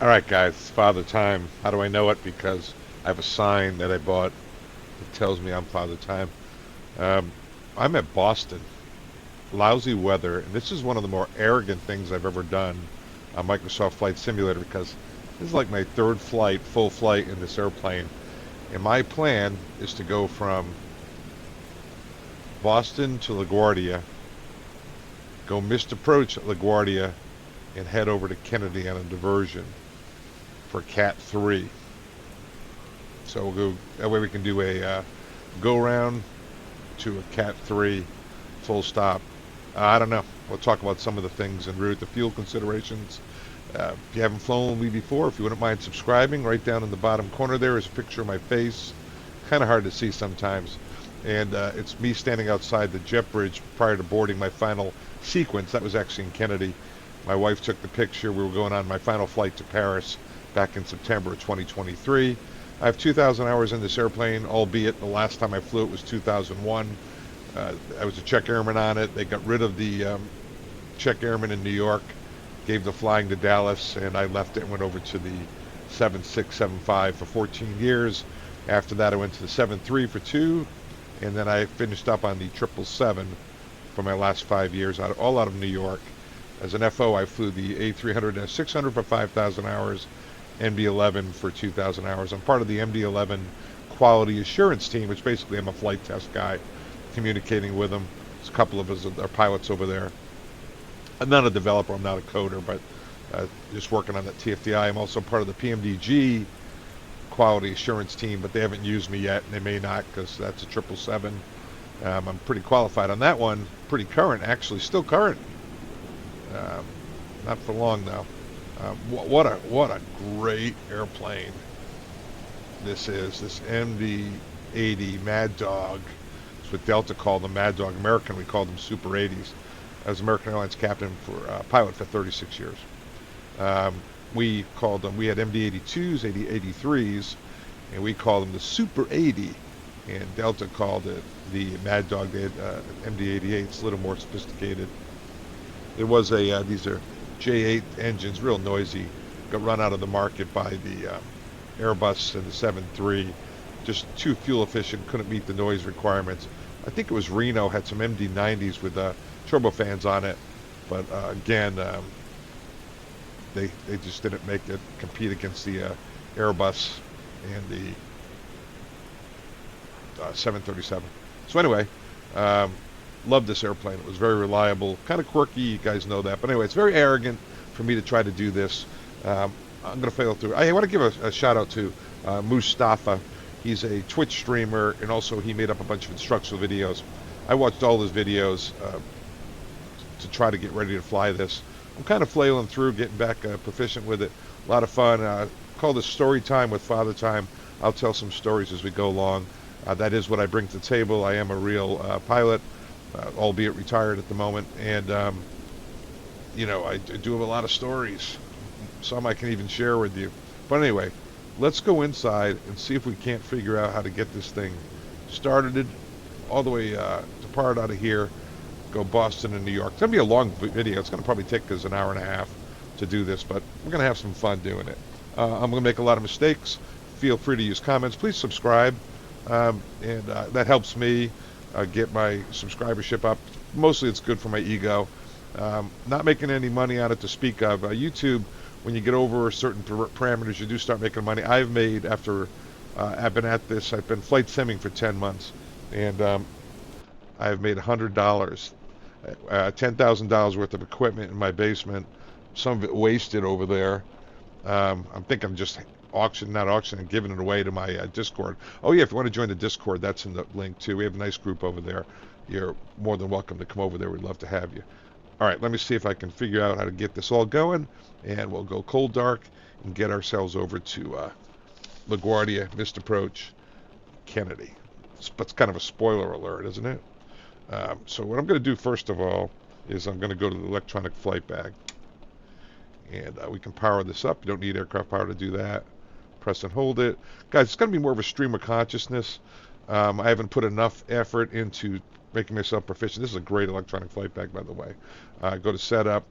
All right, guys, it's Father Time. How do I know it? Because I have a sign that I bought that tells me I'm Father Time. Um, I'm at Boston. Lousy weather, and this is one of the more arrogant things I've ever done on Microsoft Flight Simulator because this is like my third flight, full flight in this airplane. And my plan is to go from Boston to LaGuardia, go missed approach at LaGuardia, and head over to Kennedy on a diversion for Cat 3. So we'll go, that way we can do a go round to a Cat 3 full stop. I don't know. We'll talk about some of the things en route, the fuel considerations. If you haven't flown with me before, if you wouldn't mind subscribing, right down in the bottom corner there is a picture of my face. Kind of hard to see sometimes. And it's me standing outside the jet bridge prior to boarding my final sequence. That was actually in Kennedy. My wife took the picture. We were going on my final flight to Paris back in September of 2023. I have 2,000 hours in this airplane, albeit the last time I flew it was 2001. I was a check airman on it. They got rid of the check airman in New York, gave the flying to Dallas, and I left it and went over to the 7675 for 14 years. After that, I went to the 73 for 2, and then I finished up on the 777 for my last 5 years, all out of New York. As an FO, I flew the A300 and 600 for 5,000 hours, MD-11 for 2,000 hours. I'm part of the MD-11 quality assurance team, which basically I'm a flight test guy, communicating with them. There's a couple of us are pilots over there. I'm not a developer, I'm not a coder, but just working on that TFDI. I'm also part of the PMDG quality assurance team, but they haven't used me yet, and they may not because that's a 777. I'm pretty qualified on that one, pretty current, actually, still current. Not for long though. What a great airplane this is. This MD-80 MADDOG. It's what Delta called them, MADDOG. American, we called them Super 80s. I was American Airlines captain for pilot for 36 years. We called them. We had MD-82s, 83s, and we called them the Super 80. And Delta called it the MADDOG. They had MD-88s, a little more sophisticated. There was a, these are J8 engines, real noisy, got run out of the market by the Airbus and the 73. Just too fuel efficient, couldn't meet the noise requirements. I think it was Reno, had some MD-90s with turbofans on it, but again, they just didn't make it compete against the Airbus and the 737. So anyway, loved this airplane. It was very reliable, kind of quirky, you guys know that. But anyway, it's very arrogant for me to try to do this. I'm going to fail through. I want to give a shout out to Moosestaffa. He's a Twitch streamer, and also he made up a bunch of instructional videos. I watched all his videos to try to get ready to fly this. I'm kind of flailing through, getting back proficient with it. A lot of fun. Call this Story Time with Father Time. I'll tell some stories as we go along. That is what I bring to the table. I am a real pilot. Albeit retired at the moment, and I do have a lot of stories. Some I can even share with you. But anyway, let's go inside and see if we can't figure out how to get this thing started all the way depart out of here, go Boston and New York. It's going to be a long video. It's going to probably take us an hour and a half to do this, but we're going to have some fun doing it. I'm going to make a lot of mistakes. Feel free to use comments. Please subscribe, and that helps me get my subscribership up. Mostly it's good for my ego. Not making any money on it to speak of. YouTube, when you get over certain parameters, you do start making money. I've made, after I've been at this, I've been flight simming for 10 months, and I've made $100, $10,000 worth of equipment in my basement, some of it wasted over there. I think I'm just not giving it away to my Discord. Oh yeah, if you want to join the Discord, that's in the link too. We have a nice group over there. You're more than welcome to come over there. We'd love to have you. All right, let me see if I can figure out how to get this all going, and we'll go cold dark and get ourselves over to LaGuardia, missed approach, Kennedy. It's kind of a spoiler alert, isn't it? So what I'm going to do first of all is I'm going to go to the electronic flight bag, and we can power this up. You don't need aircraft power to do that. Press and hold it. Guys, it's going to be more of a stream of consciousness. I haven't put enough effort into making myself proficient. This is a great electronic flight bag, by the way. Go to setup.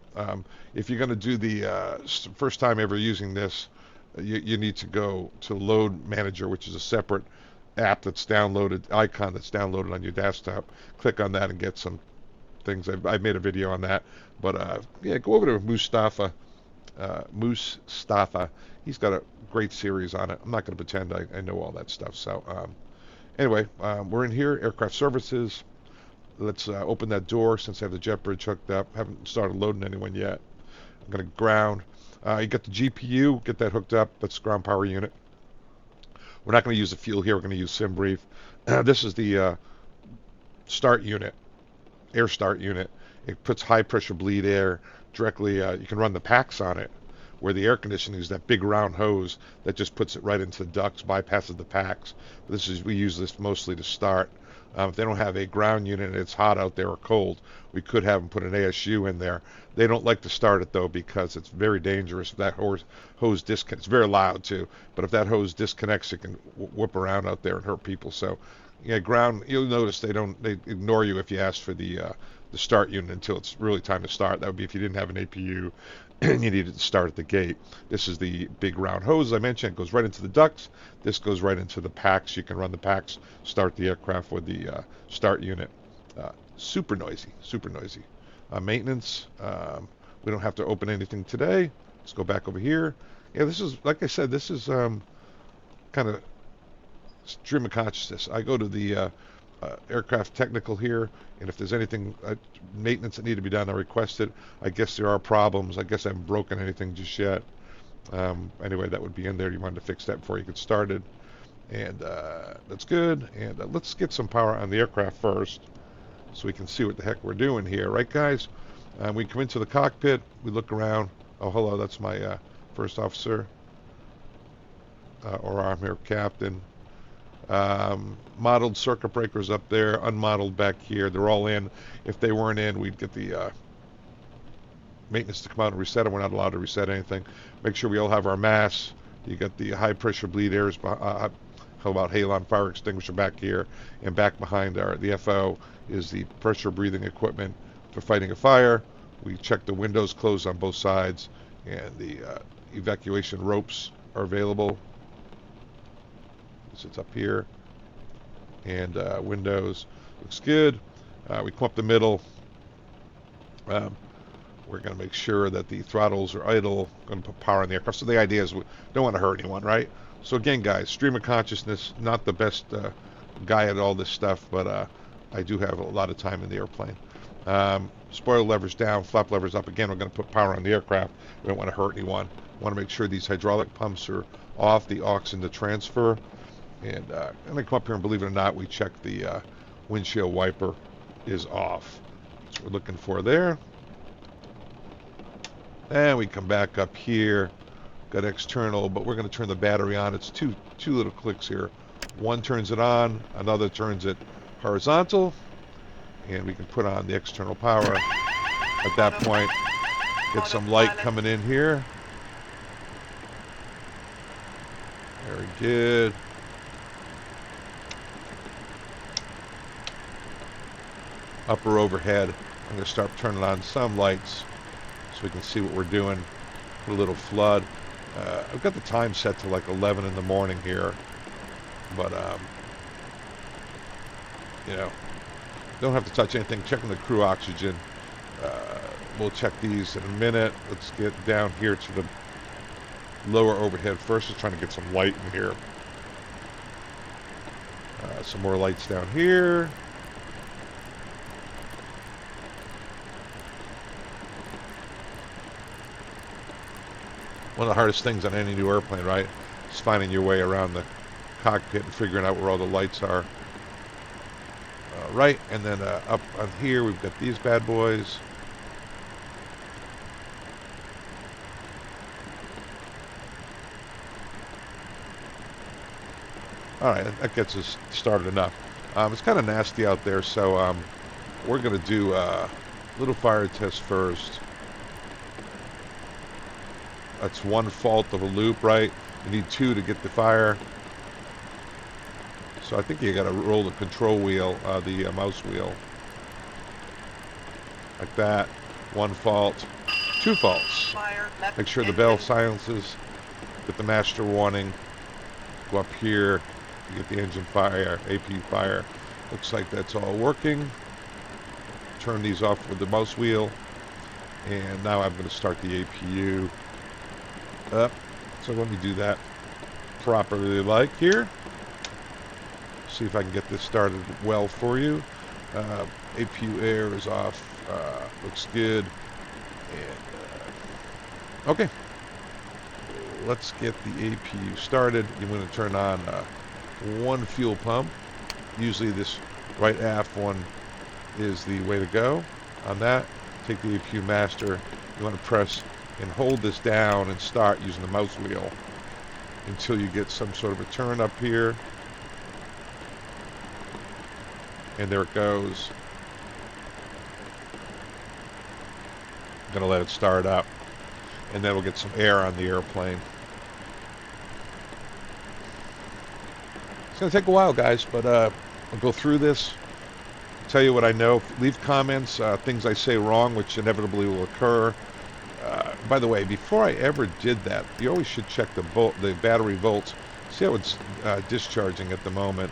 If you're going to do the first time ever using this, you need to go to Load Manager, which is a separate app that's downloaded, icon that's downloaded on your desktop. Click on that and get some things. I've made a video on that. But yeah, go over to Moosestaffa. Moosestaffa. He's got a great series on it. I'm not going to pretend I know all that stuff. So anyway, we're in here, aircraft services. Let's open that door since I have the jet bridge hooked up. Haven't started loading anyone yet. I'm going to ground. You got the GPU, get that hooked up. That's ground power unit. We're not going to use the fuel here. We're going to use SimBrief. This is the start unit, air start unit. It puts high pressure bleed air directly. You can run the packs on it, where the air conditioning is that big round hose that just puts it right into the ducts, bypasses the packs. We use this mostly to start. If they don't have a ground unit and it's hot out there or cold, we could have them put an ASU in there. They don't like to start it though because it's very dangerous. If that hose disconnects, it's very loud too, but if that hose disconnects, it can whip around out there and hurt people. So, yeah, ground. You'll notice they ignore you if you ask for the start unit until it's really time to start. That would be if you didn't have an APU and you needed to start at the gate. This is the big round hose I mentioned. It goes right into the ducts. This goes right into the packs. You can run the packs, start the aircraft with the start unit. Super noisy, super noisy. Maintenance. We don't have to open anything today. Let's go back over here. Yeah, this is, like I said, this is kind of stream of consciousness. I go to the aircraft technical here, and if there's anything maintenance that need to be done, I request it. I guess there are problems. I guess I haven't broken anything just yet. Anyway, that would be in there. You wanted to fix that before you get started, and that's good. And let's get some power on the aircraft first so we can see what the heck we're doing here, right guys? We come into the cockpit, we look around. Oh, hello, that's my first officer, or I'm here, captain. Modeled circuit breakers up there, unmodeled back here. They're all in. If they weren't in, we'd get the maintenance to come out and reset them. We're not allowed to reset anything. Make sure we all have our masks. You got the high pressure bleed airs. How about halon fire extinguisher back here, and back behind the FO is the pressure breathing equipment for fighting a fire. We check the windows closed on both sides, and the evacuation ropes are available. It's up here, and windows looks good. We come up the middle. We're going to make sure that the throttles are idle. Going to put power on the aircraft. So the idea is we don't want to hurt anyone, right? So again, guys, stream of consciousness. Not the best guy at all this stuff, but I do have a lot of time in the airplane. Spoiler levers down, flap levers up. Again, we're going to put power on the aircraft. We don't want to hurt anyone. We want to make sure these hydraulic pumps are off, the aux and the transfer. And I'm going to come up here, and believe it or not, we check the windshield wiper is off. That's what we're looking for there. And we come back up here. Got external, but we're going to turn the battery on. It's two little clicks here. One turns it on, another turns it horizontal, and we can put on the external power. At that point, get some light coming in here. Very good. Upper overhead. I'm going to start turning on some lights so we can see what we're doing. Put a little flood. I've got the time set to like 11 in the morning here, but you know, don't have to touch anything. Checking the crew oxygen. We'll check these in a minute. Let's get down here to the lower overhead first. Just trying to get some light in here. Some more lights down here. One of the hardest things on any new airplane, right, is finding your way around the cockpit and figuring out where all the lights are. Right, and then up on here we've got these bad boys. All right, that gets us started enough. It's kind of nasty out there, so we're going to do a little fire test first. That's one fault of a loop, right? You need two to get the fire. So I think you got to roll the control wheel, the mouse wheel, like that. One fault, two faults. Make sure the bell silences. Get the master warning. Go up here. You get the engine fire, AP fire. Looks like that's all working. Turn these off with the mouse wheel. And now I'm going to start the APU up. So let me do that properly like here. See if I can get this started well for you. APU air is off. Looks good. And okay. Let's get the APU started. I'm going to turn on one fuel pump. Usually this right aft one is the way to go. On that, take the APU master. You want to press and hold this down and start using the mouse wheel until you get some sort of a turn up here. And there it goes. I'm going to let it start up. And then we'll get some air on the airplane. It's going to take a while, guys, but I'll go through this, tell you what I know. Leave comments, things I say wrong, which inevitably will occur. By the way, before I ever did that, you always should check the battery volts. See how it's discharging at the moment.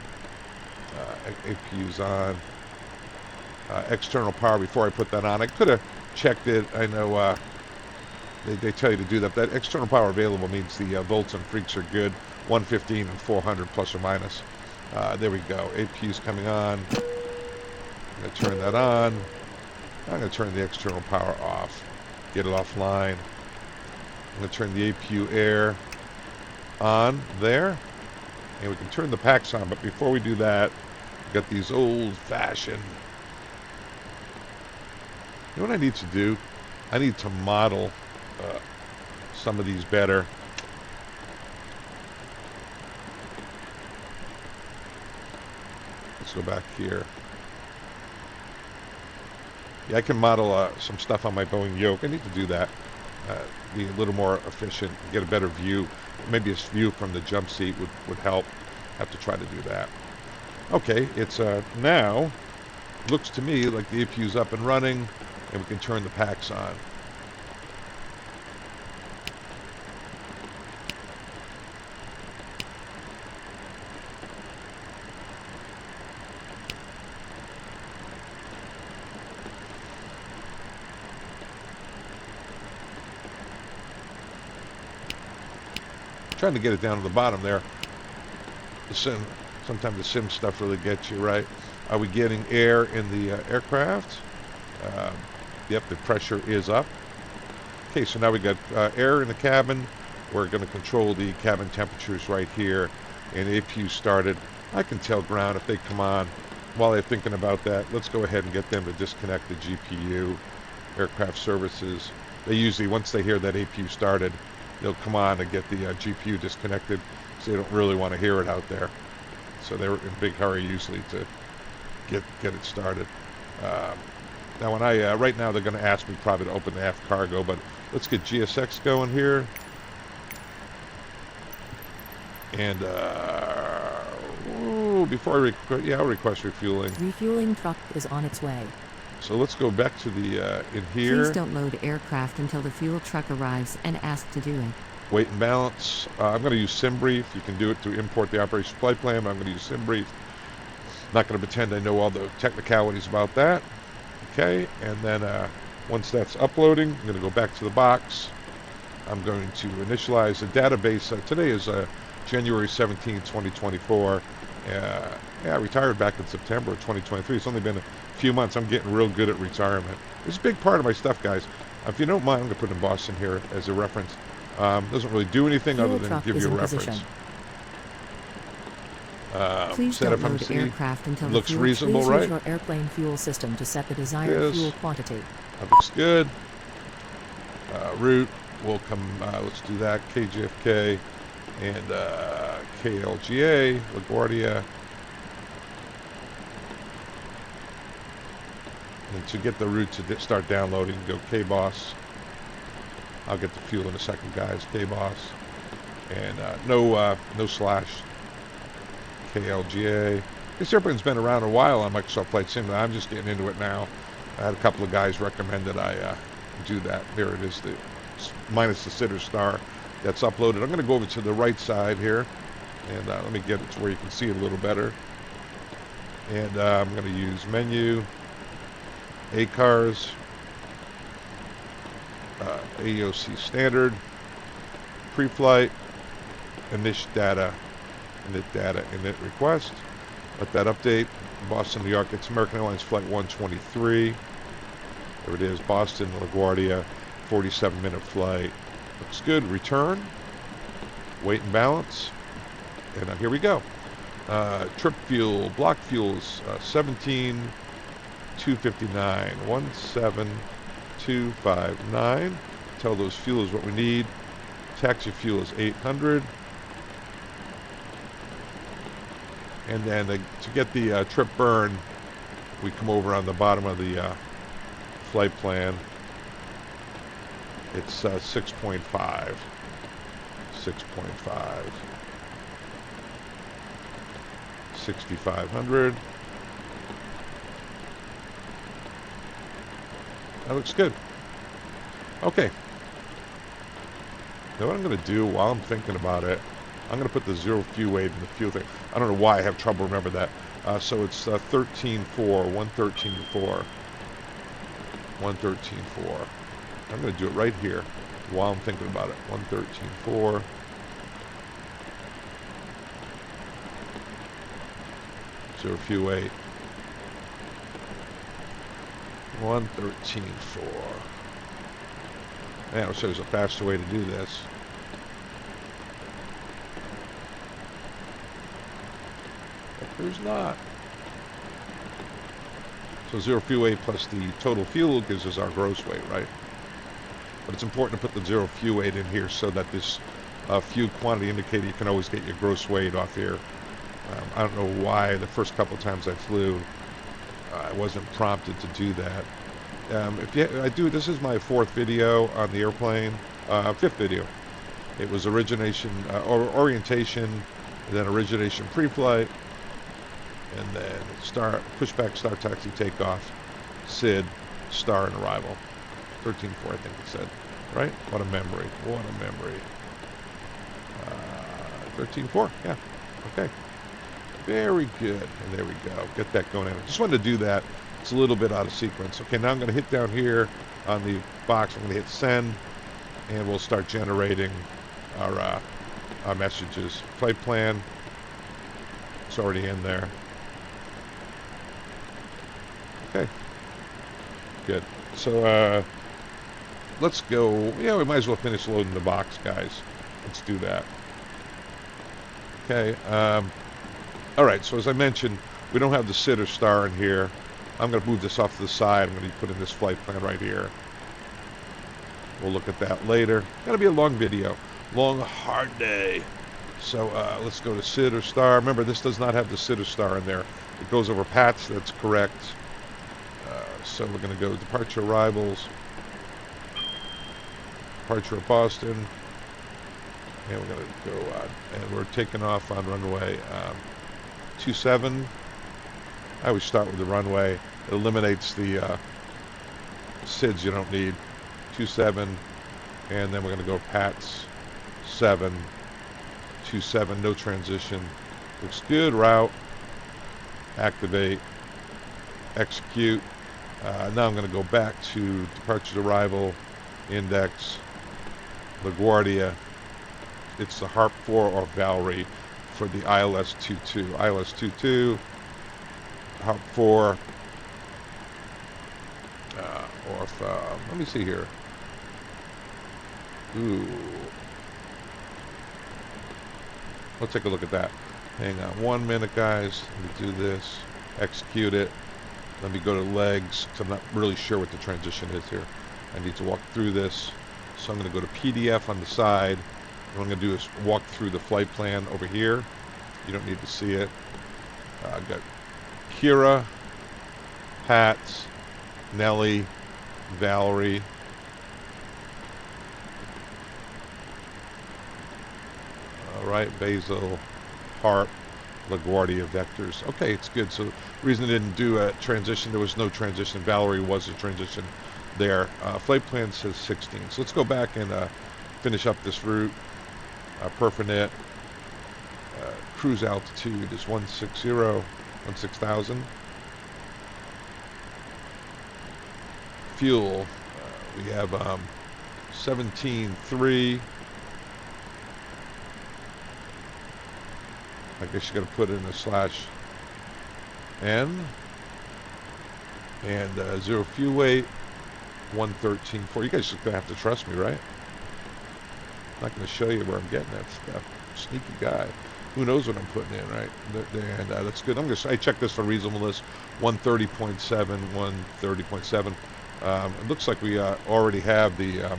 APU's on. External power before I put that on. I could have checked it. I know they tell you to do that. That external power available means the volts and freaks are good. 115 and 400 plus or minus. There we go. APU's coming on. I'm going to turn that on. I'm going to turn the external power off. Get it offline. I'm going to turn the APU air on there. And we can turn the packs on. But before we do that, we've got these old-fashioned... You know what I need to do? I need to model some of these better. Let's go back here. Yeah, I can model some stuff on my Boeing yoke. I need to do that. Be a little more efficient, get a better view. Maybe a view from the jump seat would help. Have to try to do that. Okay, it's now looks to me like the APU's up and running, and we can turn the packs on. Trying to get it down to the bottom there. Sometimes the sim stuff really gets you, right? Are we getting air in the aircraft? Yep, the pressure is up. Okay, so now we got air in the cabin. We're going to control the cabin temperatures right here. And APU started. I can tell ground if they come on. While they're thinking about that, let's go ahead and get them to disconnect the GPU. Aircraft services. They usually, once they hear that APU started, they'll come on and get the GPU disconnected, so they don't really want to hear it out there. So they're in a big hurry usually to get it started. Now, when right now they're going to ask me probably to open the aft cargo, but let's get GSX going here. And before I'll request refueling. Refueling truck is on its way. So let's go back to the in here. Please don't load aircraft until the fuel truck arrives and ask to do it. Weight and balance. I'm going to use SimBrief. You can do it to import the operation flight plan. I'm going to use SimBrief. Not going to pretend I know all the technicalities about that. Okay, and then once that's uploading, I'm going to go back to the box. I'm going to initialize the database. Today is January 17, 2024. I retired back in September of 2023. It's only been a few months. I'm getting real good at retirement. It's a big part of my stuff, guys. If you don't mind, I'm going to put in Boston here as a reference. Doesn't really do anything other than give you a reference. Please don't load aircraft until looks the fuel. reasonable, Please right? use your airplane fuel system to set the desired fuel quantity. That looks good. Route will come. Let's do that. KJFK and KLGA, LaGuardia. And to get the route to start downloading, go KBOS. I'll get the fuel in a second, guys. KBOS. And no slash. KLGA. This airplane's been around a while on Microsoft Flight Sim. I'm just getting into it now. I had a couple of guys recommend that I do that. There it is, minus the sitter star that's uploaded. I'm going to go over to the right side here, and let me get it to where you can see it a little better. And I'm going to use menu, ACARS, AOC standard, Preflight, init data, init request. Let that update. Boston, New York. It's American Airlines Flight 123. There it is. Boston, LaGuardia, 47-minute flight. Looks good. Return. Weight and balance. And here we go. Trip fuel, block fuels, 17,259, 17259. Tell those fuels what we need. Taxi fuel is 800. And then to get the trip burn, we come over on the bottom of the flight plan. It's 6.5. 6.5. 6,500. That looks good. Okay. Now what I'm going to do while I'm thinking about it, I'm going to put the zero fuel weight in the fuel thing. I don't know why I have trouble remembering that. So it's 13.4, 113.4. 113.4. I'm going to do it right here while I'm thinking about it. 113.4. Zero fuel weight. 113.4. Man, I'll show you a faster way to do this. But there's not. So zero fuel weight plus the total fuel gives us our gross weight, right? But it's important to put the zero fuel weight in here so that this fuel quantity indicator, you can always get your gross weight off here. I don't know why the first couple of times I flew, I wasn't prompted to do that. This is my fourth video on the airplane, fifth video. It was origination, or orientation, then origination pre-flight, and then pushback, start, taxi, takeoff, SID, star, and arrival. 13.4, I think it said, right? What a memory! What a memory. 13.4, yeah. Okay. Very good. And there we go. Get that going in. I just wanted to do that. It's a little bit out of sequence. Okay, now I'm going to hit down here on the box. I'm going to hit send, and we'll start generating our messages. Flight plan. It's already in there. Okay. Good. So let's go. Yeah, we might as well finish loading the box, guys. Let's do that. Okay. All right, so as I mentioned, we don't have the sitter star in here. I'm going to move this off to the side. I'm going to put in this flight plan right here. We'll look at that later. Going to be a long video. Long, hard day. So let's go to sitter star. Remember, this does not have the sitter star in there. It goes over PATS. That's correct. So we're going to go departure arrivals. Departure of Boston. And we're going to go on. And we're taking off on runway 27. I always start with the runway. It eliminates the SIDs you don't need. 27, and then we're going to go PATS 7, 27, no transition. Looks good. Route, activate, execute. Now I'm going to go back to departure arrival, index, LaGuardia. It's the Harp 4 or Valerie for the ILS 22. ILS 22, Harp 4, or if, let me see here. Ooh. Let's take a look at that. Hang on 1 minute, guys. Let me do this. Execute it. Let me go to legs, because I'm not really sure what the transition is here. I need to walk through this. So I'm going to go to PDF on the side. What I'm going to do is walk through the flight plan over here. You don't need to see it. I've got Kira, Pats, Nellie, Valerie. All right, Basil, Harp, LaGuardia vectors. Okay, it's good. So the reason I didn't do a transition, there was no transition. Valerie was a transition there. Flight plan says 16. So let's go back and finish up this route. Perfinet. Cruise altitude is 16,000. Fuel, we have 17.3. I guess you got to put in a /n. And zero fuel weight, 113.4. You guys are going to have to trust me, right? I'm not going to show you where I'm getting that stuff. Sneaky guy. Who knows what I'm putting in, right? And that's good. I checked this for reasonableness. 130.7, 130.7. It looks like we already have the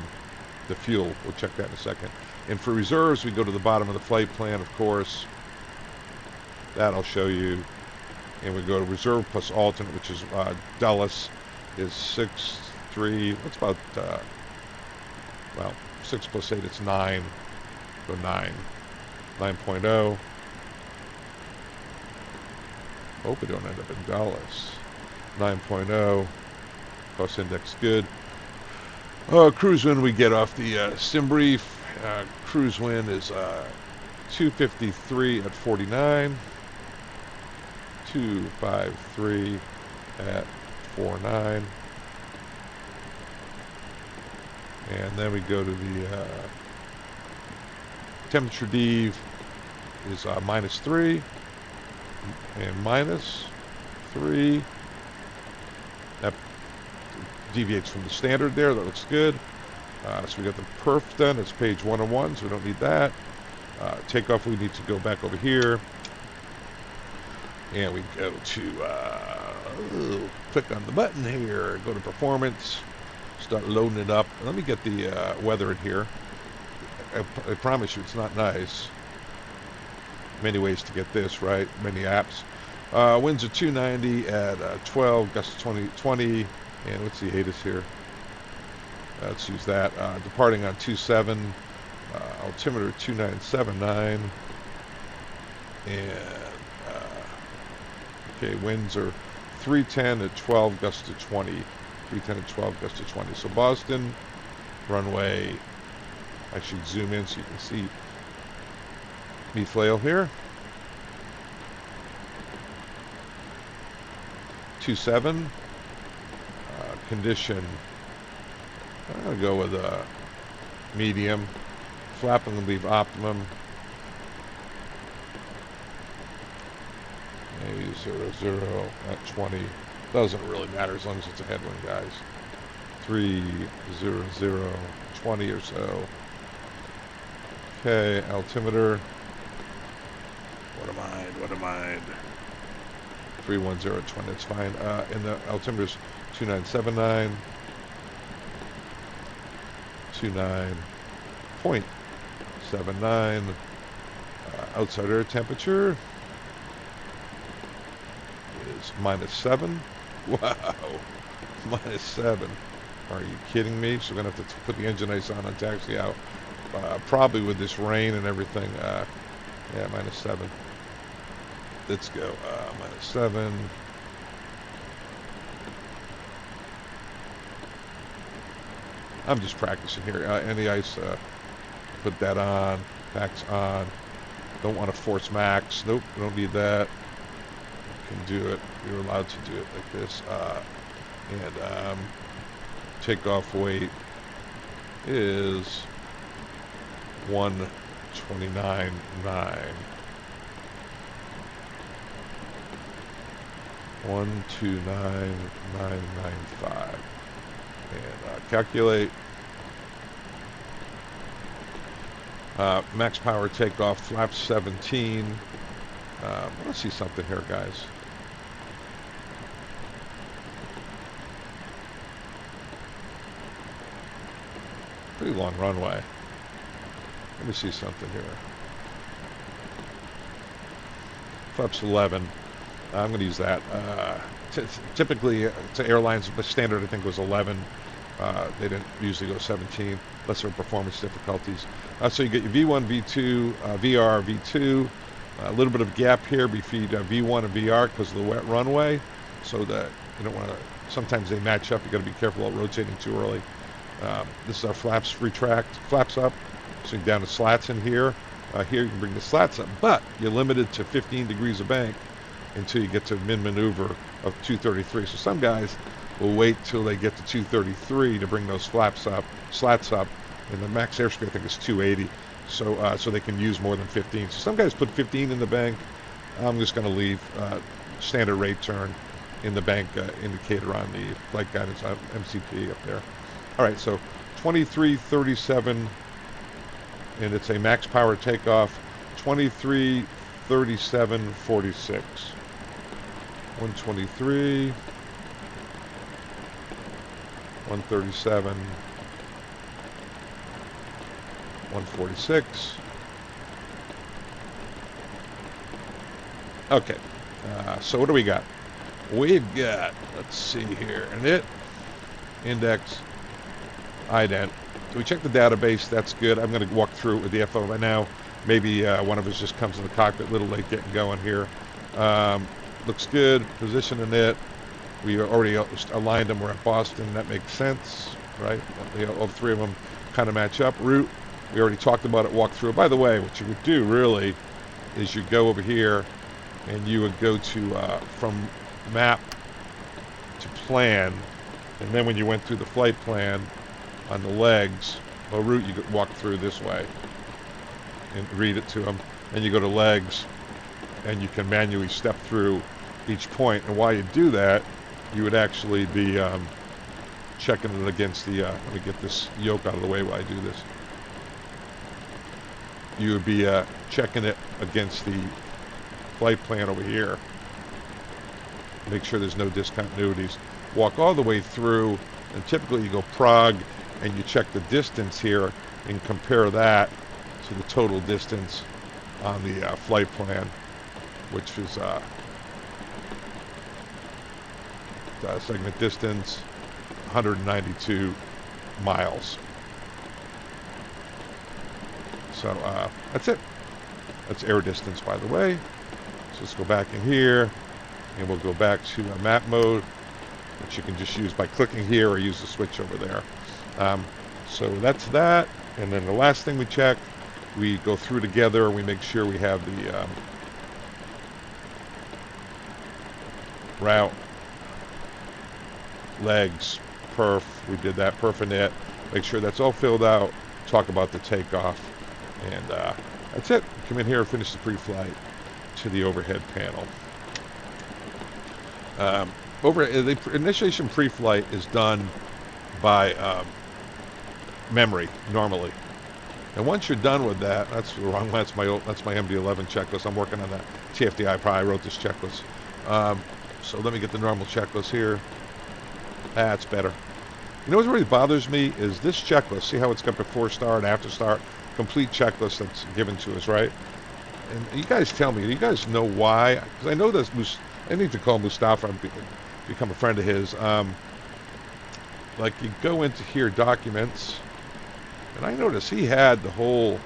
fuel. We'll check that in a second. And for reserves, we go to the bottom of the flight plan, of course. That I'll show you. And we go to reserve plus alternate, which is Dulles is 6.3. What's about, well, 6 plus 8, it's 9. Go 9. 9.0. Hope we don't end up in Dulles. 9.0. Cost index good. Cruise wind we get off the sim brief. Cruise wind is 253 at 49. 253 at 49. And then we go to the temperature dev is -3 and -3. That deviates from the standard there. That looks good. So we got the perf done. It's page 101, so we don't need that. Takeoff, we need to go back over here. And we go to click on the button here. Go to performance. Start loading it up. Let me get the weather in here. I promise you it's not nice. Many ways to get this, right? Many apps. Winds are 290 at 12, gusts 20. And what's the ATIS here? Let's use that. Departing on 27. Altimeter 2979. And, okay, winds are 310 at 12, gusts to 20. 310 at 12, gusts to 20. So Boston, runway. I should zoom in so you can see me flail here. 27. Condition. I'm going to go with a medium. Flapping and leave optimum. Maybe 0 at 20. Doesn't really matter as long as it's a headwind, guys. 300, 20 or so. Okay, altimeter. What am I? 310 at 20, that's fine. And the altimeter's 2979. 29.79. Outside air temperature is -7. Wow, -7. Are you kidding me? So we're gonna have to put the engine ice on and taxi out. Probably with this rain and everything. Yeah, -7. Let's go. -7. I'm just practicing here. Any ice, put that on. Max on. Don't want to force max. Nope, we don't need that. You can do it. You're allowed to do it like this. And takeoff weight is 129.9. 129.995. And calculate. Max power takeoff, flaps 17. Let's see something here, guys. Pretty long runway. Let me see something here. Flaps 11. I'm going to use that. Typically, to airlines, the standard I think was 11. They didn't usually go 17, lesser performance difficulties. So you get your V1, V2, VR, V2, A little bit of gap here between V1 and VR because of the wet runway, so that you don't want to. Sometimes they match up. You got to be careful about rotating too early. This is our flaps retract, flaps up. So down the slats in here. Here you can bring the slats up, but you're limited to 15 degrees of bank until you get to min maneuver of 233. So some guys will wait till they get to 233 to bring those slats up, and the max airspeed I think is 280. So they can use more than 15. So some guys put 15 in the bank. I'm just going to leave standard rate turn in the bank indicator on the flight guidance MCP up there. All right, so 2337, and it's a max power takeoff. 2337.46. 123. 137. 146. Okay, so what do we got? We've got, let's see here, index, ident. So we check the database, that's good. I'm going to walk through it with the FO right now. Maybe one of us just comes in the cockpit, a little late getting going here. Looks good, position in it. We already aligned them, we're at Boston, that makes sense, right? All three of them kind of match up. Route, we already talked about it, walk through it. By the way, what you would do really is you go over here and you would go to from map to plan, and then when you went through the flight plan on the legs, well, route, you could walk through this way and read it to them. Then you go to legs and you can manually step through each point, and while you do that, you would actually be checking it against the let me get this yoke out of the way while I do this. You would be checking it against the flight plan over here. Make sure there's no discontinuities. Walk all the way through, and typically you go Prague and you check the distance here and compare that to the total distance on the flight plan, which is segment distance 192 miles. So that's it. That's air distance, by the way. So let's go back in here, and we'll go back to map mode, which you can just use by clicking here or use the switch over there. So that's that. And then the last thing we check, we go through together, we make sure we have the route, legs, perf, we did that, perf and it, make sure that's all filled out, talk about the takeoff, and that's it. Come in here and finish the pre-flight to the overhead panel. The initiation pre-flight is done by memory normally, and once you're done with that, that's the wrong one. That's my MD-11 checklist. I'm working on that. TFDI probably wrote this checklist. So let me get the normal checklist here. That's better. You know what really bothers me is this checklist. See how it's got before start, after start, complete checklist that's given to us, right? And you guys tell me, do you guys know why? Because I know this. I need to call Moosestaffa and become a friend of his. Like you go into here, documents, and I notice he had the whole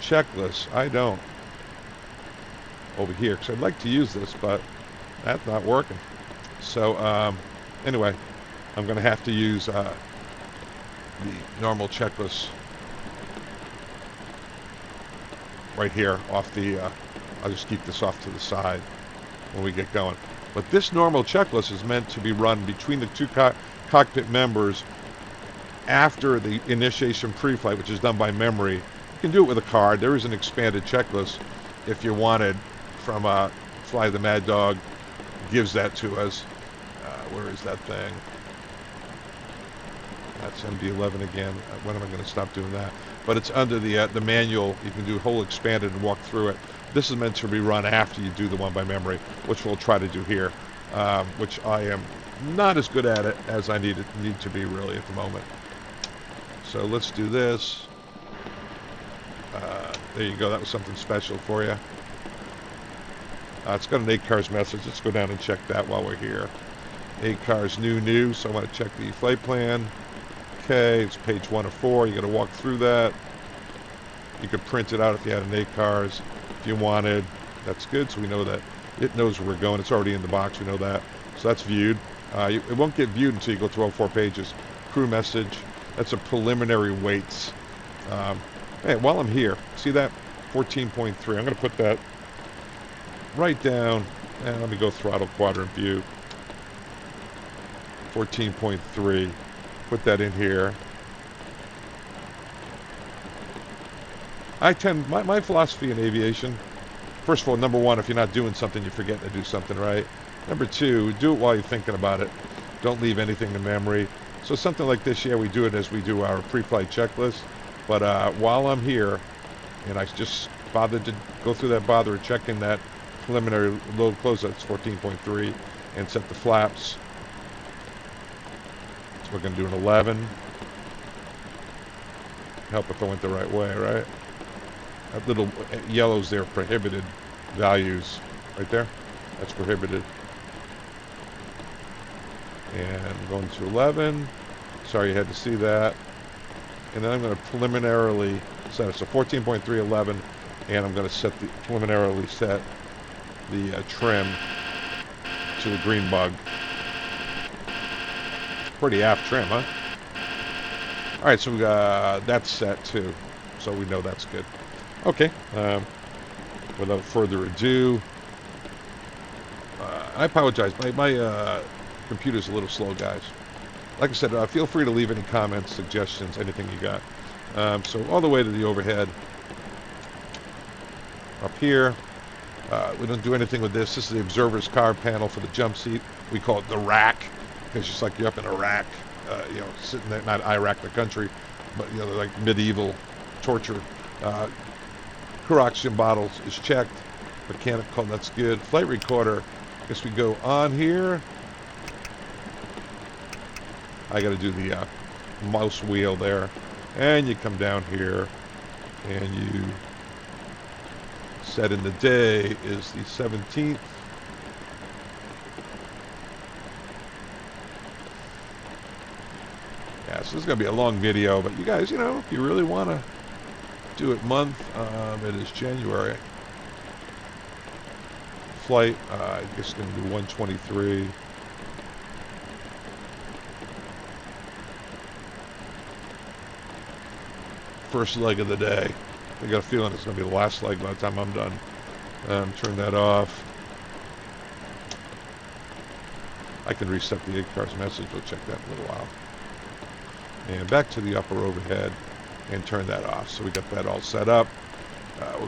checklist. I don't over here because I'd like to use this, but that's not working. So anyway, I'm going to have to use the normal checklist right here off the I'll just keep this off to the side when we get going. But this normal checklist is meant to be run between the two cockpit members after the initiation pre-flight, which is done by memory. You can do it with a card. There is an expanded checklist if you wanted from Fly the MADDOG. Gives that to us. Where is that thing? That's MD-11 again. When am I going to stop doing that? But it's under the manual. You can do a whole expanded and walk through it. This is meant to be run after you do the one by memory, which we'll try to do here, which I am not as good at it as I need to be really at the moment. So let's do this. There you go. That was something special for you. It's got an ACARS message. Let's go down and check that while we're here. ACARS new. So I want to check the flight plan. Okay, it's page 1 of 4. You got to walk through that. You could print it out if you had an ACARS. If you wanted, that's good. So we know that it knows where we're going. It's already in the box. We know that. So that's viewed. It won't get viewed until you go through all 4 pages. Crew message. That's a preliminary weights. Hey, while I'm here, see that 14.3. I'm going to put that right down. And let me go throttle quadrant view. 14.3. Put that in here. My philosophy in aviation, first of all, number one, if you're not doing something, you're forgetting to do something, right? Number two, do it while you're thinking about it. Don't leave anything to memory. So something like this, yeah, we do it as we do our pre-flight checklist. But while I'm here, and I just bothered to go through that bother of checking that preliminary load close, that's 14.3, and set the flaps. So we're going to do an 11. Help if I went the right way, right? That little yellows there, prohibited values. Right there? That's prohibited. And going to 11. Sorry you had to see that. And then I'm going to preliminarily set it. So 14.311. And I'm going to preliminarily set the trim to the green bug. Pretty aft trim, huh? Alright, so we got that's set too. So we know that's good. Okay. Without further ado, I apologize. My computer's a little slow, guys. Like I said, feel free to leave any comments, suggestions, anything you got. So all the way to the overhead. Up here. We don't do anything with this. This is the observer's car panel for the jump seat. We call it the rack, because it's just like you're up in Iraq, you know, sitting there, not Iraq the country, but, you know, like medieval torture. Crew oxygen bottles is checked. Mechanical, that's good. Flight recorder, I guess we go on here. I got to do the mouse wheel there. And you come down here, and you set in the day is the 17th. Yeah, so this is going to be a long video, but you guys, you know, if you really want to do it month, it is January. Flight, I guess going to do 123. First leg of the day. I got a feeling it's going to be the last leg by the time I'm done. Turn that off. I can reset the ACARS message. We'll check that in a little while. And back to the upper overhead and turn that off. So we got that all set up.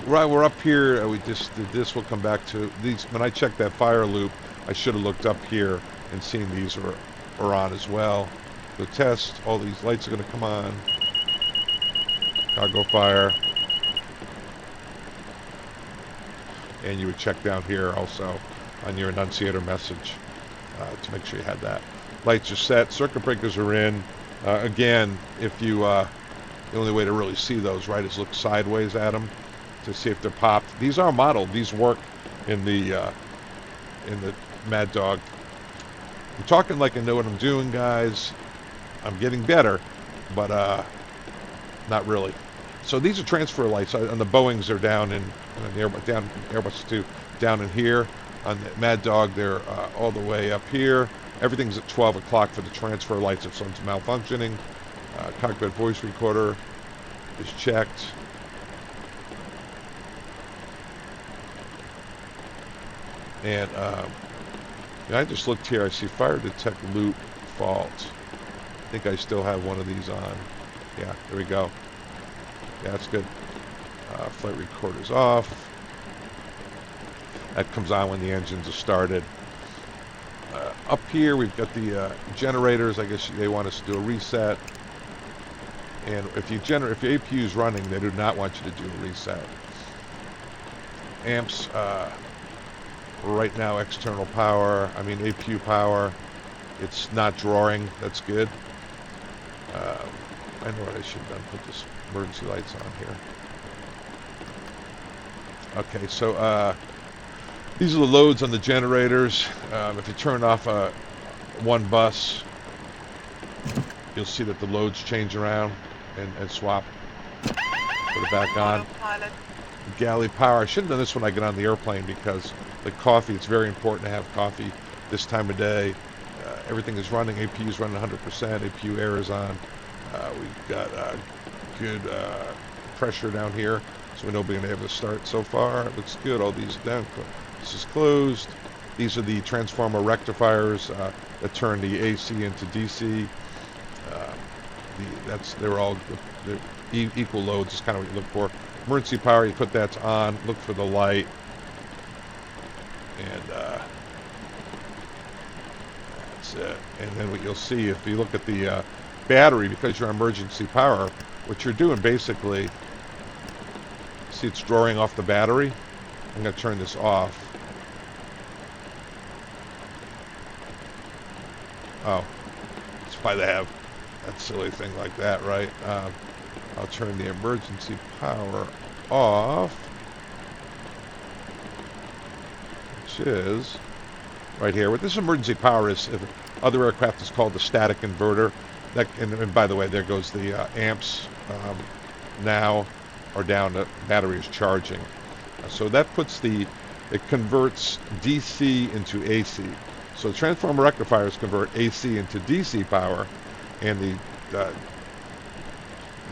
We're up here. We just did this. We'll come back to these. When I checked that fire loop, I should have looked up here and seen these are on as well. The test, all these lights are going to come on. Cargo fire. And you would check down here also on your annunciator message to make sure you had that. Lights are set. Circuit breakers are in. Again, if you the only way to really see those, right, is look sideways at them to see if they're popped. These are modeled. These work in the MADDOG. I'm talking like I know what I'm doing, guys. I'm getting better, but not really. So these are transfer lights. On the Boeings, they're down in the Airbus 2, down in here. On the MADDOG, they're all the way up here. Everything's at 12 o'clock for the transfer lights if something's malfunctioning. Cockpit voice recorder is checked. And I just looked here. I see fire detect loop fault. I think I still have one of these on. Yeah, there we go. Yeah, that's good. Flight recorder's off. That comes on when the engines are started. Up here, we've got the generators. I guess they want us to do a reset. And if your APU is running, they do not want you to do a reset. Amps, right now, external power. I mean, APU power. It's not drawing. That's good. I know what I should have done. Put this emergency lights on here. Okay, so these are the loads on the generators. If you turn off one bus, you'll see that the loads change around and swap. Put it back on. Autopilot. Galley power. I should have done this when I get on the airplane because the coffee, it's very important to have coffee this time of day. Everything is running. APU is running 100%. APU air is on. We've got good pressure down here, so we know we're going to be able to start so far. It looks good. All these are down. This is closed. These are the transformer rectifiers that turn the AC into DC. They're all equal loads is kind of what you look for. Emergency power, you put that on, look for the light, and that's it. And then what you'll see, if you look at the battery, because you're on emergency power, what you're doing basically, see it's drawing off the battery. I'm going to turn this off. Oh, that's why they have that silly thing like that, right? I'll turn the emergency power off, which is right here. What this emergency power is, if other aircraft is called the static inverter. That, and by the way, there goes the amps now are down. The battery is charging. So that puts it converts DC into AC. So transformer rectifiers convert AC into DC power, and the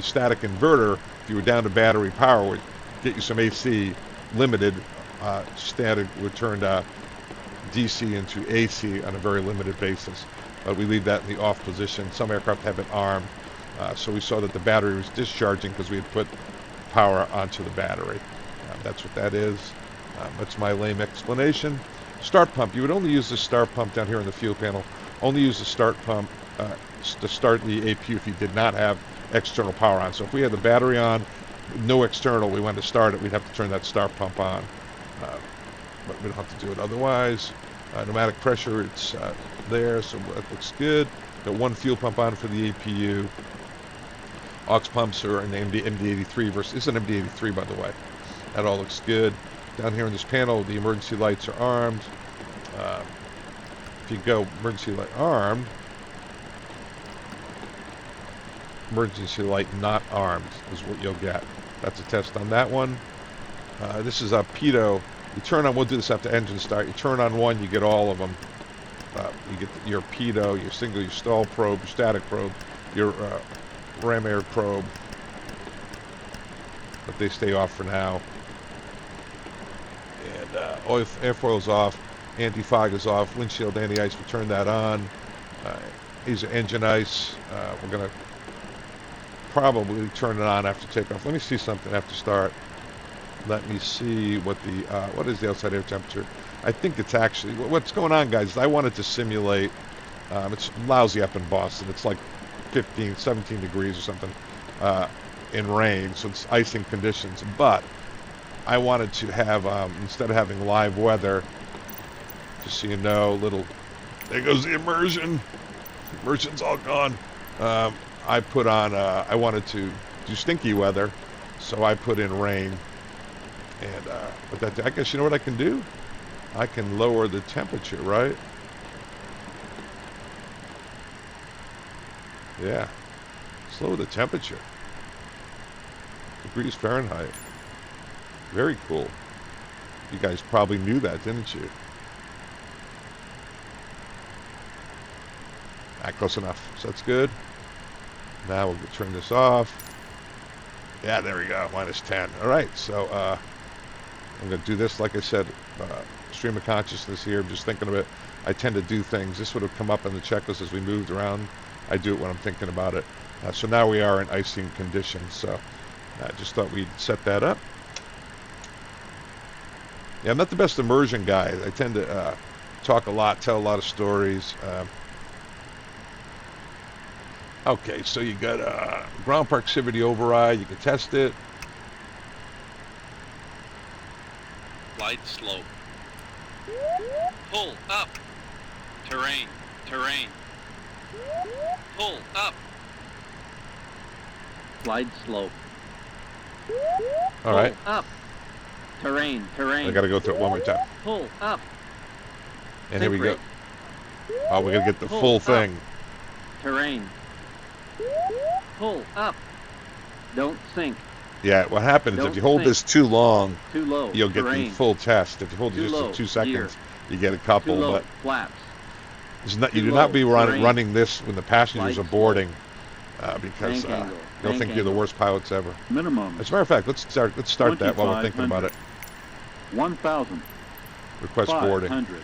static inverter, if you were down to battery power, would get you some AC, limited. Static would turn DC into AC on a very limited basis. But we leave that in the off position. Some aircraft have it armed, so we saw that the battery was discharging because we had put power onto the battery. That's what that is. That's my lame explanation. Start pump. You would only use the start pump down here in the fuel panel. Only use the start pump to start the APU if you did not have external power on. So if we had the battery on, no external, we wanted to start it, we'd have to turn that start pump on. But we don't have to do it otherwise. Pneumatic pressure, it's there, so that looks good. Got one fuel pump on for the APU. Aux pumps are an MD-83 versus, this is an MD-83 by the way. That all looks good. Down here in this panel, the emergency lights are armed. If you go emergency light armed, emergency light not armed is what you'll get. That's a test on that one. This is a pitot. You turn on, we'll do this after engine start. You turn on one, you get all of them. You get your pitot, your single, your stall probe, your static probe, your ram air probe. But they stay off for now. And airfoil's off, anti-fog is off, windshield anti-ice, we turn that on. These are engine ice. We're going to probably turn it on after takeoff. Let me see something after start. Let me see what is the outside air temperature. I think it's actually, what's going on, guys, is I wanted to simulate, it's lousy up in Boston. It's like 15, 17 degrees or something in rain, so it's icing conditions. But I wanted to have, instead of having live weather, just so you know, there goes the immersion. Immersion's all gone. I put on, I wanted to do stinky weather, so I put in rain. And, but that, I guess you know what I can do? I can lower the temperature, right? Yeah. Let's lower the temperature. Degrees Fahrenheit. Very cool. You guys probably knew that, didn't you? Close enough. So that's good. Now we'll turn this off. Yeah, there we go. -10. All right. So I'm going to do this, like I said, stream of consciousness here. I'm just thinking of it. I tend to do things. This would have come up in the checklist as we moved around. I do it when I'm thinking about it. So now we are in icing conditions. So I just thought we'd set that up. Yeah, I'm not the best immersion guy. I tend to talk a lot, tell a lot of stories. Okay, so you got ground proximity override. You can test it. Glide slope. Pull up. Terrain. Terrain. Pull up. Glide slope. All right. Pull up. Terrain. Terrain. I got to go through it one more time. Pull up. And here we Sink go. Oh, we're going to get the Pull full up. thing. Terrain. Pull up. Don't sink. Yeah, what happens if Don't you hold sink. this too long, Too low. you'll get the Terrain. full test. If you hold it Too just low. for 2 seconds, Gear. you get a Too couple. low. But Flaps. it's not, you Too do not low. be Terrain. running this when the passengers Light are boarding, because Bank angle. they'll Bank think you're the angle. worst pilots ever. Minimum. As a matter of fact, let's start that while we're thinking about it. 1,000. Request boarding. 500.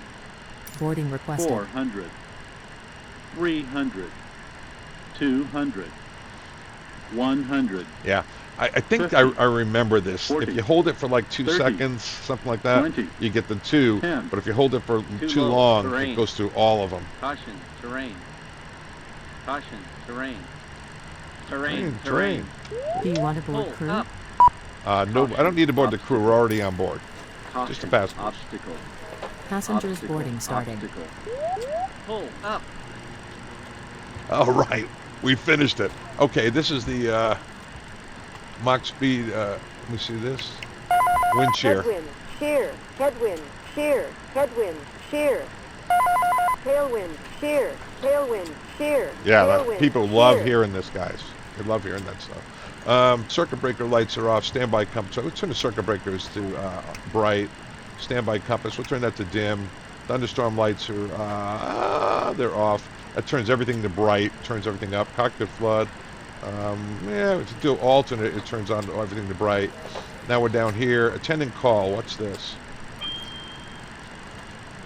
Boarding requested. 400. 300. 200. 100. Yeah, I think 50, I remember this. 40, If you hold it for like 2 30, seconds, something like that, 20, you get the 2. 10, But if you hold it for too too low, long, terrain. it goes through all of them. Caution. Terrain. Caution. Terrain. Terrain, Terrain. Do you want to board Pull crew? up. No, I don't need to board the crew. We're already on board. Caution. Just the passengers. Obstacle. Passengers Obstacle. boarding starting. Obstacle. Pull up. All right, we finished it. Okay, this is the Mach speed. Let me see this. Wind shear. Headwind, shear, headwind, shear, headwind, shear. Tailwind, shear, tailwind, shear. Yeah, tailwind, people love shear. hearing this, guys. They love hearing that stuff. Circuit breaker lights are off. Standby compass. So let's turn the circuit breakers to bright. Standby compass. We'll turn that to dim. Thunderstorm lights are they're off. That turns everything to bright. Turns everything up. Cockpit flood. Yeah, if you do alternate, it turns on everything to bright. Now we're down here. Attendant call. What's this?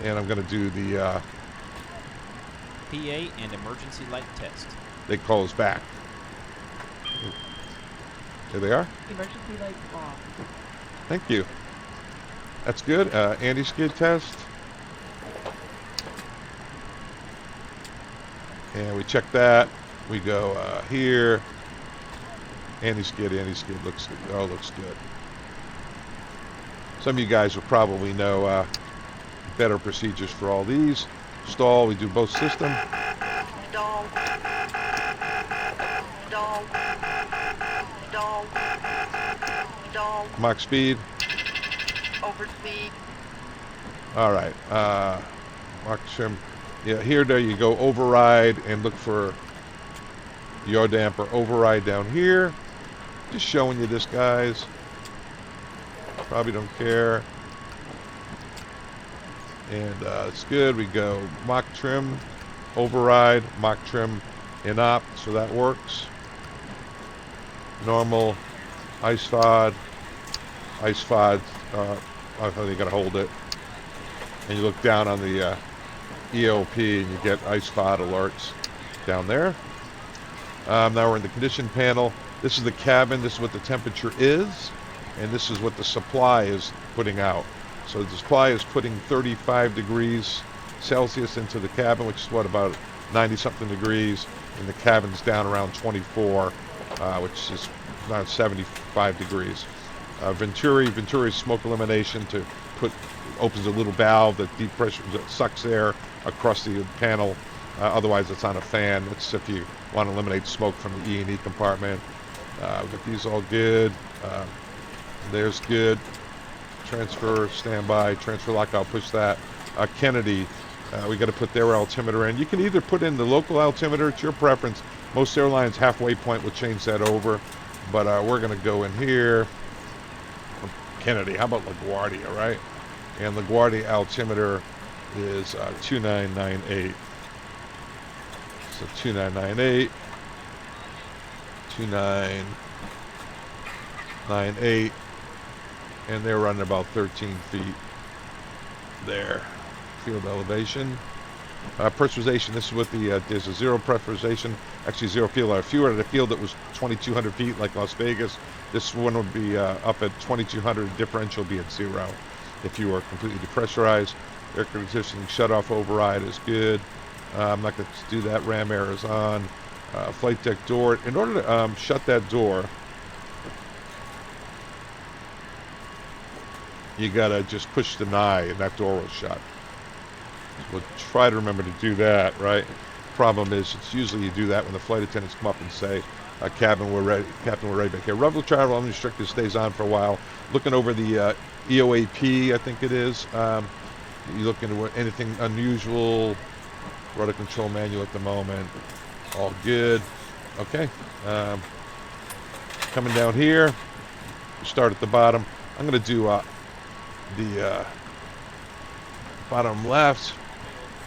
And I'm going to do the. PA and emergency light test. They call us back. There they are. Emergency lights off. Thank you. That's good. Anti-skid test. And we check that. We go here. Anti-skid looks good. Oh, looks good. Some of you guys will probably know better procedures for all these. Stall, we do both system. Stall. Stall. Stall. Stall. Mach speed. Overspeed. All right. Mach trim. Yeah, there you go. Override and look for yaw damper. Override down here. Just showing you this, guys. Probably don't care. And it's good. We go Mach trim, override, Mach trim in op, so that works. Normal, ice FOD. You gotta hold it. And you look down on the EOP and you get ice FOD alerts down there. Now we're in the condition panel. This is the cabin. This is what the temperature is. And this is what the supply is putting out. So the supply is putting 35 degrees Celsius into the cabin, which is what, about 90-something degrees. And the cabin's down around 24, which is around 75 degrees. Venturi smoke elimination opens a little valve that deep pressure that sucks air across the panel. Otherwise, it's on a fan. It's if you want to eliminate smoke from the E&E compartment. We've got these all good. There's good. Transfer, standby, transfer lockout, push that. Kennedy, we got to put their altimeter in. You can either put in the local altimeter, it's your preference. Most airlines halfway point will change that over, but we're going to go in here. Kennedy, how about LaGuardia, right? And LaGuardia altimeter is 2998. So 2998, 2998. And they're running about 13 feet there. Field elevation. Pressurization, this is what there's a zero pressurization, actually zero field. If you were at a field that was 2,200 feet like Las Vegas, this one would be up at 2,200, differential would be at 0. If you were completely depressurized, air conditioning shut-off override is good. I'm not going to do that, ram air is on. Flight deck door, in order to shut that door, you gotta just push the nigh and that door will shut. We'll try to remember to do that, right? Problem is, it's usually you do that when the flight attendants come up and say, Captain, we're ready back here. Rebel travel unrestricted stays on for a while. Looking over the EOAP, I think it is. You look into anything unusual, rudder control manual at the moment. All good. Okay. Coming down here, start at the bottom. I'm going to do the bottom left.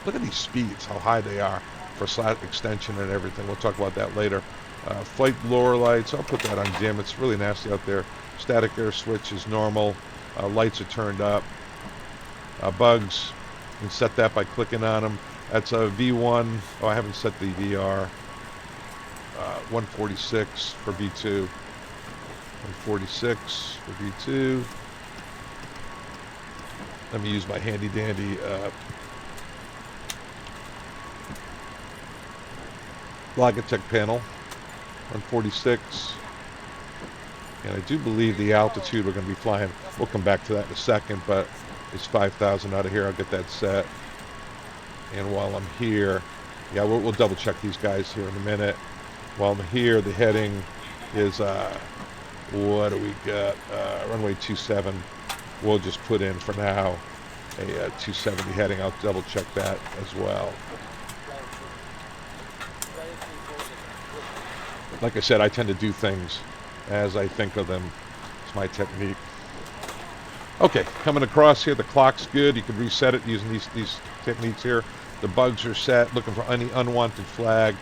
Look at these speeds, how high they are for slat extension and everything. We'll talk about that later. Flight lower lights, I'll put that on dim. It's really nasty out there. Static air switch is normal. Lights are turned up. Bugs, you can set that by clicking on them. That's a V1. Oh, I haven't set the VR. 146 for V2. 146 for V2. Let me use my handy dandy Logitech panel. 146. And I do believe the altitude we're going to be flying, we'll come back to that in a second, but it's 5,000 out of here. I'll get that set. And while I'm here, yeah, we'll double check these guys here in a minute. While I'm here, the heading is, what do we got? Runway 27. We'll just put in for now a 270 heading. I'll double check that as well. Like I said, I tend to do things as I think of them. It's my technique. Okay, coming across here, the clock's good. You can reset it using these techniques here. The bugs are set, looking for any unwanted flag.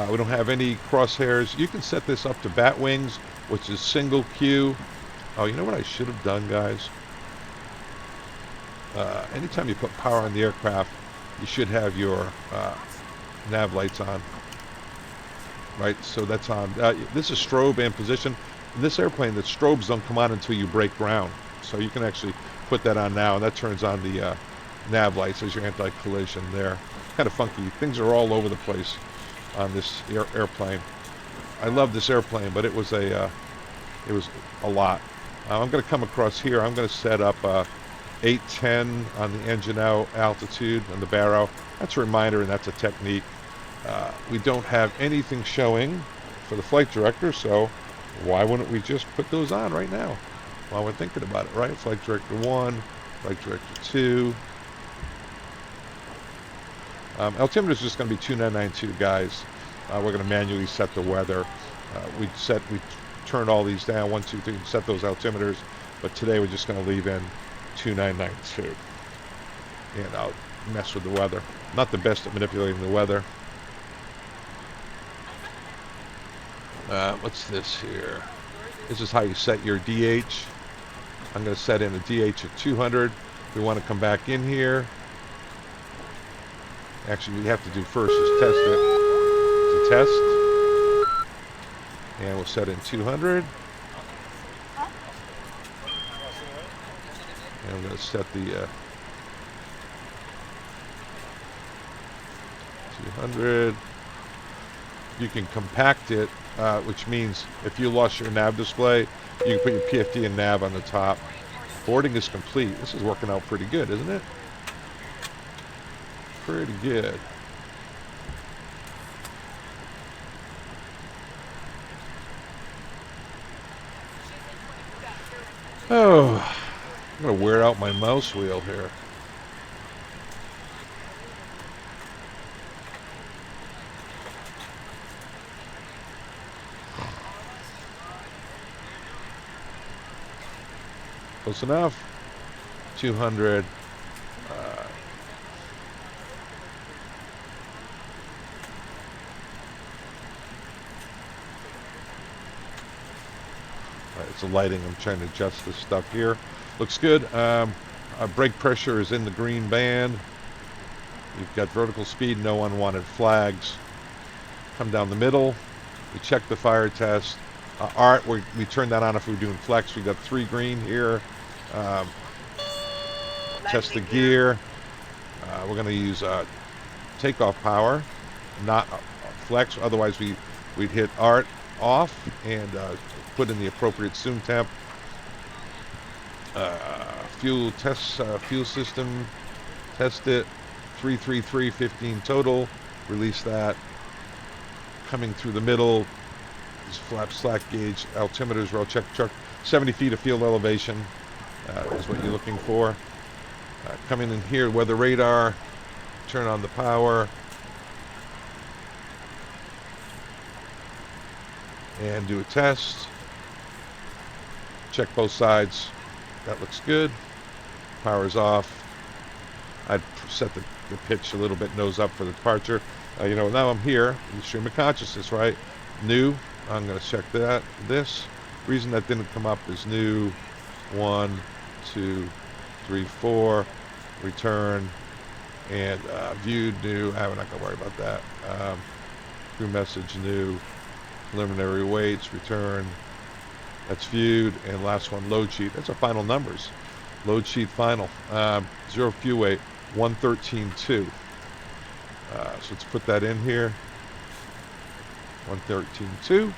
We don't have any crosshairs. You can set this up to bat wings, which is single Q. Oh, you know what I should have done, guys? Anytime you put power on the aircraft, you should have your nav lights on. Right, so that's on. This is strobe and position. In this airplane, the strobes don't come on until you break ground. So you can actually put that on now, and that turns on the nav lights as your anti-collision there. Kind of funky. Things are all over the place on this airplane. I love this airplane, but it was a lot. I'm going to come across here. I'm going to set up 810 on the engine out altitude and the barrow. That's a reminder, and that's a technique. We don't have anything showing for the flight director, so why wouldn't we just put those on right now while we're thinking about it, right? Flight director 1, flight director 2. Altimeter is just going to be 2992, guys. We're going to manually set the weather. We turned all these down, 1, 2, 3, and set those altimeters, but today we're just going to leave in 2992. And I'll mess with the weather. Not the best at manipulating the weather. What's this here? This is how you set your DH. I'm going to set in a DH at 200. We want to come back in here. Actually, we have to do first is test it. It's a test. And we'll set in 200. And I'm going to set the 200. You can compact it, which means if you lost your nav display, you can put your PFD and nav on the top. Boarding is complete. This is working out pretty good, isn't it? Pretty good. Oh, I'm going to wear out my mouse wheel here. Close enough. 200. It's the lighting. I'm trying to adjust this stuff here. Looks good. Brake pressure is in the green band. You've got vertical speed, no unwanted flags. Come down the middle. We check the fire test. Art, we turn that on if we're doing flex. We've got 3 green here. Test the gear. We're going to use takeoff power, not flex. Otherwise, we'd hit art off and put in the appropriate zoom temp. Fuel test, fuel system, test it. 333, 15 total. Release that. Coming through the middle. Flap slack gauge altimeters, roll check truck. 70 feet of field elevation is what you're looking for. Coming in here, weather radar. Turn on the power. And do a test. check both sides. That looks good. Power's off. I'd set the pitch a little bit nose up for the departure. You know, now I'm here in stream of consciousness, right? New. I'm going to check that. This reason that didn't come up is new. 1, 2, 3, 4. Return. And viewed new. I'm not going to worry about that. Crew message new. Preliminary weights. Return. That's viewed. And last one, load sheet. That's our final numbers. Load sheet final. 0 fuel weight. 113.2. So let's put that in here. 113.2.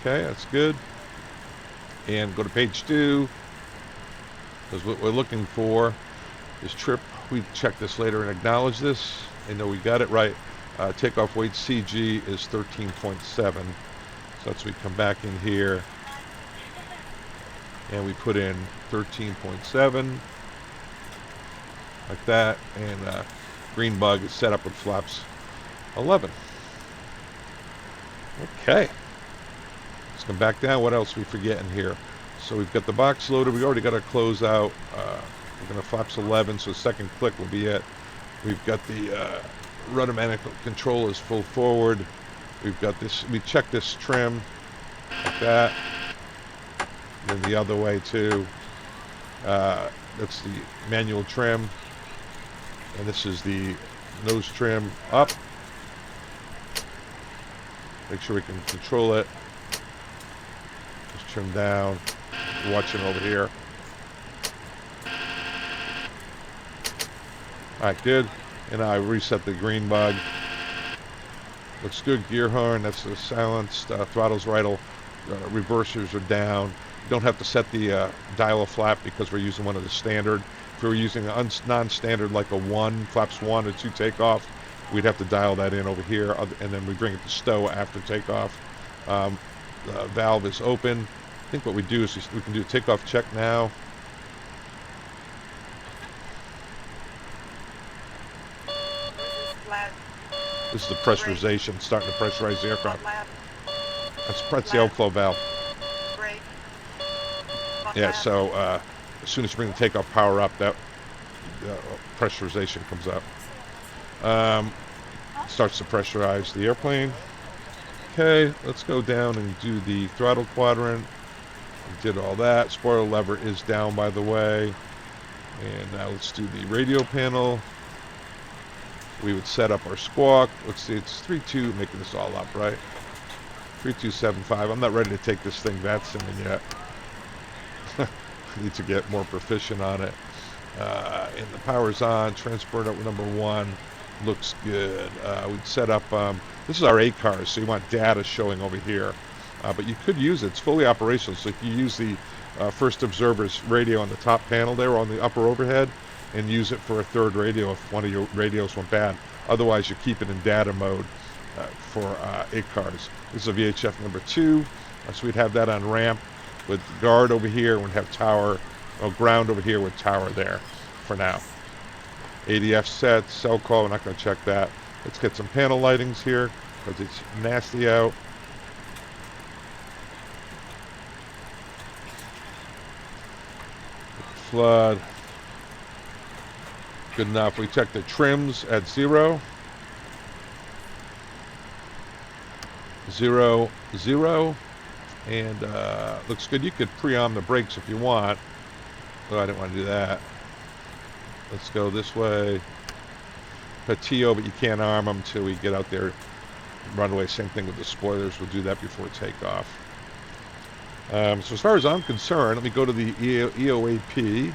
Okay, that's good. And go to page 2. Because what we're looking for is trip. We check this later and acknowledge this. I know we got it right. Takeoff weight CG is 13.7. So that's we come back in here. And we put in 13.7. Like that. And green bug is set up with flaps 11. Okay. Let's come back down. What else are we forgetting here? So we've got the box loaded. We already got our close out. We're going to flaps 11, so the second click will be it. We've got the rudder manifold control is full forward. We've got this. We check this trim like that. And then the other way too. That's the manual trim. And this is the nose trim up. Make sure we can control it. Just trim down. You're watching over here. Alright, good. And I reset the green bug. Looks good. Gear horn, that's the silenced. Throttle's idle. Reversers are down. You don't have to set the dial a flap because we're using one of the standard. If we were using a non-standard like a 1, flaps 1 or 2 takeoff, we'd have to dial that in over here, and then we bring it to stow after takeoff. The valve is open. I think what we do is we can do a takeoff check now. This is the pressurization, starting to pressurize the aircraft. That's the outflow valve. Yeah, so as soon as you bring the takeoff power up, that pressurization comes up. Starts to pressurize the airplane. Okay, let's go down and do the throttle quadrant. We did all that. Spoiler lever is down, by the way. And now let's do the radio panel. We would set up our squawk. Let's see, it's 3.2, making this all up, right? 3275. I'm not ready to take this thing that singing yet. Need to get more proficient on it. And the power's on. Transport up number 1 looks good. We'd set up. This is our ACARS, so you want data showing over here. But you could use it. It's fully operational. So if you use the first observer's radio on the top panel there, on the upper overhead, and use it for a third radio if one of your radios went bad. Otherwise, you keep it in data mode for ACARS. This is a VHF number 2. So we'd have that on ramp with guard over here, and we'd have tower, ground over here with tower there for now. ADF set, cell call, we're not going to check that. Let's get some panel lightings here because it's nasty out. Flood. Good enough. We check the trims at 0. 0, 0. And looks good. You could pre-arm the brakes if you want. Oh, I didn't want to do that. Let's go this way. Patio, but you can't arm them until we get out there. Runway, same thing with the spoilers. We'll do that before takeoff. So as far as I'm concerned, let me go to the EOAP.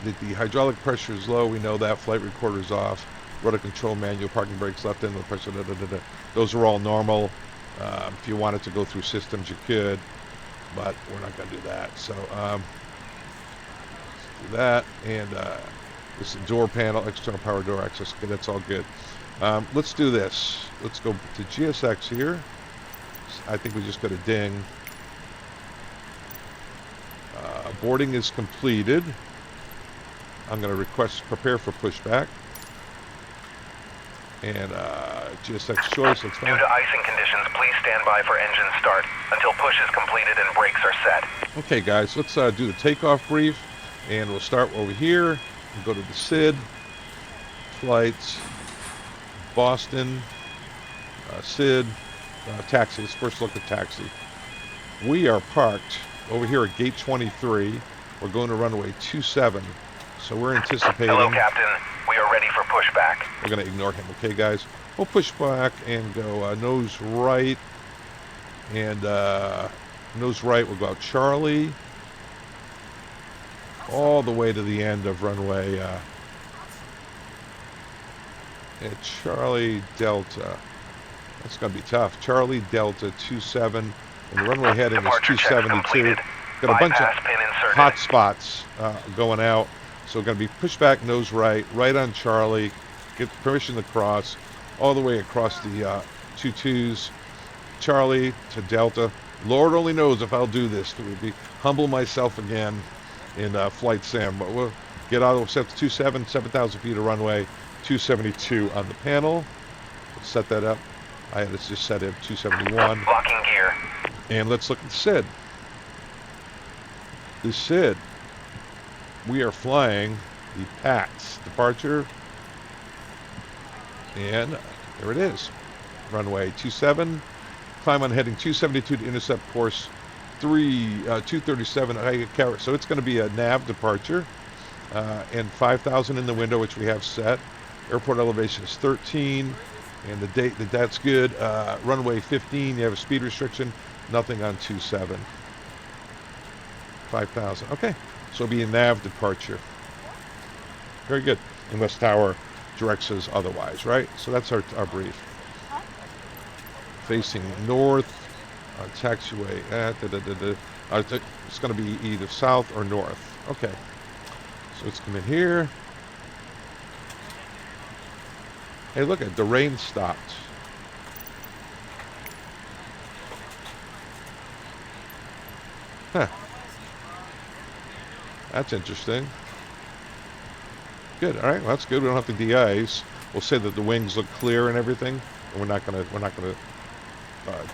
The hydraulic pressure is low. We know that. Flight recorder's off. Rudder control manual. Parking brakes left in. The pressure. Those are all normal. If you wanted to go through systems, you could, but we're not going to do that. So let's do that. And this is door panel, external power door access. Okay, that's all good. Let's do this. Let's go to GSX here. I think we just got a ding. Boarding is completed. I'm going to request prepare for pushback. And GSX choice, let's Due go. to icing conditions, please stand by for engine start until push is completed and brakes are set. Okay, guys, let's do the takeoff brief, and we'll start over here and go to the SID, flights, Boston, SID, taxi. Let's first look at taxi. We are parked over here at gate 23. We're going to runway 27, so we're anticipating... Hello, Captain. We are ready for pushback. We're going to ignore him, okay, guys? We'll push back and go nose right, and nose right, we'll go out Charlie, all the way to the end of runway at Charlie Delta. That's going to be tough. Charlie Delta 27, and the runway heading is Departure checks 272. completed. Got a bunch of Bypass pin inserted. hot spots going out. So we're going to be pushed back nose right, right on Charlie, get permission to cross, all the way across the 22s, Charlie to Delta. Lord only knows if I'll do this. It would be humble myself again in flight sim, but we'll get out of 727, 7,000 feet of runway, 272 on the panel. Let's set that up. I had it just set at 271. Locking gear. And let's look at the SID. The SID. We are flying the PAX departure. And there it is. Runway 27. Climb on heading 272 to intercept course 237. So it's going to be a nav departure. And 5,000 in the window, which we have set. Airport elevation is 13. And the date, that's good. Runway 15, you have a speed restriction. Nothing on 27. 5,000. Okay. So it'll be a nav departure. Very good. Unless Tower directs us otherwise, right? So that's our brief. Facing north, taxiway. It's going to be either south or north. Okay. So let's come in here. Hey, look at the rain stopped. Huh. That's interesting. Good. All right. Well, that's good. We don't have to de-ice. We'll say that the wings look clear and everything, and we're not gonna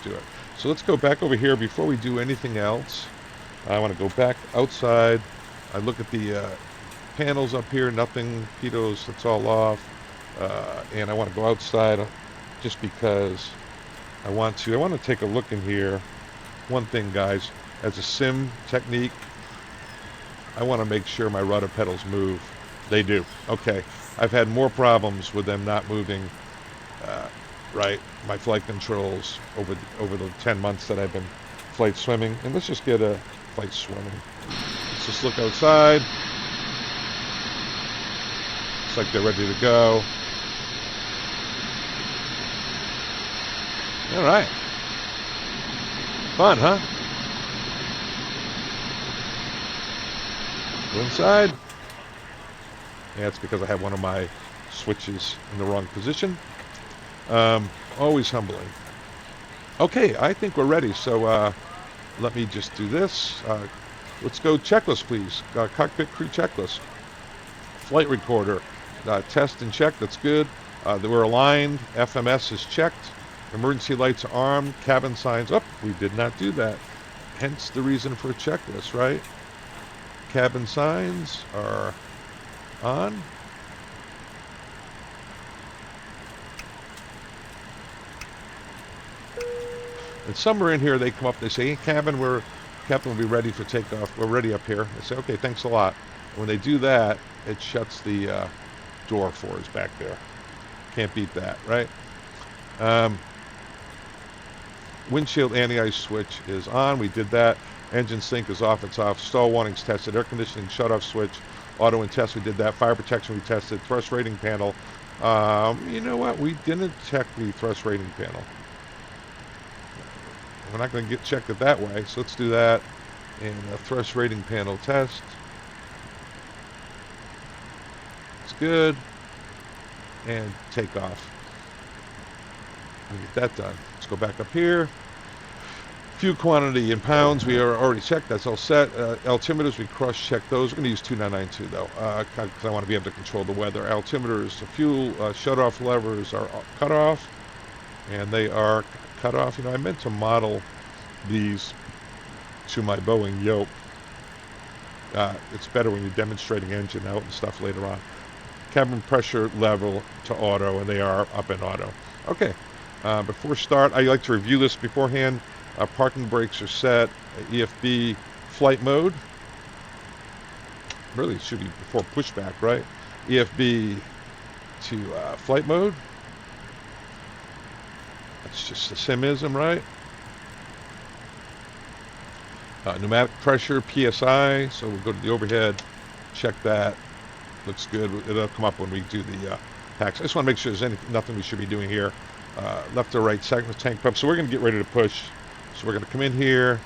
do it. So let's go back over here before we do anything else. I want to go back outside. I look at the panels up here. Nothing. Pitos. That's all off. And I want to go outside just because I want to. I want to take a look in here. One thing, guys, as a sim technique, I want to make sure my rudder pedals move. They do. Okay. I've had more problems with them not moving, right? My flight controls over the 10 months that I've been flight swimming. And let's just get a flight swimming. Let's just look outside. Looks like they're ready to go. All right. Fun, huh? Go inside. Yeah, it's because I have one of my switches in the wrong position. Always humbling. Okay, I think we're ready. So let me just do this. Let's go checklist, please. Cockpit crew checklist. Flight recorder. Test and check. That's good. We're aligned. FMS is checked. Emergency lights are armed. Cabin signs. Oh, we did not do that. Hence the reason for a checklist, right? Cabin signs are on. And somewhere in here they come up, they say, hey, Captain will be ready for takeoff. We're ready up here. I say, okay, thanks a lot. And when they do that, it shuts the door for us back there. Can't beat that, right? Windshield anti-ice switch is on. We did that. Engine sync is off. It's off. Stall warnings tested. Air conditioning shut-off switch. Auto and test. We did that. Fire protection we tested. Thrust rating panel. You know what? We didn't check the thrust rating panel. We're not going to get checked it that way. So let's do that. And a thrust rating panel test. It's good. And takeoff. Get that done. Let's go back up here. Fuel quantity in pounds, we are already checked. That's all set. Altimeters, we cross-checked those. We're going to use 2992 though, because I want to be able to control the weather. Altimeters, the fuel shut-off levers are cut off, and they are cut off. You know, I meant to model these to my Boeing yoke. It's better when you're demonstrating engine out and stuff later on. Cabin pressure level to auto, and they are up in auto. Okay, before start, I like to review this beforehand. Parking brakes are set. EFB flight mode. Really, it should be before pushback, right? EFB to flight mode. That's just the simism, right? Pneumatic pressure, PSI. So we'll go to the overhead, check that. Looks good. It'll come up when we do the packs. I just want to make sure there's nothing we should be doing here. Left or right segment tank pump. So we're going to get ready to push. So we're going to come in here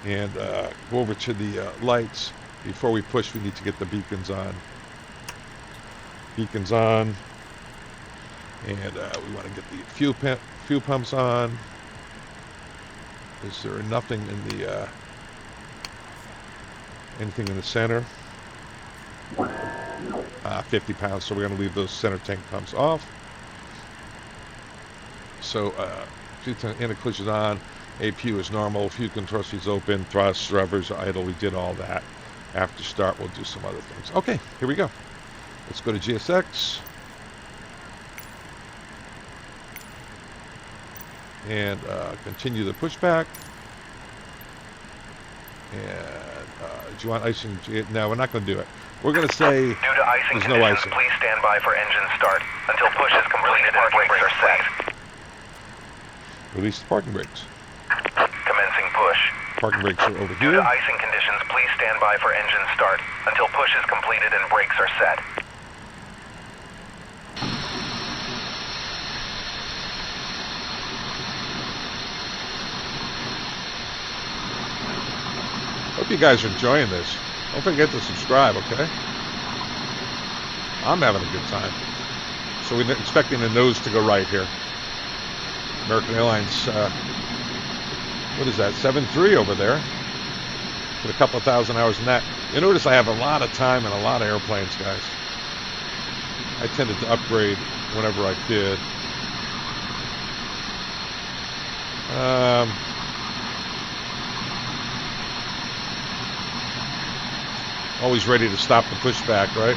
and go over to the lights. Before we push, we need to get the beacons on. Beacons on. And we want to get the fuel pumps on. Is there nothing in the anything in the center? 50 pounds, so we're going to leave those center tank pumps off. So anti-collision on, APU is normal, fuel control feeds open, thrust, revers idle. We did all that. After start, we'll do some other things. Okay, here we go. Let's go to GSX. And continue the pushback. And do you want icing? No, we're not going to do it. We're going to say due to icing there's conditions, no icing. please stand by for engine start until push is completed and brakes are set. Release the parking brakes. Commencing push. Parking brakes are over Due here. to icing conditions, please stand by for engine start until push is completed and brakes are set. Hope you guys are enjoying this. Don't forget to subscribe, okay? I'm having a good time. So we're expecting the nose to go right here. American Airlines, what is that, 7.3 over there. Put a couple of thousand hours in that. You notice I have a lot of time and a lot of airplanes, guys. I tended to upgrade whenever I could. Always ready to stop the pushback, right?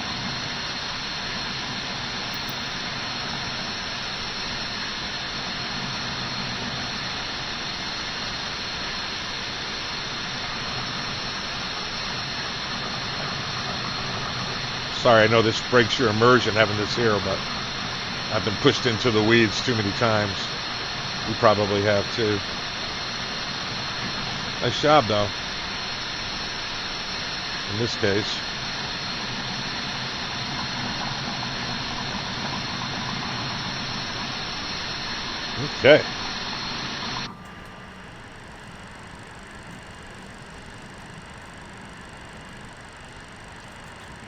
Sorry, I know this breaks your immersion having this here, but I've been pushed into the weeds too many times. You probably have too. Nice job, though. In this case. Okay.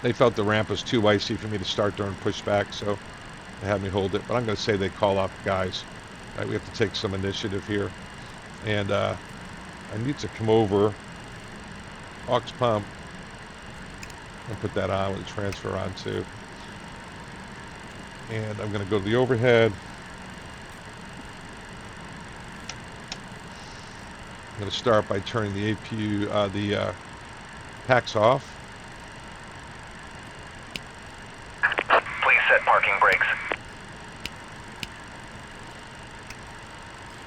They felt the ramp was too icy for me to start during pushback, so they had me hold it. But I'm going to say they call off guys. Right, we have to take some initiative here. And I need to come over, aux pump, and put that on with the transfer on too. And I'm going to go to the overhead. I'm going to start by turning the APU, the packs off. Please set parking brakes.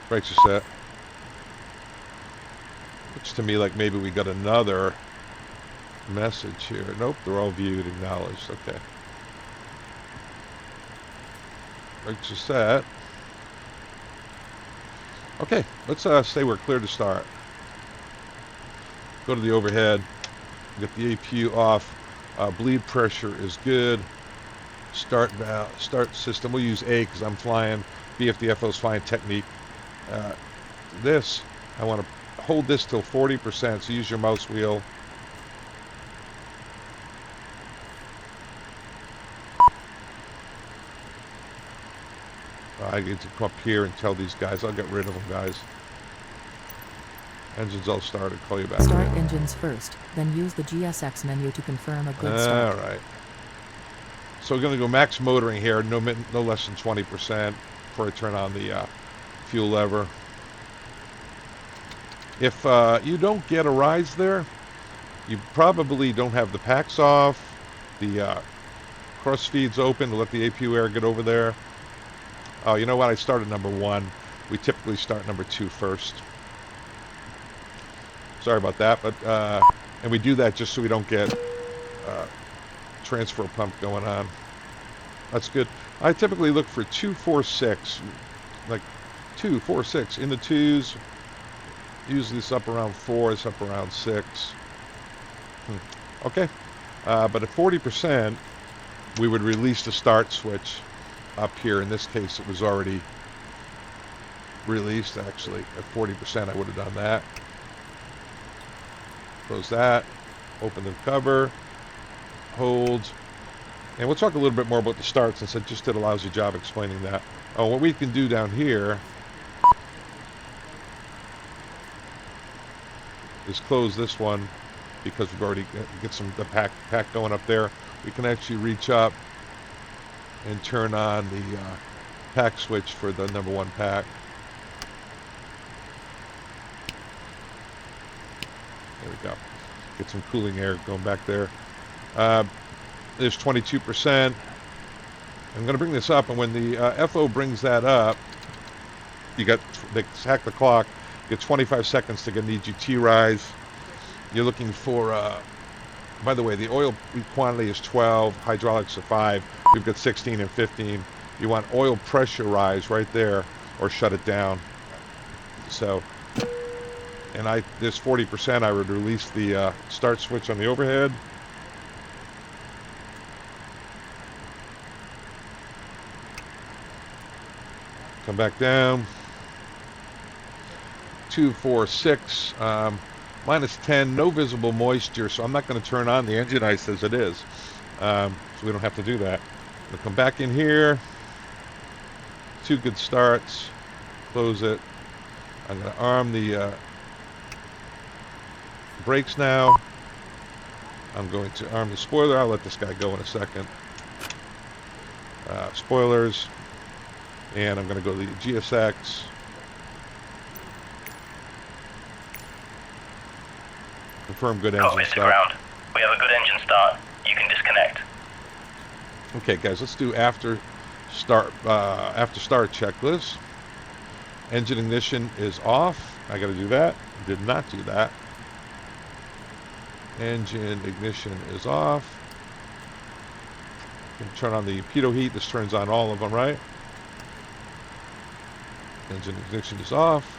Brakes are set. Looks to me like maybe we got another message here. Nope, they're all viewed, acknowledged. Okay. Brakes are set. Okay, let's say we're clear to start. Go to the overhead. Get the APU off. Bleed pressure is good. Start valve, start system. We'll use A because I'm flying. BFDFO is flying technique. This, I want to hold this till 40%. So use your mouse wheel. I need to come up here and tell these guys. I'll get rid of them, guys. Engines all started. Call you back. Start engines first, then use the GSX menu to confirm a good All start. right. So we're going to go max motoring here, no less than 20% before I turn on the fuel lever. If you don't get a rise there, you probably don't have the packs off, the cross feeds open to let the APU air get over there. Oh, you know what? I started number 1. We typically start number 2 first. Sorry about that, but and we do that just so we don't get transfer pump going on. That's good. I typically look for 2, 4, 6, like 2, 4, 6 in the 2s. Usually it's up around 4, it's up around 6. Okay, but at 40%, we would release the start switch up here. In this case, it was already released. Actually, at 40%, I would have done that. Close that. Open the cover. Hold. And we'll talk a little bit more about the start since I just did a lousy job explaining that. Oh, what we can do down here is close this one because we've already get the pack going up there. We can actually reach up and turn on the pack switch for the number 1 pack. There we go. Get some cooling air going back there. There's 22%. I'm going to bring this up, and when the FO brings that up, they hack the clock. You get 25 seconds to get an EGT rise. You're looking for, by the way, the oil quantity is 12, hydraulics are 5. We've got 16 and 15. You want oil pressure rise right there, or shut it down. So, and this 40%, I would release the start switch on the overhead. Come back down. 2, 4, 6. Minus 10, no visible moisture, so I'm not going to turn on the engine ice as it is. So we don't have to do that. We'll come back in here. 2 good starts. Close it. I'm going to arm the brakes now. I'm going to arm the spoiler. I'll let this guy go in a second. Spoilers. And I'm going to go to the GSX. Confirm good engine start. Ground. We have a good engine start. You can disconnect. Okay, guys, let's do after start checklist. Engine ignition is off. I got to do that. Did not do that. Engine ignition is off. Turn on the pitot heat. This turns on all of them, right? Engine ignition is off.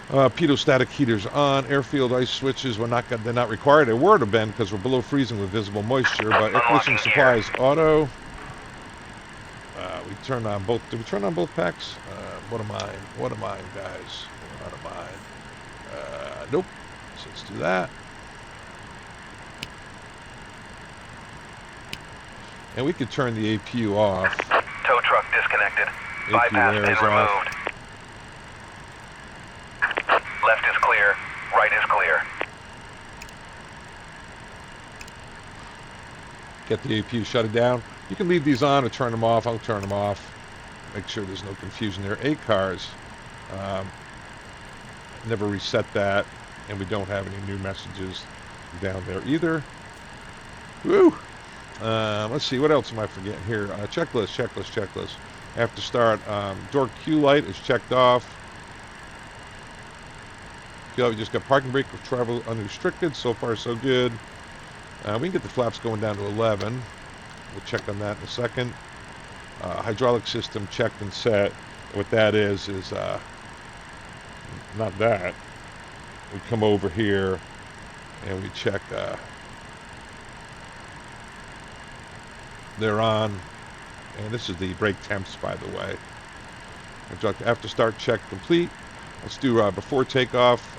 Pitot static heaters on. Airfield ice switches they're not required. They would have been because we're below freezing with visible moisture. But air conditioning supply is auto. We turned on both. Did we turn on both packs? What am I? What am I, guys? What am I? Nope. So let's do that. And we could turn the APU off. Tow truck disconnected. APU air is off. Left is clear. Right is clear. Get the APU shut it down. You can leave these on or turn them off. I'll turn them off. Make sure there's no confusion there. ACARS. Never reset that. And we don't have any new messages down there either. Woo! Let's see, what else am I forgetting here? Checklist. After start, door Q light is checked off. We just got parking brake with travel unrestricted. So far, so good. We can get the flaps going down to 11. We'll check on that in a second. Hydraulic system checked and set. What that is not that. We come over here and we check. They're on, and this is the brake temps, by the way. After start check complete. Let's do before takeoff.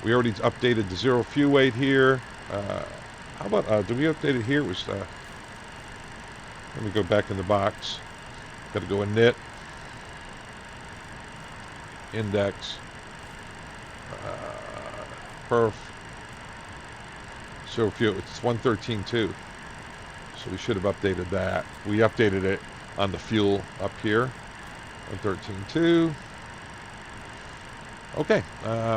We already updated the zero fuel weight here. How about, did we update it here? It was, let me go back in the box. Got to go init, index, Perf. So fuel, it's 113.2. So we should have updated that. We updated it on the fuel up here. 113.2. Okay,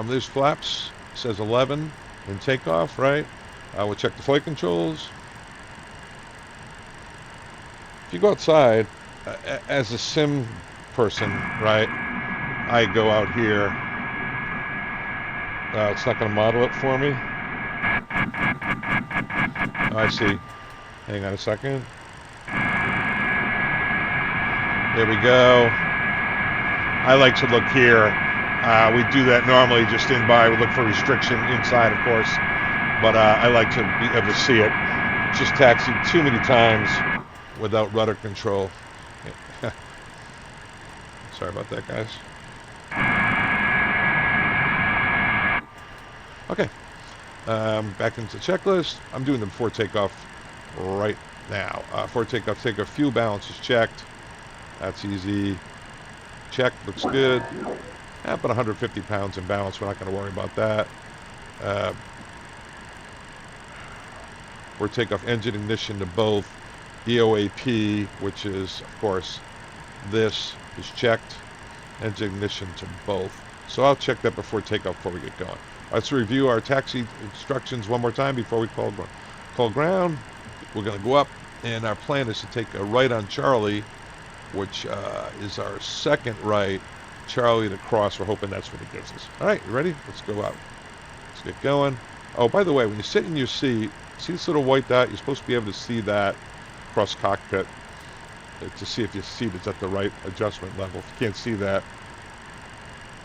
there's flaps. It says 11 in takeoff, right? We'll check the flight controls. If you go outside, as a sim person, right, I go out here. It's not going to model it for me. Oh, I see. Hang on a second. There we go. I like to look here. We do that normally just in by. We look for restriction inside, of course. But I like to be able to see it. Just taxied too many times without rudder control. Sorry about that, guys. Okay. Back into the checklist. I'm doing them before takeoff right now. Before takeoff, fuel balance is checked. That's easy. Check, looks good. About 150 pounds in balance. We're not going to worry about that. Before takeoff, engine ignition to both. EOAP, which is, of course, this is checked. Engine ignition to both. So I'll check that before takeoff before we get going. Let's review our taxi instructions one more time before we call ground. We're going to go up, and our plan is to take a right on Charlie, which is our second right. Charlie to cross. We're hoping that's what it gives us. All right, you ready? Let's go out. Let's get going. Oh, by the way, when you sit in your seat, see this little white dot? You're supposed to be able to see that across cockpit to see if your seat is at the right adjustment level. If you can't see that,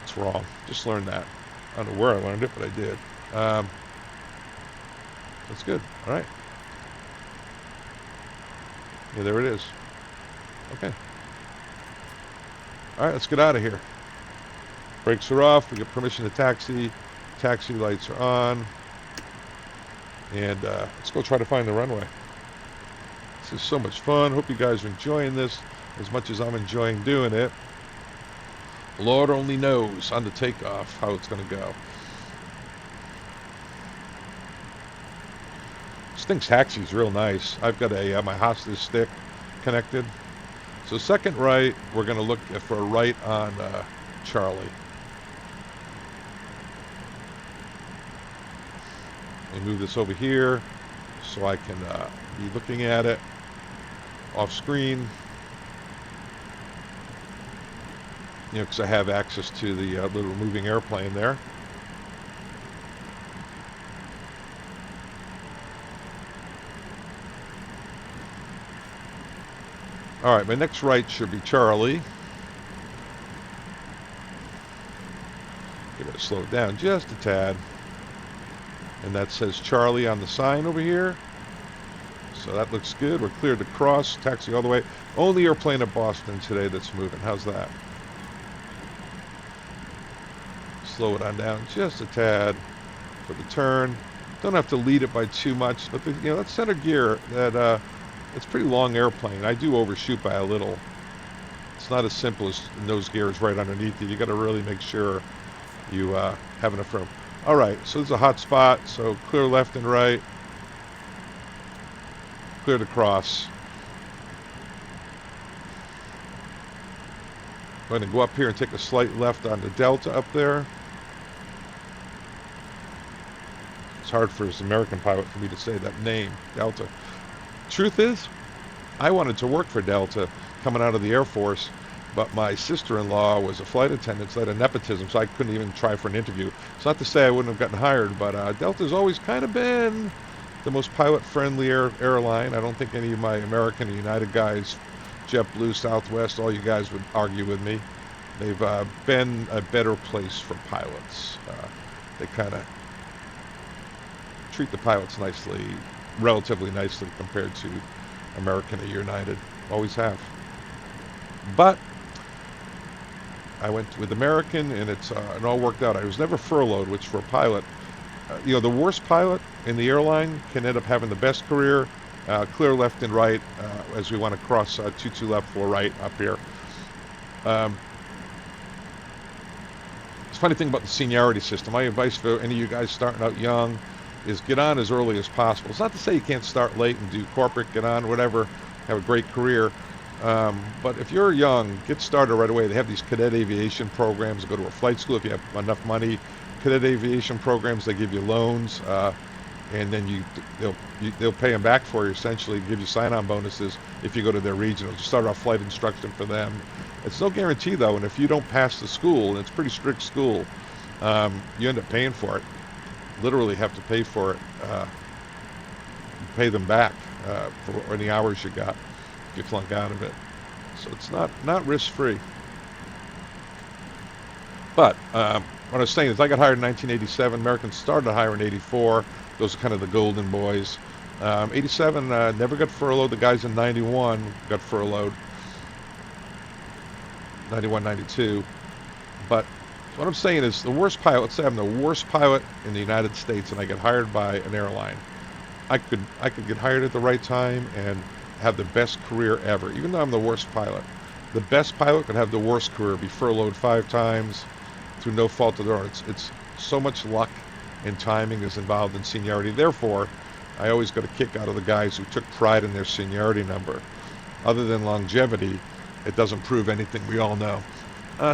it's wrong. Just learn that. I don't know where I learned it, but I did. That's good. All right. Yeah, there it is. Okay. All right, let's get out of here. Brakes are off. We get permission to taxi. Taxi lights are on. And let's go try to find the runway. This is so much fun. Hope you guys are enjoying this as much as I'm enjoying doing it. Lord only knows on the takeoff how it's going to go. This thing's taxi's real nice. I've got a my hostage stick connected. So second right, we're going to look for a right on Charlie. Let me move this over here so I can be looking at it off screen. You know, because I have access to the little moving airplane there. All right, my next right should be Charlie. Give it a slow it down just a tad. And that says Charlie on the sign over here. So that looks good. We're cleared to cross, taxi all the way. Only airplane at Boston today that's moving. How's that? Slow it on down just a tad for the turn. Don't have to lead it by too much, but that center gear, that it's pretty long airplane. I do overshoot by a little. It's not as simple as nose gear is right underneath you. You got to really make sure you have enough room. All right, so this is a hot spot. So clear left and right. Clear to cross. I'm going to go up here and take a slight left on the Delta up there. It's hard for this American pilot for me to say that name, Delta. Truth is, I wanted to work for Delta coming out of the Air Force, but my sister-in-law was a flight attendant, so I had a nepotism, so I couldn't even try for an interview. It's not to say I wouldn't have gotten hired, but Delta's always kind of been the most pilot-friendly airline. I don't think any of my American or United guys, JetBlue, Southwest, all you guys would argue with me. They've been a better place for pilots. They kind of treat the pilots nicely, relatively nicely compared to American or United. Always have. But I went with American, and it all worked out. I was never furloughed, which for a pilot, the worst pilot in the airline can end up having the best career. Clear left and right as we want to cross 22 left, 4 right up here. As funny thing about the seniority system. My advice for any of you guys starting out young is get on as early as possible. It's not to say you can't start late and do corporate, get on, whatever, have a great career. But if you're young, get started right away. They have these cadet aviation programs. Go to a flight school if you have enough money. Cadet aviation programs, they give you loans, and then they'll pay them back for you, essentially, give you sign-on bonuses if you go to their regionals. You start off flight instruction for them. It's no guarantee, though, and if you don't pass the school, and it's a pretty strict school, you end up paying for it. Literally have to pay for it. Pay them back for any hours you got if you flunk out of it. So it's not risk-free. But what I was saying is I got hired in 1987. Americans started hiring in 84. Those are kind of the golden boys. 87, never got furloughed. The guys in 91 got furloughed. 91, 92. But what I'm saying is the worst pilot, let's say I'm the worst pilot in the United States and I get hired by an airline. I could get hired at the right time and have the best career ever, even though I'm the worst pilot. The best pilot could have the worst career, be furloughed 5 times through no fault of their own. It's so much luck and timing is involved in seniority. Therefore, I always got a kick out of the guys who took pride in their seniority number. Other than longevity, it doesn't prove anything, we all know.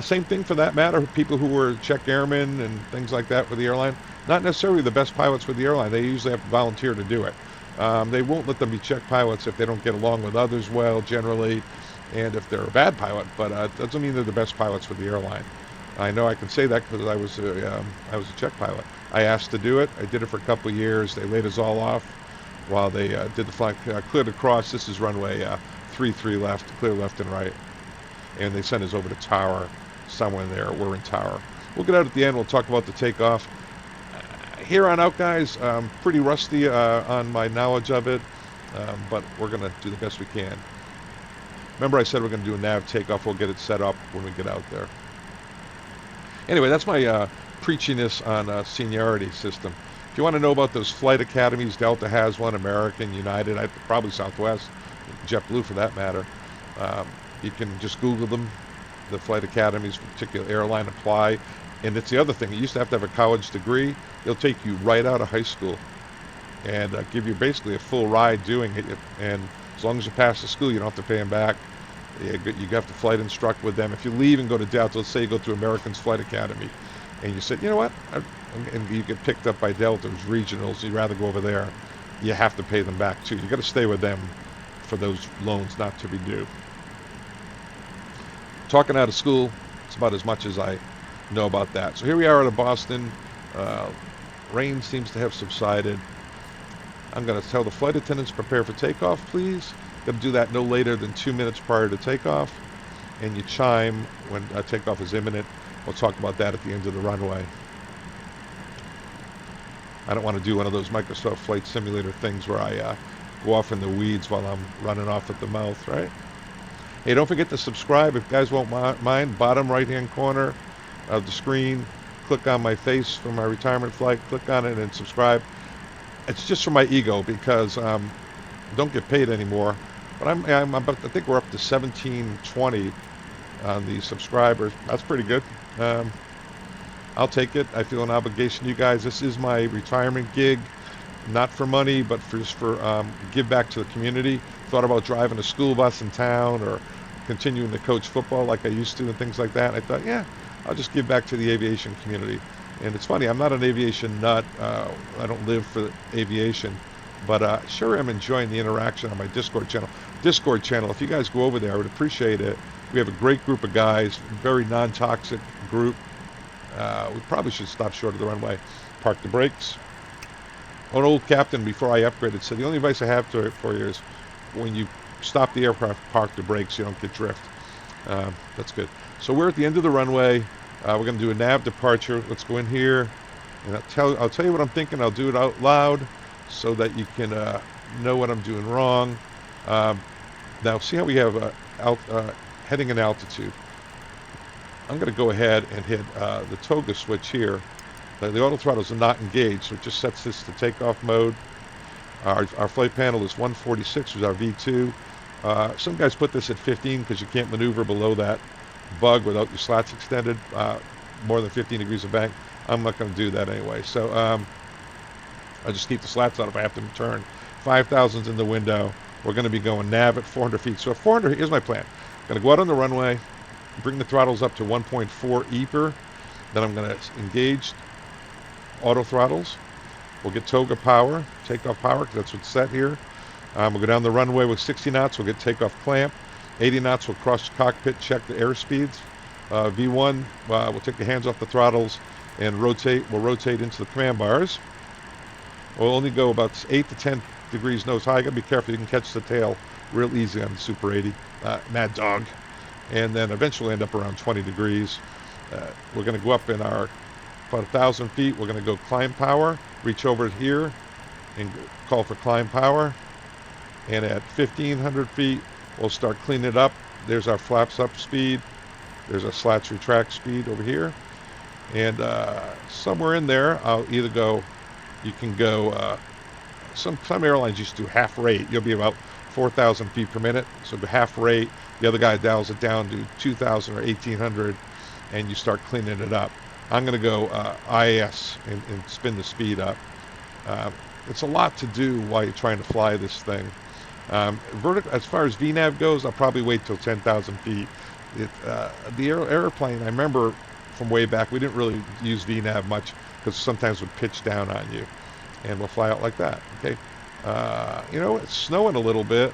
Same thing for that matter, people who were check airmen and things like that with the airline. Not necessarily the best pilots with the airline. They usually have to volunteer to do it. They won't let them be check pilots if they don't get along with others well, generally, and if they're a bad pilot, but it doesn't mean they're the best pilots with the airline. I know I can say that because I was a check pilot. I asked to do it. I did it for a couple of years. They laid us all off while they did the flight, cleared across. This is runway 33 left, clear left and right. And they sent us over to Tower, somewhere there. We're in Tower. We'll get out at the end. We'll talk about the takeoff. Here on out, guys, I'm pretty rusty on my knowledge of it, but we're going to do the best we can. Remember I said we're going to do a nav takeoff. We'll get it set up when we get out there. Anyway, that's my preachiness on seniority system. If you want to know about those flight academies, Delta has one, American, United, probably Southwest, JetBlue for that matter. You can just Google them, the flight academies for a particular airline, apply. And it's the other thing. You used to have a college degree. They'll take you right out of high school and give you basically a full ride doing it. And as long as you pass the school, you don't have to pay them back. You have to flight instruct with them. If you leave and go to Delta, let's say you go to American's Flight Academy, and you said, you know what, and you get picked up by Delta's regionals, you'd rather go over there, you have to pay them back too. You got to stay with them for those loans not to be due. Talking out of school, it's about as much as I know about that. So here we are out of Boston. Rain seems to have subsided. I'm going to tell the flight attendants prepare for takeoff, please. Got to do that no later than 2 minutes prior to takeoff, and you chime when takeoff is imminent. We'll talk about that at the end of the runway. I don't want to do one of those Microsoft Flight Simulator things where I go off in the weeds while I'm running off at the mouth, right? Hey, don't forget to subscribe if you guys won't mind. Bottom right-hand corner of the screen, click on my face for my retirement flight, click on it and subscribe. It's just for my ego because I don't get paid anymore. But I think we're up to 1720 on the subscribers. That's pretty good. I'll take it. I feel an obligation to you guys. This is my retirement gig, not for money, but just for give back to the community. Thought about driving a school bus in town or continuing to coach football like I used to and things like that. I thought, yeah, I'll just give back to the aviation community. And it's funny, I'm not an aviation nut. I don't live for aviation, but sure am enjoying the interaction on my Discord channel. If you guys go over there, I would appreciate it. We have a great group of guys, very non-toxic group. We probably should stop short of the runway. Park the brakes. An old captain before I upgraded said the only advice I have for you is when you stop the aircraft, park the brakes, you don't get drift. That's good. So we're at the end of the runway. We're going to do a nav departure. Let's go in here, and I'll tell you what I'm thinking. I'll do it out loud so that you can know what I'm doing wrong. Now, see how we have heading and altitude. I'm going to go ahead and hit the toga switch here. The auto throttles are not engaged, so it just sets this to takeoff mode. Our flight panel is 146, which is our V2. Some guys put this at 15 because you can't maneuver below that bug without your slats extended. more than 15 degrees of bank. I'm not going to do that anyway. So I'll just keep the slats on if I have to turn. 5,000's in the window. We're going to be going nav at 400 feet. So at 400, here's my plan. I'm going to go out on the runway, bring the throttles up to 1.4 EPR. Then I'm going to engage auto throttles. We'll get toga power, takeoff power, because that's what's set here. We'll go down the runway with 60 knots. We'll get takeoff clamp. 80 knots, we'll cross the cockpit, check the airspeeds. V1, we'll take the hands off the throttles and rotate. We'll rotate into the command bars. We'll only go about 8 to 10 degrees nose high. You gotta be careful. You can catch the tail real easy on the Super 80 MADDOG. And then eventually end up around 20 degrees. We're going to go up in our about 1,000 feet. We're going to go climb power, reach over here and call for climb power. And at 1,500 feet, we'll start cleaning it up. There's our flaps up speed. There's our slats retract speed over here. And somewhere in there, I'll either go, you can go, some airlines used to do half rate. You'll be about 4,000 feet per minute. So the half rate, the other guy dials it down to 2,000 or 1,800, and you start cleaning it up. I'm going to go IAS and spin the speed up. It's a lot to do while you're trying to fly this thing. Vertical, as far as VNAV goes, I'll probably wait till 10,000 feet. The airplane, I remember from way back, we didn't really use VNAV much because sometimes it would pitch down on you, and we'll fly out like that. Okay, you know, it's snowing a little bit.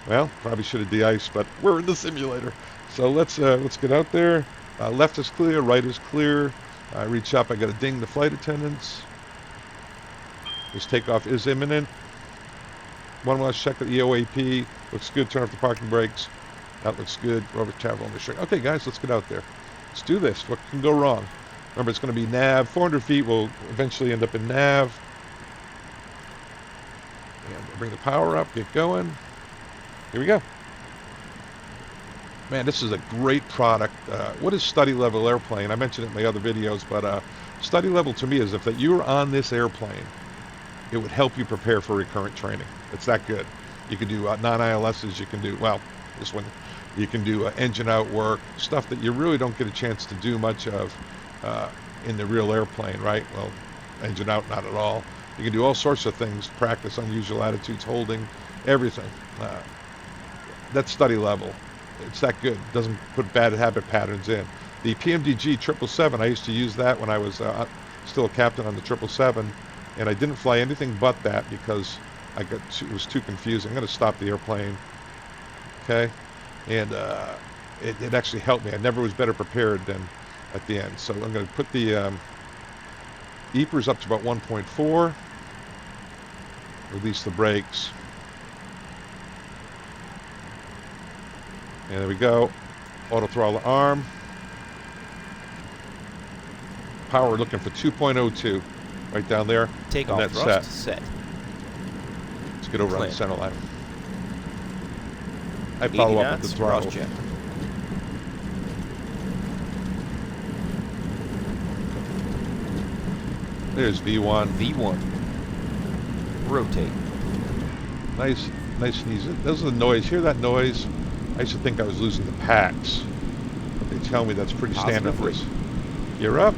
Well, probably should have de-iced, but we're in the simulator, so let's get out there. Left is clear, right is clear. I reach up, I got to ding the flight attendants. This takeoff is imminent. One last check of the EOAP. Looks good. Turn off the parking brakes. That looks good. Rover travel on the string. Okay, guys, let's get out there. Let's do this. What can go wrong? Remember, it's going to be nav. 400 feet will eventually end up in nav. And we'll bring the power up. Get going. Here we go. Man, this is a great product. What is study level airplane? I mentioned it in my other videos, but study level to me is if that you were on this airplane, it would help you prepare for recurrent training. It's that good. You can do non-ILSs. You can do, well, this one, you can do engine out work, stuff that you really don't get a chance to do much of in the real airplane, right? Well, engine out, not at all. You can do all sorts of things, practice unusual attitudes, holding, everything. That's study level. It's that good. It doesn't put bad habit patterns in. The PMDG 777, I used to use that when I was still a captain on the 777, and I didn't fly anything but that because it was too confusing. I'm going to stop the airplane. Okay, and it actually helped me. I never was better prepared than at the end. So I'm going to put the EPRs up to about 1.4. Release the brakes. And there we go. Auto throttle arm. Power looking for 2.02. Right down there. Takeoff thrust set. Let's get over on the Clamp. center line. I follow up with the throttle. Check. There's V1. V1. Rotate. Nice sneeze. There's the noise. Hear that noise? I used to think I was losing the packs. But they tell me that's pretty standard for us. Gear up.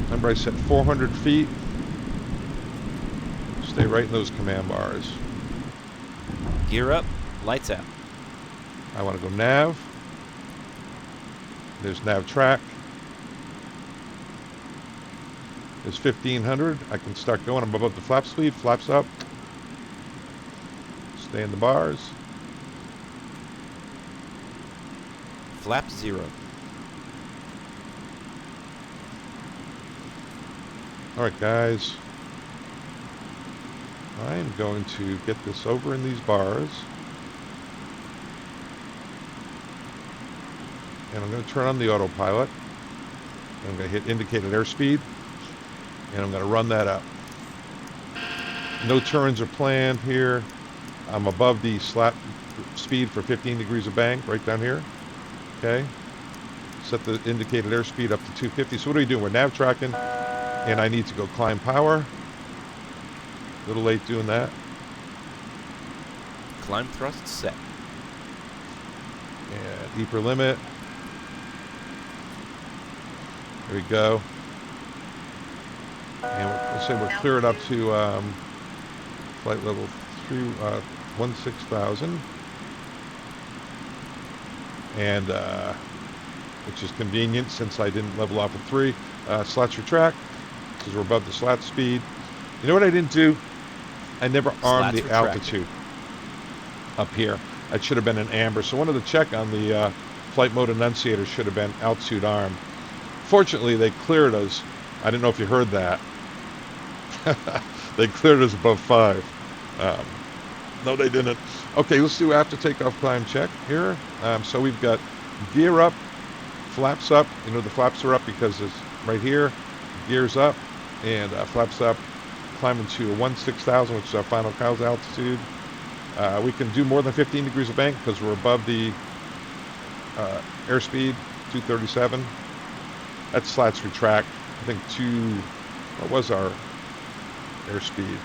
Remember I said 400 feet. Stay right in those command bars. Gear up. Lights out. I want to go nav. There's nav track. There's 1500. I can start going. I'm above the flap speed. Flaps up. Stay in the bars. Flap 0. Alright guys, I'm going to get this over in these bars, and I'm going to turn on the autopilot, and I'm going to hit indicated airspeed, and I'm going to run that up. No turns are planned here. I'm above the slat speed for 15 degrees of bank right down here. Okay, set the indicated airspeed up to 250. So what are we doing? We're nav tracking. And I need to go climb power. A little late doing that. Climb thrust set. And EPR limit. There we go. And let's say we're cleared up to flight level 16,000. And which is convenient since I didn't level off at 3. Slats retract, because we're above the slat speed. You know what I didn't do? I never armed Slats the retracted. altitude up here. That should have been an amber. So one of the check on the flight mode enunciator should have been altitude armed. Fortunately, they cleared us. I didn't know if you heard that. They cleared us above 5. No, they didn't. Okay, let's do after takeoff climb check here. So we've got gear up, flaps up. You know the flaps are up because it's right here. Gears up and flaps up. Climbing to 16,000, which is our final cow's altitude. We can do more than 15 degrees of bank because we're above the airspeed, 237. That's slats retract. I think what was our airspeed?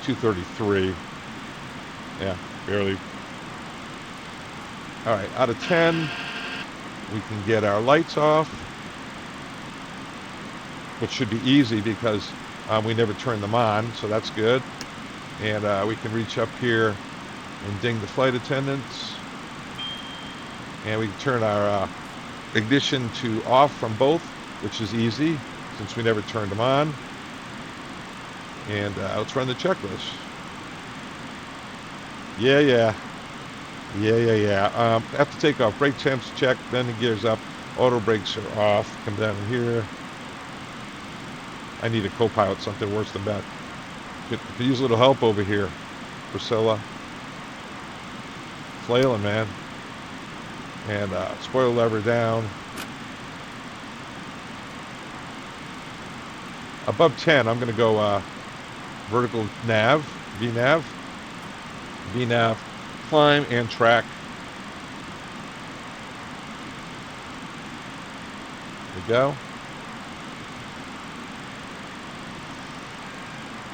.233. Yeah, barely. All right, out of 10, we can get our lights off, which should be easy because we never turn them on, so that's good. And we can reach up here and ding the flight attendants. And we can turn our ignition to off from both, which is easy since we never turned them on. And let's run the checklist. Yeah. After takeoff, brake temps check, then the gears up, auto brakes are off. Come down here. I need a co-pilot, something worse than that. Could use a little help over here, Priscilla. Flailing, man. And spoiler lever down. Above 10, I'm going to go vertical nav, VNav, climb and track. There we go.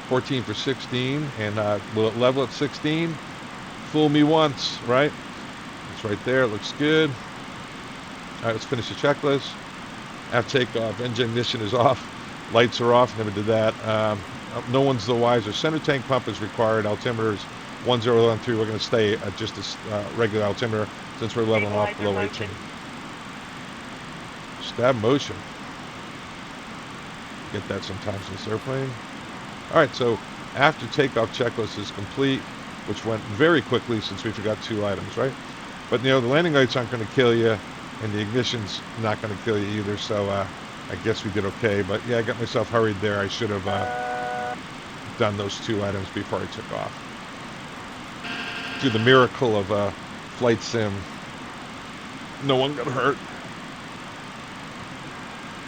14 for 16, and will it level at 16? Fool me once, right? It's right there, it looks good. All right, let's finish the checklist. After takeoff, engine ignition is off, lights are off, never did that. No one's the wiser. Center tank pump is required, altimeters 1013, we're going to stay at just a regular altimeter since we're leveling off below 18. Stab motion. Get that sometimes in this airplane. All right, so after takeoff checklist is complete, which went very quickly since we forgot 2 items, right? But you know, the landing lights aren't going to kill you, and the ignition's not going to kill you either, so I guess we did okay. But yeah, I got myself hurried there. I should have done those 2 items before I took off. Do the miracle of flight sim. No one got hurt.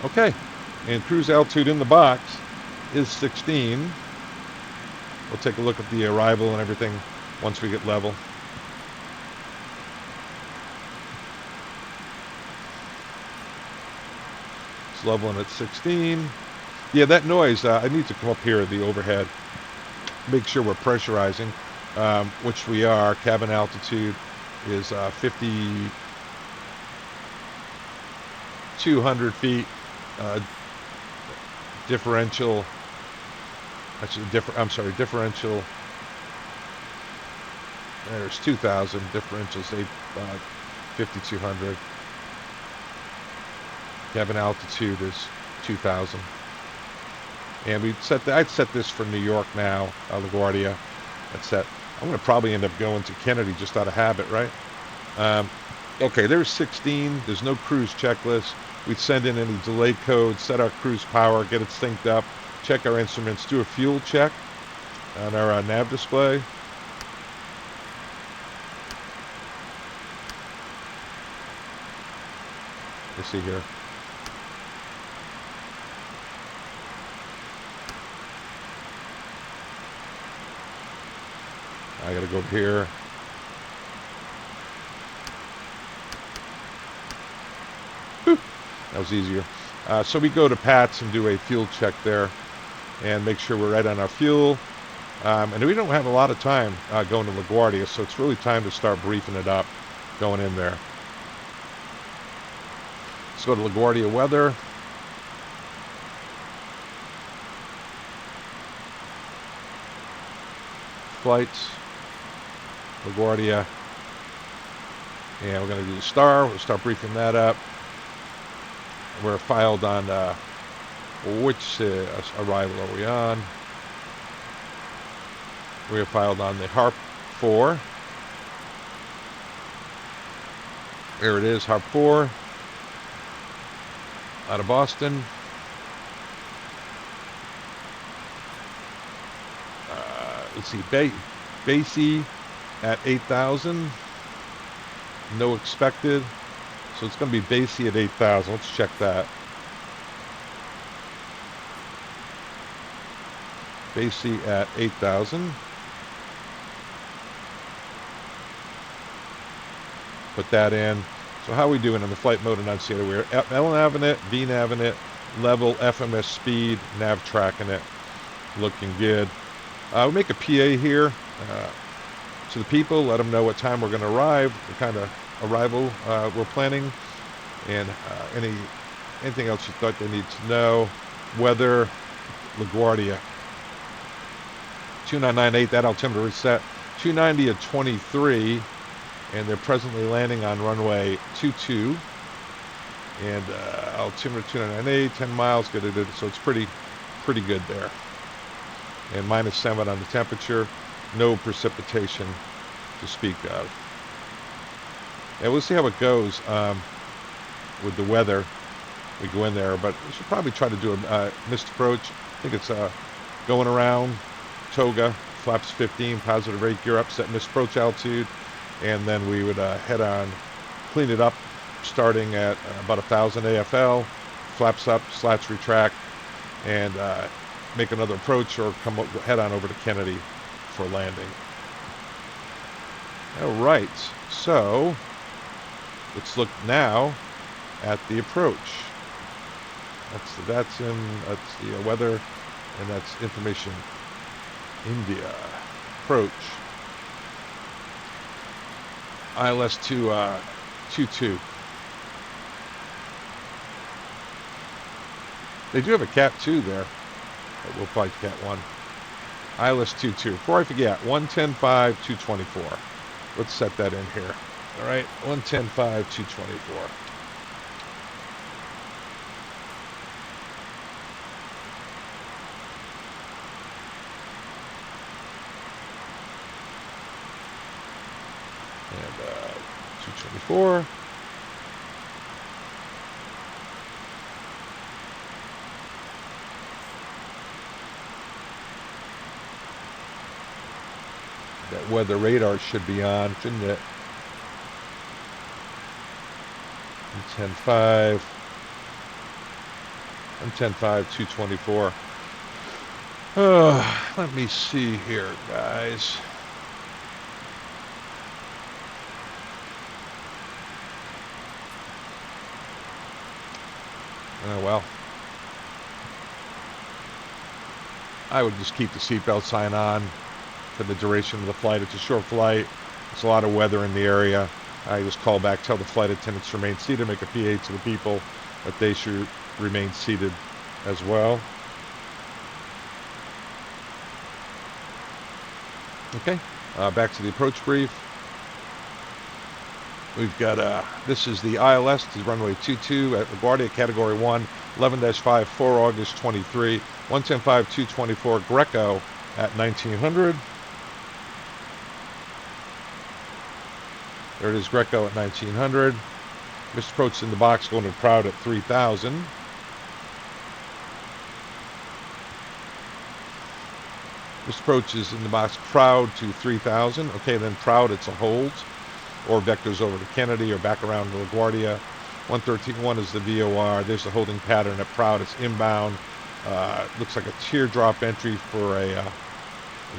Okay, and cruise altitude in the box is 16. We'll take a look at the arrival and everything once we get level. It's leveling at 16. Yeah, that noise, I need to come up here, the overhead. Make sure we're pressurizing, which we are. Cabin altitude is 5,200 feet. Differential, differential, there's 2,000, differential, say 5,200. Cabin altitude is 2,000. And we set I'd set this for New York now, LaGuardia. That's set. I'm going to probably end up going to Kennedy just out of habit, right? Okay, there's 16. There's no cruise checklist. We'd send in any delay codes, set our cruise power, get it synced up, check our instruments, do a fuel check on our nav display. Let's see here. I gotta go here. Whew, that was easier. So we go to Pat's and do a fuel check there and make sure we're right on our fuel. And we don't have a lot of time going to LaGuardia, so it's really time to start briefing it up. going in there. Let's go to LaGuardia weather. Flights, LaGuardia, and we're going to do the star. We'll start briefing that up. We're filed on which arrival are we on? We are filed on the Harp 4. There it is, Harp 4, out of Boston. Let's see, Basie at 8,000. No expected. So it's going to be Basie at 8,000. Let's check that. Basie at 8,000. Put that in. So how are we doing on the flight mode enunciator? We're L-naving it, V-naving it, level, FMS speed, nav tracking it. Looking good. We make a PA here to the people, let them know what time we're going to arrive, the kind of arrival we're planning, and anything else you thought they need to know. Weather, LaGuardia. 2998, that altimeter is set. 290 at 23, and they're presently landing on runway 22. And altimeter 2998, 10 miles, good, so it's pretty good there. And -7 on the temperature, no precipitation to speak of. And we'll see how it goes with the weather. We go in there, but we should probably try to do a missed approach. I think it's going around Toga, flaps 15, positive rate, gear up, set missed approach altitude, and then we would head on, clean it up, starting at about 1,000 AFL, flaps up, slats retract, and make another approach or head on over to Kennedy for landing. All right, so let's look now at the approach. That's the weather, and that's information. India approach. ILS to 22. They do have a Cat 2 there. But we'll fight Cat 1. ILS 22. Before I forget, 110.5, 224. Let's set that in here. All right, 110.5, 224. And 224. That weather radar should be on, shouldn't it? 110.5. 110.5, 224. Let me see here, guys. Oh, well. I would just keep the seatbelt sign on for the duration of the flight. It's a short flight. There's a lot of weather in the area. I just call back, tell the flight attendants to remain seated, make a PA to the people that they should remain seated as well. Okay, back to the approach brief. We've got, this is the ILS to runway 22 at LaGuardia, Category 1, 11-5, 4 August 23, 110.5, 224, Greco at 1900. There it is, Greco at 1900. Missed approach in the box, going to Proud at 3000. Missed approach is in the box, Proud to 3000. Okay, then Proud, it's a hold. Or vectors over to Kennedy or back around to LaGuardia. 113.1 is the VOR. There's the holding pattern at Proud. It's inbound. Looks like a teardrop entry for a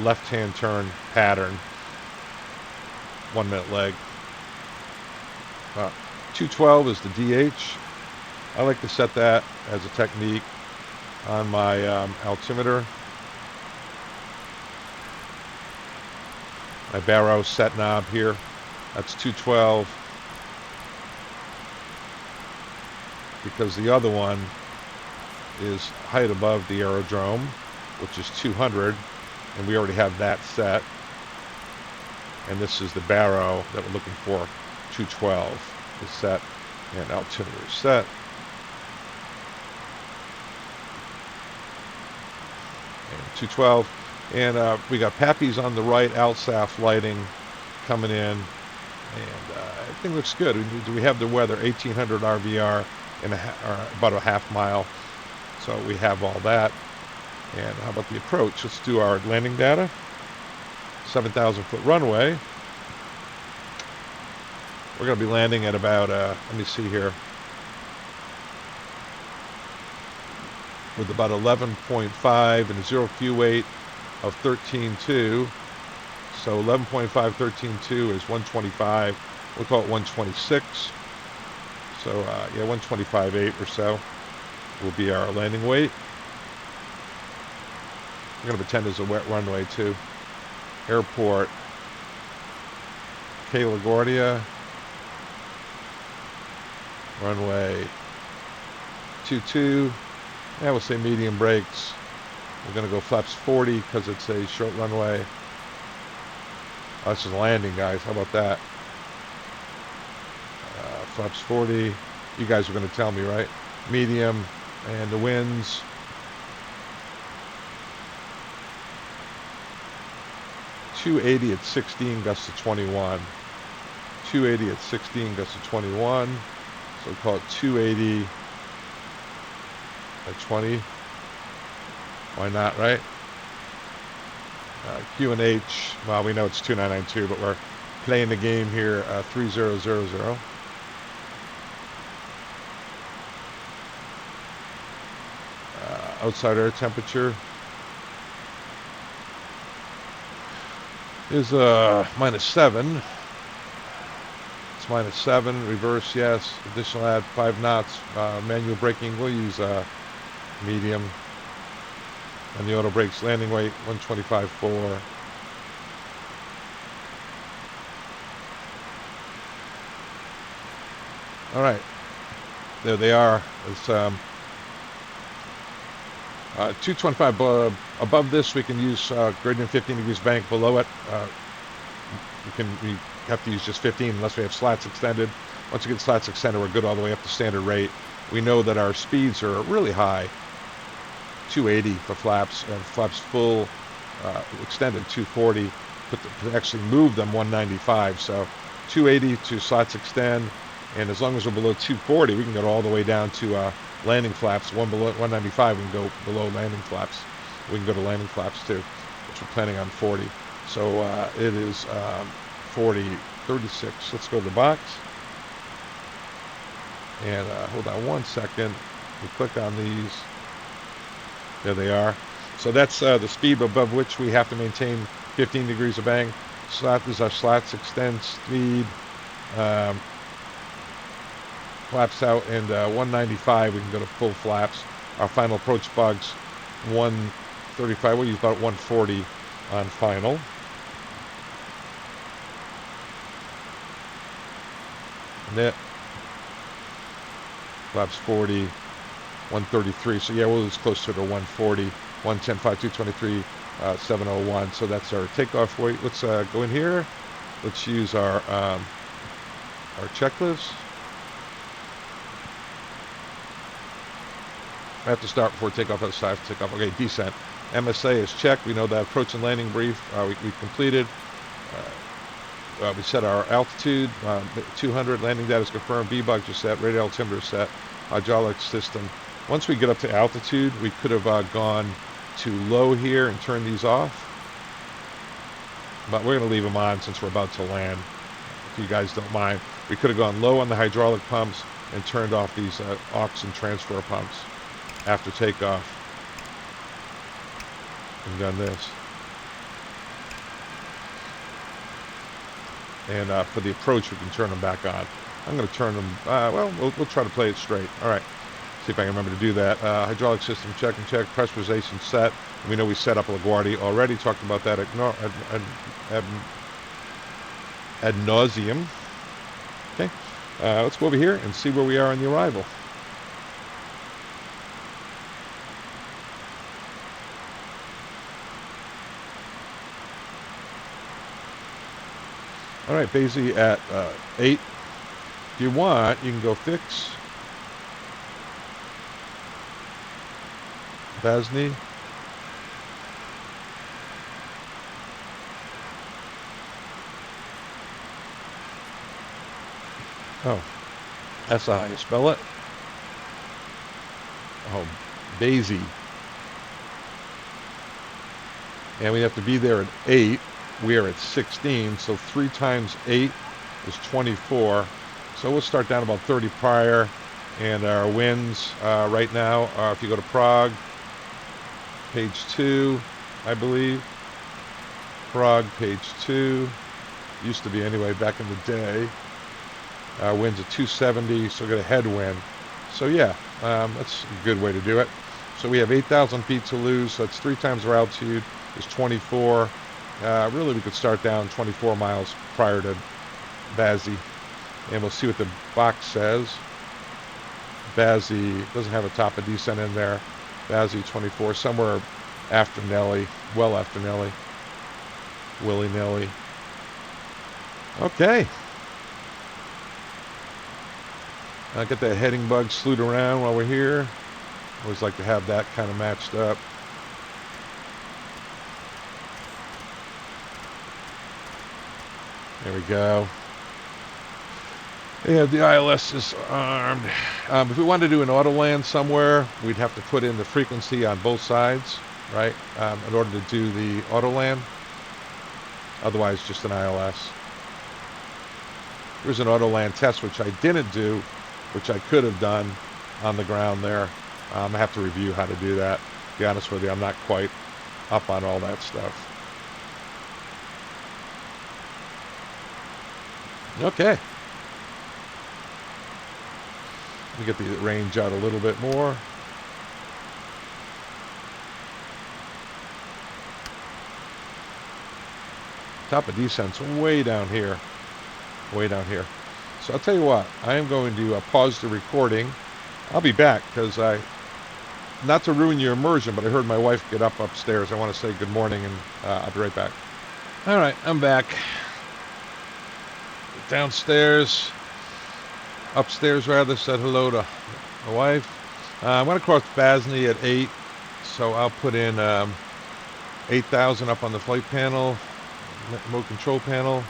left-hand turn pattern. 1 minute leg. 212 is the DH. I like to set that as a technique on my altimeter. My Barrow set knob here. That's 212. because the other one is height above the aerodrome, which is 200, and we already have that set. And this is the barrow that we're looking for, 212 is set, and altimeter is set. And 212, and we got Pappy's on the right, Alsaf lighting coming in, and everything looks good. We have the weather, 1800 RVR, and about a half mile, so we have all that. And how about the approach? Let's do our landing data. 7,000 foot runway. We're going to be landing at about, let me see here, with about 11.5 and a zero fuel weight of 13.2. So 11.5, 13.2 is 125. We'll call it 126. So yeah, 125.8 or so will be our landing weight. We're going to pretend it's a wet runway too. Airport, LaGuardia, runway 22. Yeah, we'll say medium brakes. We're going to go flaps 40 because it's a short runway. Oh, this is landing, guys. How about that? Flaps 40. You guys are going to tell me, right? Medium, and the winds. .280 at 16, gusts to 21. 280 at 16, gusts to 21. So we'll call it 280 at 20. Why not, right? Q&H, well, we know it's 2992, but we're playing the game here, 3000. Outside air temperature is -7. It's -7. Reverse, yes. Additional add 5 knots. Manual braking, we'll use medium. And the auto brakes landing weight 125.4. All right, there they are. It's 225 above this. We can use greater than 15 degrees bank. Below it, we have to use just 15 unless we have slats extended. Once we get slats extended, we're good all the way up to standard rate. We know that our speeds are really high. 280 for flaps, and flaps full extended 240. To actually move them 195. So 280 to slots extend, and as long as we're below 240, we can go all the way down to landing flaps. Below 195, we can go below landing flaps. We can go to landing flaps too, which we're planning on 40. So it is 40, 36. Let's go to the box. And hold on one second. We click on these. There they are. So that's the speed above which we have to maintain 15 degrees of bank. Slot is our slots extend speed. Flaps out, and 195 we can go to full flaps. Our final approach bugs 135. Well, you thought 140 on final. Net flaps 40, 133. So yeah, we'll lose closer to 140, 110, 5, 223, 701. So that's our takeoff weight. Let's go in here. Let's use our checklist. I have to start before takeoff. Other side for takeoff. Okay, descent. MSA is checked. We know that approach and landing brief we completed. We set our altitude, 200. Landing data is confirmed. B-bugs are set. Radial altimeter is set. Hydraulic system. Once we get up to altitude, we could have gone to low here and turned these off. But we're going to leave them on since we're about to land. If you guys don't mind, we could have gone low on the hydraulic pumps and turned off these aux and transfer pumps after takeoff. And done this. And for the approach, we can turn them back on. I'm going to turn them, well, we'll try to play it straight. All right, see if I can remember to do that. Hydraulic system check and check, pressurization set. We know we set up Laguardia already, talked about that ad nauseum. Okay, let's go over here and see where we are on the arrival. All right, Basie at 8. If you want, you can go fix Basney. Oh, that's how you spell it. Oh, Basie. And we have to be there at 8. We are at 16, so 3 times 8 is 24. So we'll start down about 30 prior. And our winds right now, if you go to Prague, page 2, I believe. Prague, page 2. Used to be anyway back in the day. Winds at 270, so we got a headwind. So yeah, that's a good way to do it. So we have 8,000 feet to lose, so that's 3 times our altitude is 24. Really, we could start down 24 miles prior to Basie, and we'll see what the box says. Basie doesn't have a top of descent in there. Basie 24, somewhere after Nelly, well after Nelly, willy-nilly. Okay. I'll get that heading bug slewed around while we're here. Always like to have that kind of matched up. There we go. Yeah, the ILS is armed. If we wanted to do an autoland somewhere, we'd have to put in the frequency on both sides, right, in order to do the autoland. Otherwise, just an ILS. Here's an autoland test, which I didn't do, which I could have done on the ground there. I have to review how to do that. To be honest with you, I'm not quite up on all that stuff. Okay. Let me get the range out a little bit more. Top of descent's way down here. Way down here. So I'll tell you what, I am going to pause the recording. I'll be back because not to ruin your immersion, but I heard my wife get up upstairs. I want to say good morning, and I'll be right back. All right, I'm back. Downstairs, upstairs rather, said hello to my wife. I'm going to cross Basney at 8, so I'll put in 8,000 up on the flight panel, remote control panel.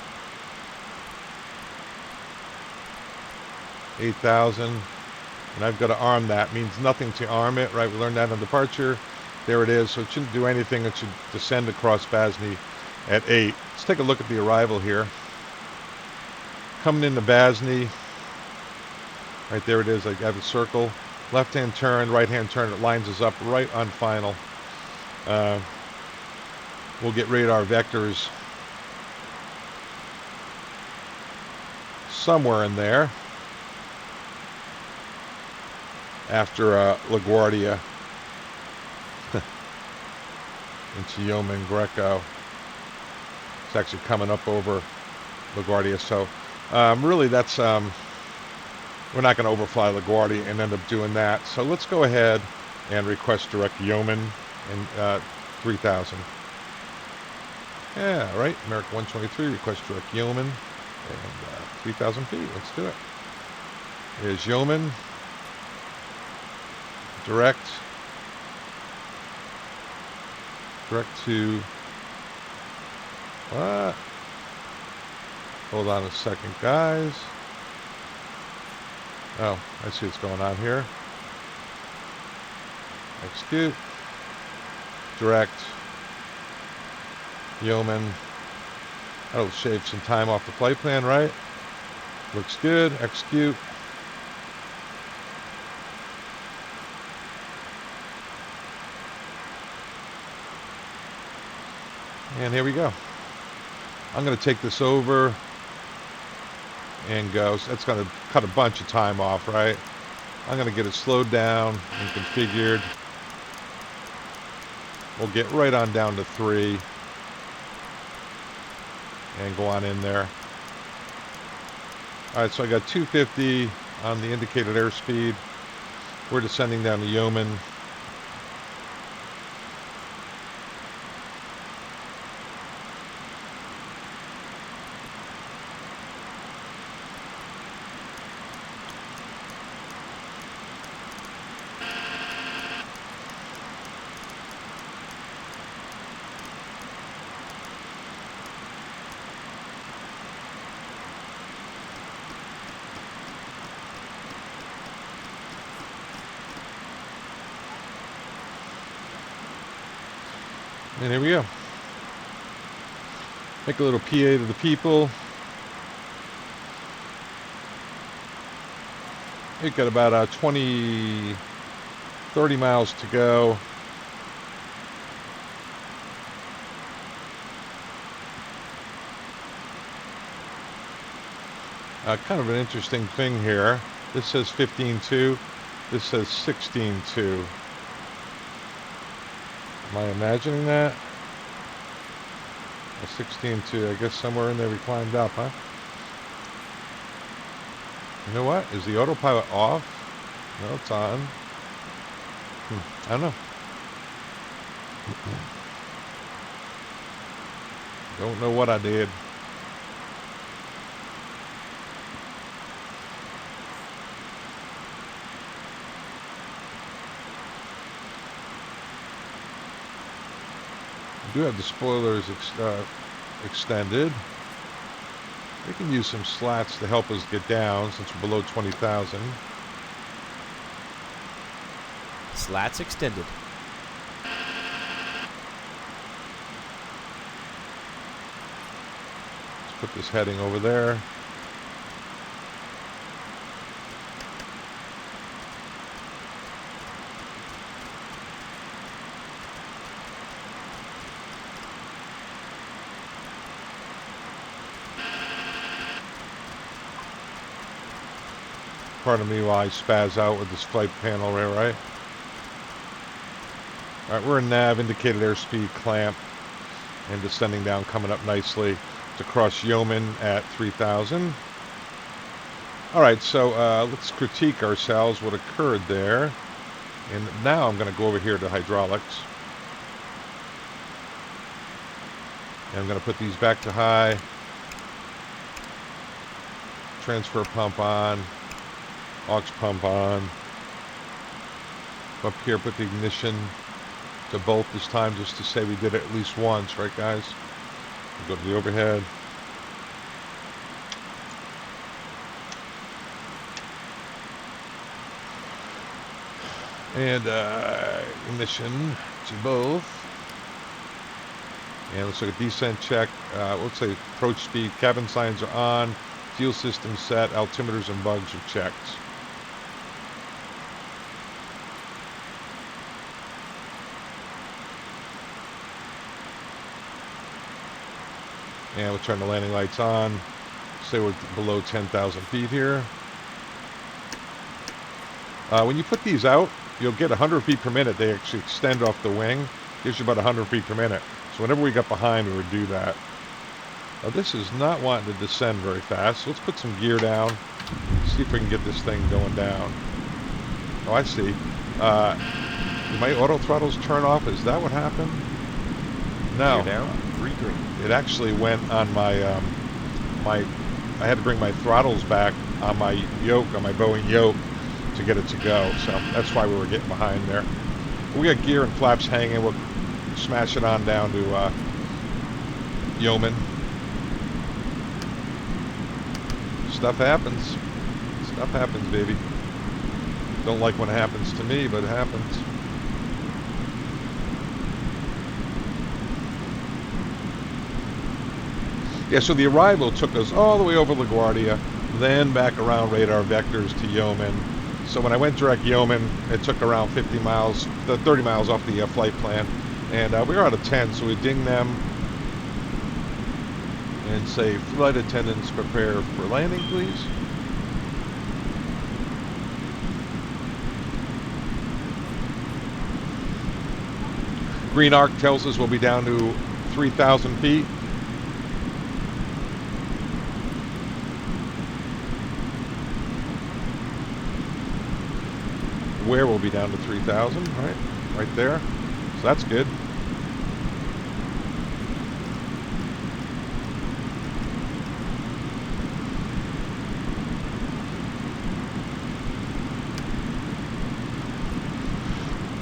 8,000, and I've got to arm that. Means nothing to arm it, right? We learned that on departure. There it is. So it shouldn't do anything. It should descend across Basney at 8. Let's take a look at the arrival here. Coming into Basney, right there it is. I have a circle. Left-hand turn, right-hand turn. It lines us up right on final. We'll get radar vectors somewhere in there. After LaGuardia into Yeoman Greco. It's actually coming up over LaGuardia. So really that's, we're not going to overfly LaGuardia and end up doing that. So let's go ahead and request direct Yeoman and 3,000. Yeah, right. America 123, request direct Yeoman and 3,000 feet. Let's do it. Here's Yeoman. Direct to what? Hold on a second, guys. Oh, I see what's going on here. Execute. Direct. Yeoman. That'll shave some time off the flight plan, right? Looks good. Execute. And here we go. I'm going to take this over and go. So that's going to cut a bunch of time off, right? I'm going to get it slowed down and configured. We'll get right on down to 3 and go on in there. All right, so I got 250 on the indicated airspeed. We're descending down to Yeoman. And here we go. Make a little PA to the people. We've got about 30 miles to go. Kind of an interesting thing here. This says 15.2. This says 16.2. Am I imagining that? 16.2. I guess somewhere in there we climbed up, huh? You know what? Is the autopilot off? No, it's on. I don't know. Don't know what I did. We do have the spoilers extended. We can use some slats to help us get down since we're below 20,000. Slats extended. Let's put this heading over there. Pardon me while I spaz out with this flight panel there, right? Alright, we're in nav, indicated airspeed, clamp, and descending down, coming up nicely to cross Yeoman at 3,000. Alright, so let's critique ourselves what occurred there. And now I'm going to go over here to hydraulics. And I'm going to put these back to high. Transfer pump on. Aux pump on. Up here, put the ignition to bolt this time, just to say we did it at least once, right, guys? We'll go to the overhead. And ignition to both. And let's look at descent check. Let's say approach speed, cabin signs are on, fuel system set, altimeters and bugs are checked. And we'll turn the landing lights on. Say we're below 10,000 feet here. When you put these out, you'll get 100 feet per minute. They actually extend off the wing. Gives you about 100 feet per minute. So whenever we got behind, we would do that. Now this is not wanting to descend very fast. So let's put some gear down. See if we can get this thing going down. Oh, I see. Did my auto throttles turn off? Is that what happened? No. Gear down. 3 green. It actually went on my, I had to bring my throttles back on my yoke, on my Boeing yoke, to get it to go. So that's why we were getting behind there. We got gear and flaps hanging. We'll smash it on down to Yeoman. Stuff happens. Stuff happens, baby. Don't like when it happens to me, but it happens. Yeah, so the arrival took us all the way over LaGuardia, then back around radar vectors to Yeoman. So when I went direct Yeoman, it took around 50 miles, 30 miles off the flight plan. And we were out of 10, so we ding them and say, flight attendants, prepare for landing, please. Green arc tells us we'll be down to 3,000 feet. Where we'll be down to 3,000, right there. So that's good.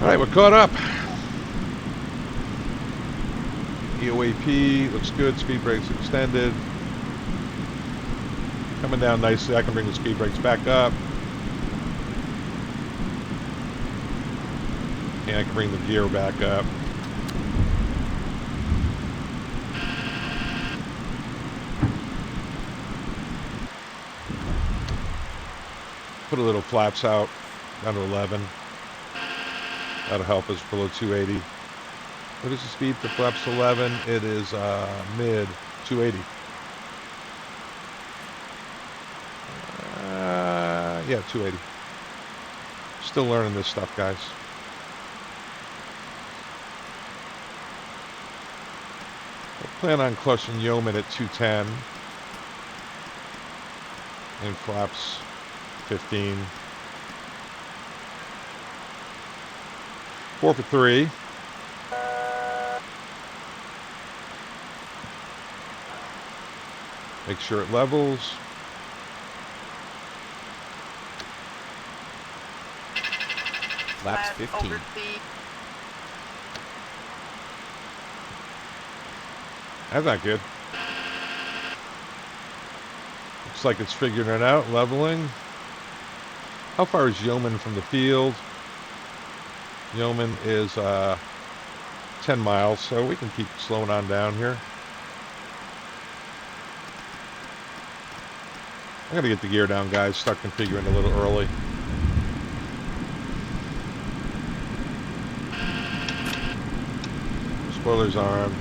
All right, we're caught up. EOAP looks good. Speed brakes extended. Coming down nicely. I can bring the speed brakes back up. And I can bring the gear back up. Put a little flaps out down to 11. That'll help us below 280. What is the speed for flaps 11? It is mid 280. Yeah, 280. Still learning this stuff, guys. I plan on clutching yeoman at 210 and flaps 15. 4 for 3. Make sure it levels. Flaps 15. Over speed. That's not good. Looks like it's figuring it out, leveling. How far is Yeoman from the field? Yeoman is 10 miles, so we can keep slowing on down here. I'm going to get the gear down, guys. Start configuring a little early. Spoilers armed.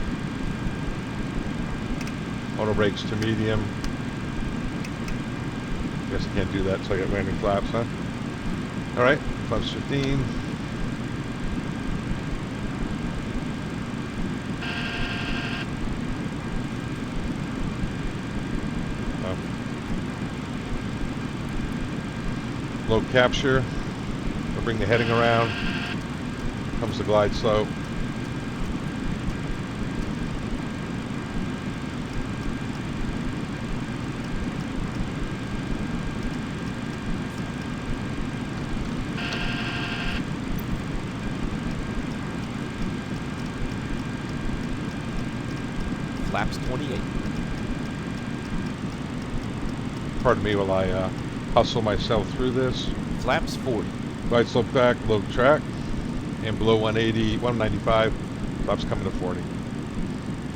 Auto brakes to medium. Guess I can't do that until I get landing flaps, huh? Alright, flaps 15. Low capture. We'll bring the heading around. Comes the glide slope. Flaps 28. Pardon me while I hustle myself through this. Flaps 40. Glide slope back, low track, and below 180, 195. Flaps coming to 40.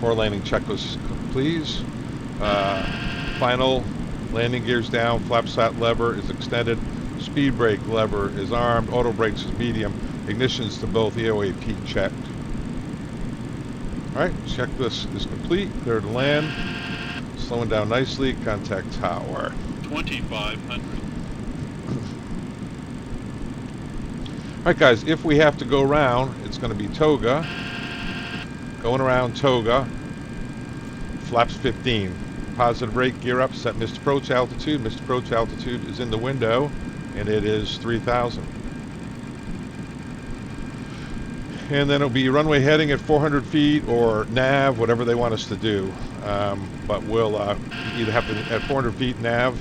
4 landing checklist, please. Final landing gears down. Flap sat lever is extended. Speed brake lever is armed. Auto brakes is medium. Ignitions to both EOAP checked. All right, checklist is complete. Clear to land. Slowing down nicely. Contact tower. 2,500. All right, guys, if we have to go around, it's going to be Toga. Going around Toga. Flaps 15. Positive rate, gear up, set missed approach altitude. Missed approach altitude is in the window, and it is 3,000. And then it'll be runway heading at 400 feet or nav, whatever they want us to do. But we'll either have to at 400 feet nav,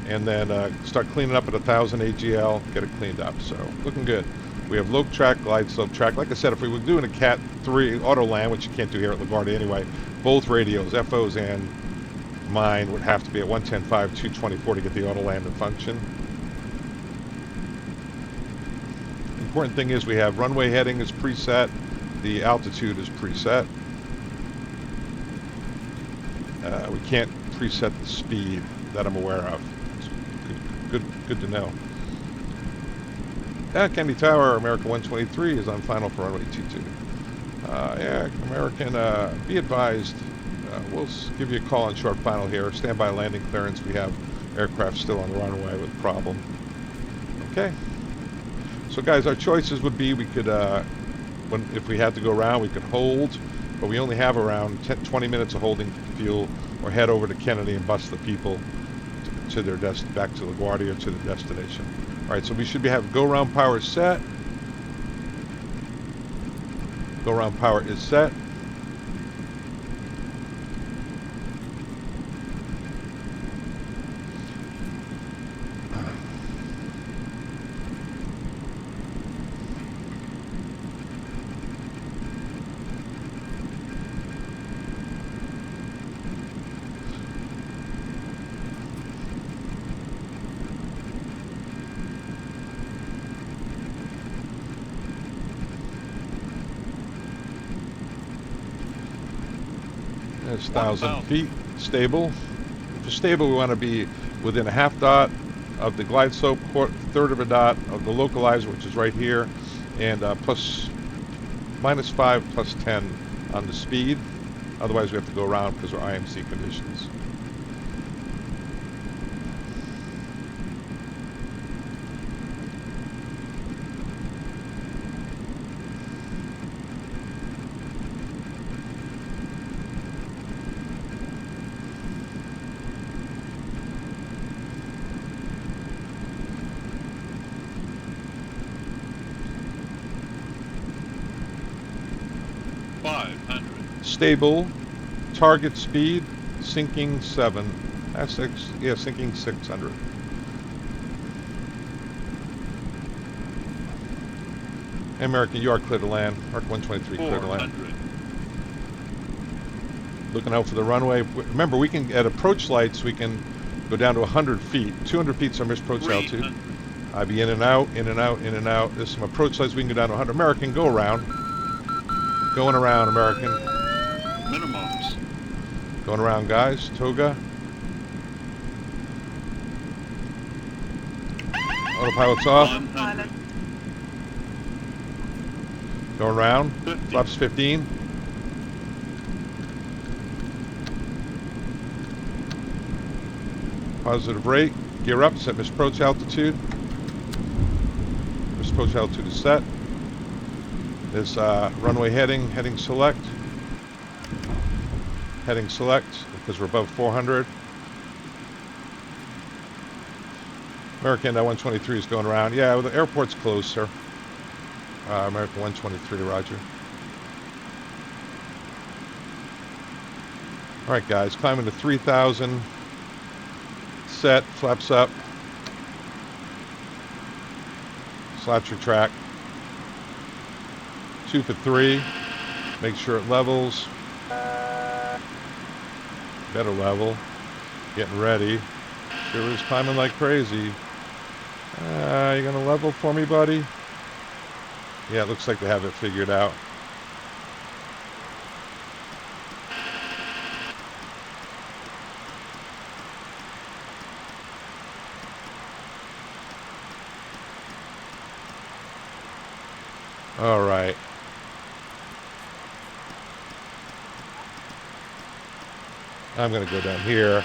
and then start cleaning up at 1,000 AGL, get it cleaned up. So looking good. We have low track, glide slope track. Like I said, if we were doing a Cat 3 autoland, which you can't do here at Laguardia anyway, both radios, FOs and mine, would have to be at 110.5, 224 to get the autoland to function. Important thing is we have runway heading is preset, the altitude is preset. We can't preset the speed that I'm aware of. It's good to know. Kennedy Tower, American 123 is on final for runway 22. Yeah, American, be advised, we'll give you a call on short final here. Standby landing clearance. We have aircraft still on the runway with a problem. Okay. So guys, our choices would be we could, if we had to go around, we could hold, but we only have around 20 minutes of holding fuel, or head over to Kennedy and bus the people to their back to LaGuardia or to the destination. All right, so we should have go round power set. Go round power is set. That's 1,000 feet, stable. For stable, we want to be within a half dot of the glide slope, third of a dot of the localizer, which is right here, and -5 +10 on the speed. Otherwise, we have to go around because we're IMC conditions. Stable, target speed, sinking 7. That's 6, yeah, sinking 600. American, you are clear to land. Arc 123 clear to land. Looking out for the runway. Remember, we can, at approach lights, we can go down to 100 feet. 200 feet is our missed approach altitude. I'd be in and out, in and out, in and out. There's some approach lights we can go down to 100. American, go around. Going around, American. Minimums. Going around, guys. Toga. Autopilot's off. 100. Going around. 50. Flaps 15. Positive rate. Gear up. Set missed approach altitude. Missed approach altitude is set. This runway heading select. Heading select because we're above 400. American 123 is going around. Yeah, well, the airport's closed, sir. American 123, roger. All right, guys, climbing to 3,000. Set, flaps up. Slaps your track. 2 for 3. Make sure it levels. Better level. Getting ready. Sure is climbing like crazy. You gonna level for me, buddy? Yeah, it looks like they have it figured out. All right. I'm going to go down here,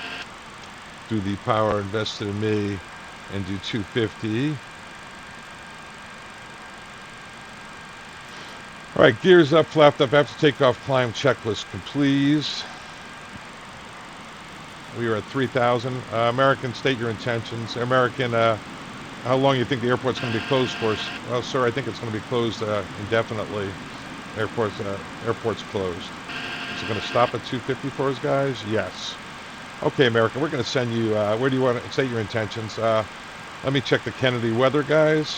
do the power invested in me, and do 250. All right, gears up, flapped up, after takeoff, climb checklist complete. We are at 3,000. American, state your intentions. American, how long do you think the airport's going to be closed for? Well, sir, I think it's going to be closed indefinitely. Airport's closed. Is it going to stop at 250 for us, guys? Yes. Okay, American, we're going to send you, where do you want to state your intentions? Let me check the Kennedy weather, guys.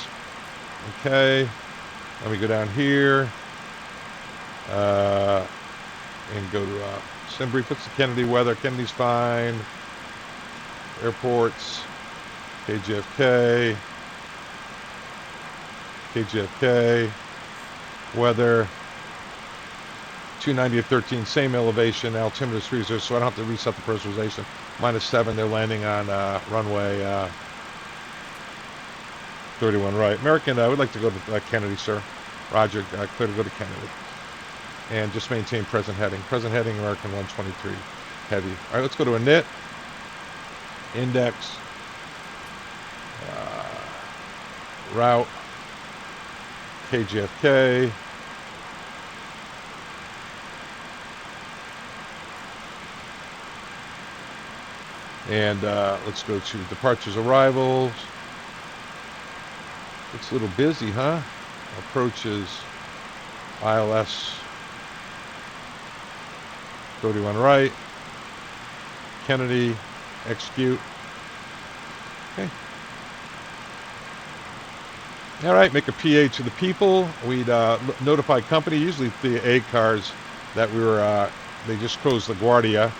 Okay. Let me go down here. And go to Simbrief. What's the Kennedy weather? Kennedy's fine. Airports. KJFK. KJFK. Weather. 290 at 13. Same elevation. Altimeter is 30, so I don't have to reset the pressurization. -7. They're landing on runway 31 right. American, I would like to go to Kennedy, sir. Roger. Clear to go to Kennedy. And just maintain present heading. Present heading, American 123. Heavy. All right, let's go to init. Index. Route. KJFK. And let's go to departures, arrivals. It's a little busy, huh? Approaches. ILS 31 right. Kennedy, execute. Okay. All right, make a PA to the people. We'd notify company, usually the A cars that we were, they just closed LaGuardia.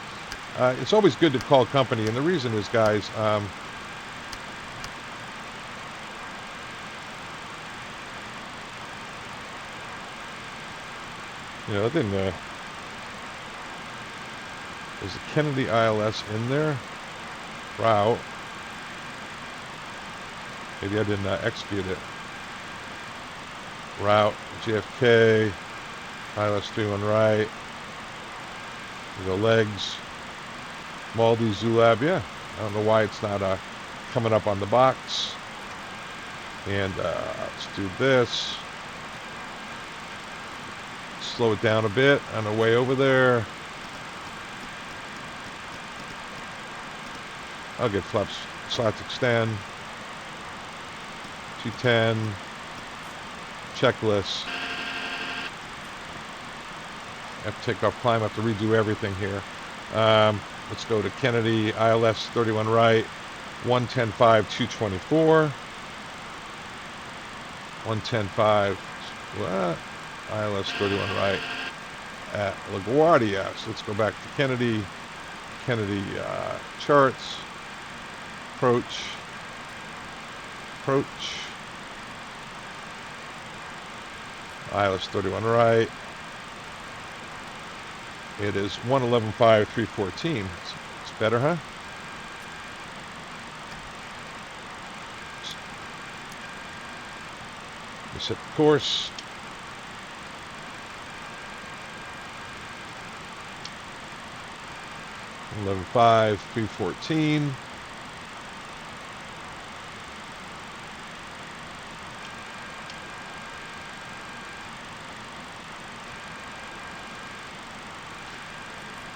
It's always good to call company, and the reason is, guys, you know, I didn't, is the Kennedy ILS in there? Route. Maybe I didn't execute it. Route, JFK, ILS 31 right. We go legs. Maldi, Zulab, yeah. I don't know why it's not coming up on the box. And let's do this. Slow it down a bit on the way over there. I'll get flaps, slots extend. 210. Checklist. Have to take off climb, have to redo everything here. Let's go to Kennedy, ILS 31 right, 110.5, 224. 110.5, what? ILS 31 right at LaGuardia. So let's go back to Kennedy. Kennedy charts. Approach. ILS 31 right. It is 111.5, 314. It's better, huh? We set the course. $11.5, 314.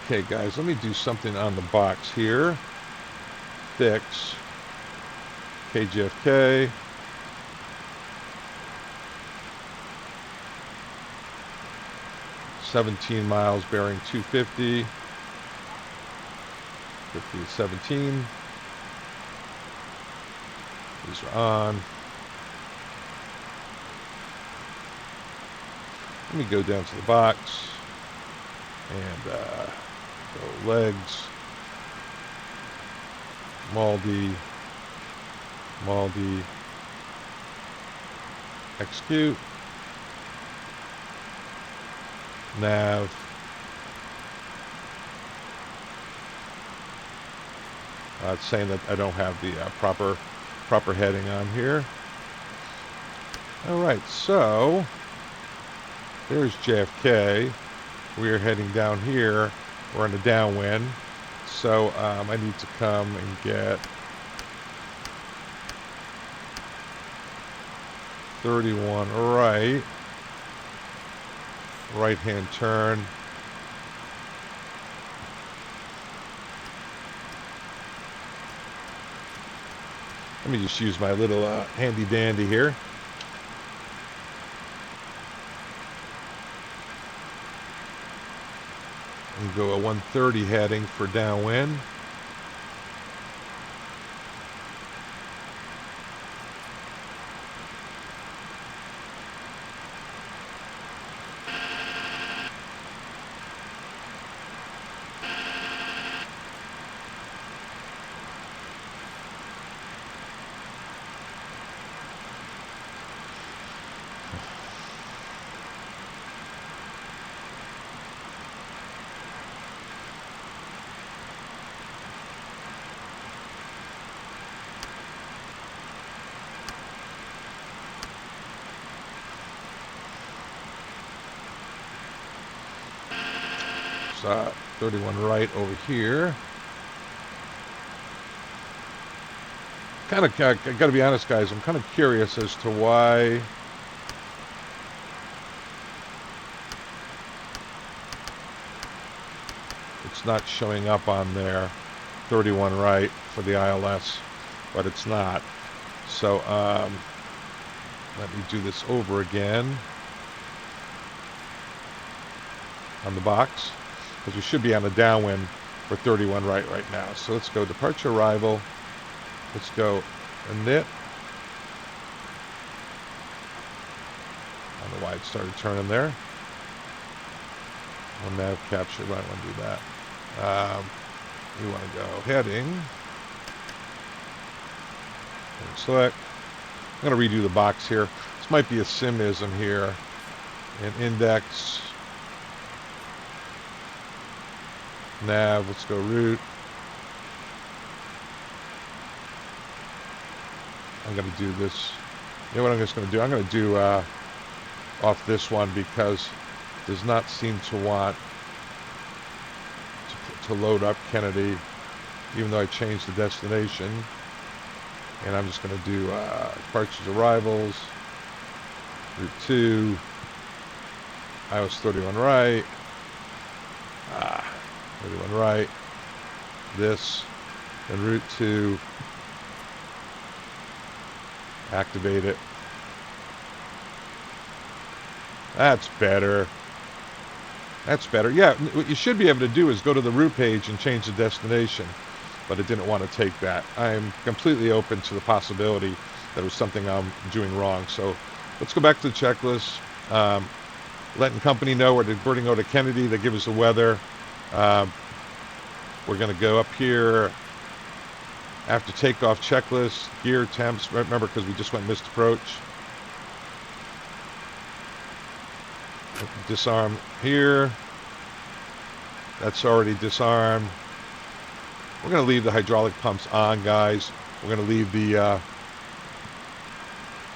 Okay, guys, let me do something on the box here. Fix KJFK. $17 miles, bearing 250. 50 to 17. These are on. Let me go down to the box and go legs. Maldi. Execute. Nav. It's saying that I don't have the proper heading on here. All right, so there's JFK. We are heading down here. We're in a downwind, so I need to come and get 31 right-hand turn. Let me just use my little handy dandy here. And go a 130 heading for downwind. It's 31 right over here. I gotta be honest, guys, I'm kind of curious as to why it's not showing up on there. 31 right for the ILS, but it's not. So let me do this over again on the box, because we should be on a downwind for 31 right now. So let's go departure arrival. Let's go init. I don't know why it started turning there. On nav capture, I want to do that. We want to go heading. And select. I'm going to redo the box here. This might be a simism here. And index. Nav, let's go route. I'm going to do this. You know what I'm just going to do? I'm going to do off this one because it does not seem to want to load up Kennedy, even though I changed the destination. And I'm just going to do departures, arrivals, route 2, iOS 31 right, 31 right, this, and route 2, activate it. That's better. That's better. Yeah, what you should be able to do is go to the route page and change the destination, but it didn't want to take that. I'm completely open to the possibility that it was something I'm doing wrong. So let's go back to the checklist. Letting company know we're diverting over to Kennedy. They give us the weather. We're going to go up here after takeoff checklist, gear, temps. Remember, because we just went missed approach. Disarm here. That's already disarmed. We're going to leave the hydraulic pumps on, guys. We're going to leave the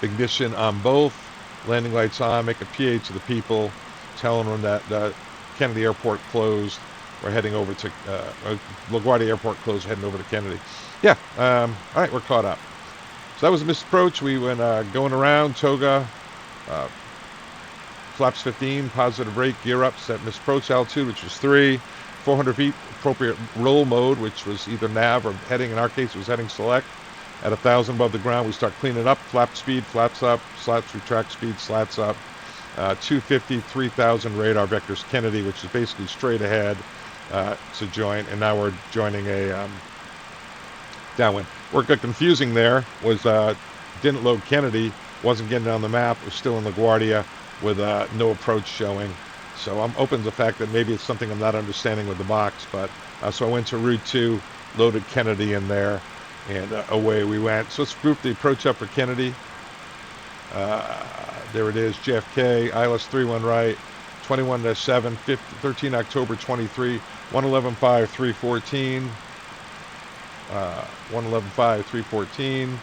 ignition on both. Landing lights on. Make a PA to the people, telling them that Kennedy Airport closed. We're heading over to LaGuardia Airport closed. Heading over to Kennedy. Yeah. All right, we're caught up. So that was a missed approach. We went going around Toga. Flaps 15, positive rate, gear up, set missed approach altitude, which was 3, 400 feet, appropriate roll mode, which was either nav or heading. In our case, it was heading select. At 1,000 above the ground, we start cleaning up. Flap speed, flaps up. Slats, retract speed, slats up. 250, 3,000 radar vectors Kennedy, which is basically straight ahead to join. And now we're joining a downwind. What got confusing there was didn't load Kennedy, wasn't getting on the map, was still in LaGuardia with no approach showing. So I'm open to the fact that maybe it's something I'm not understanding with the box. But so I went to route 2, loaded Kennedy in there, and away we went. So let's group the approach up for Kennedy. There it is, JFK, ILS 31 right, 21-7, 13 October 23, 111.5, 314. 111.5, 314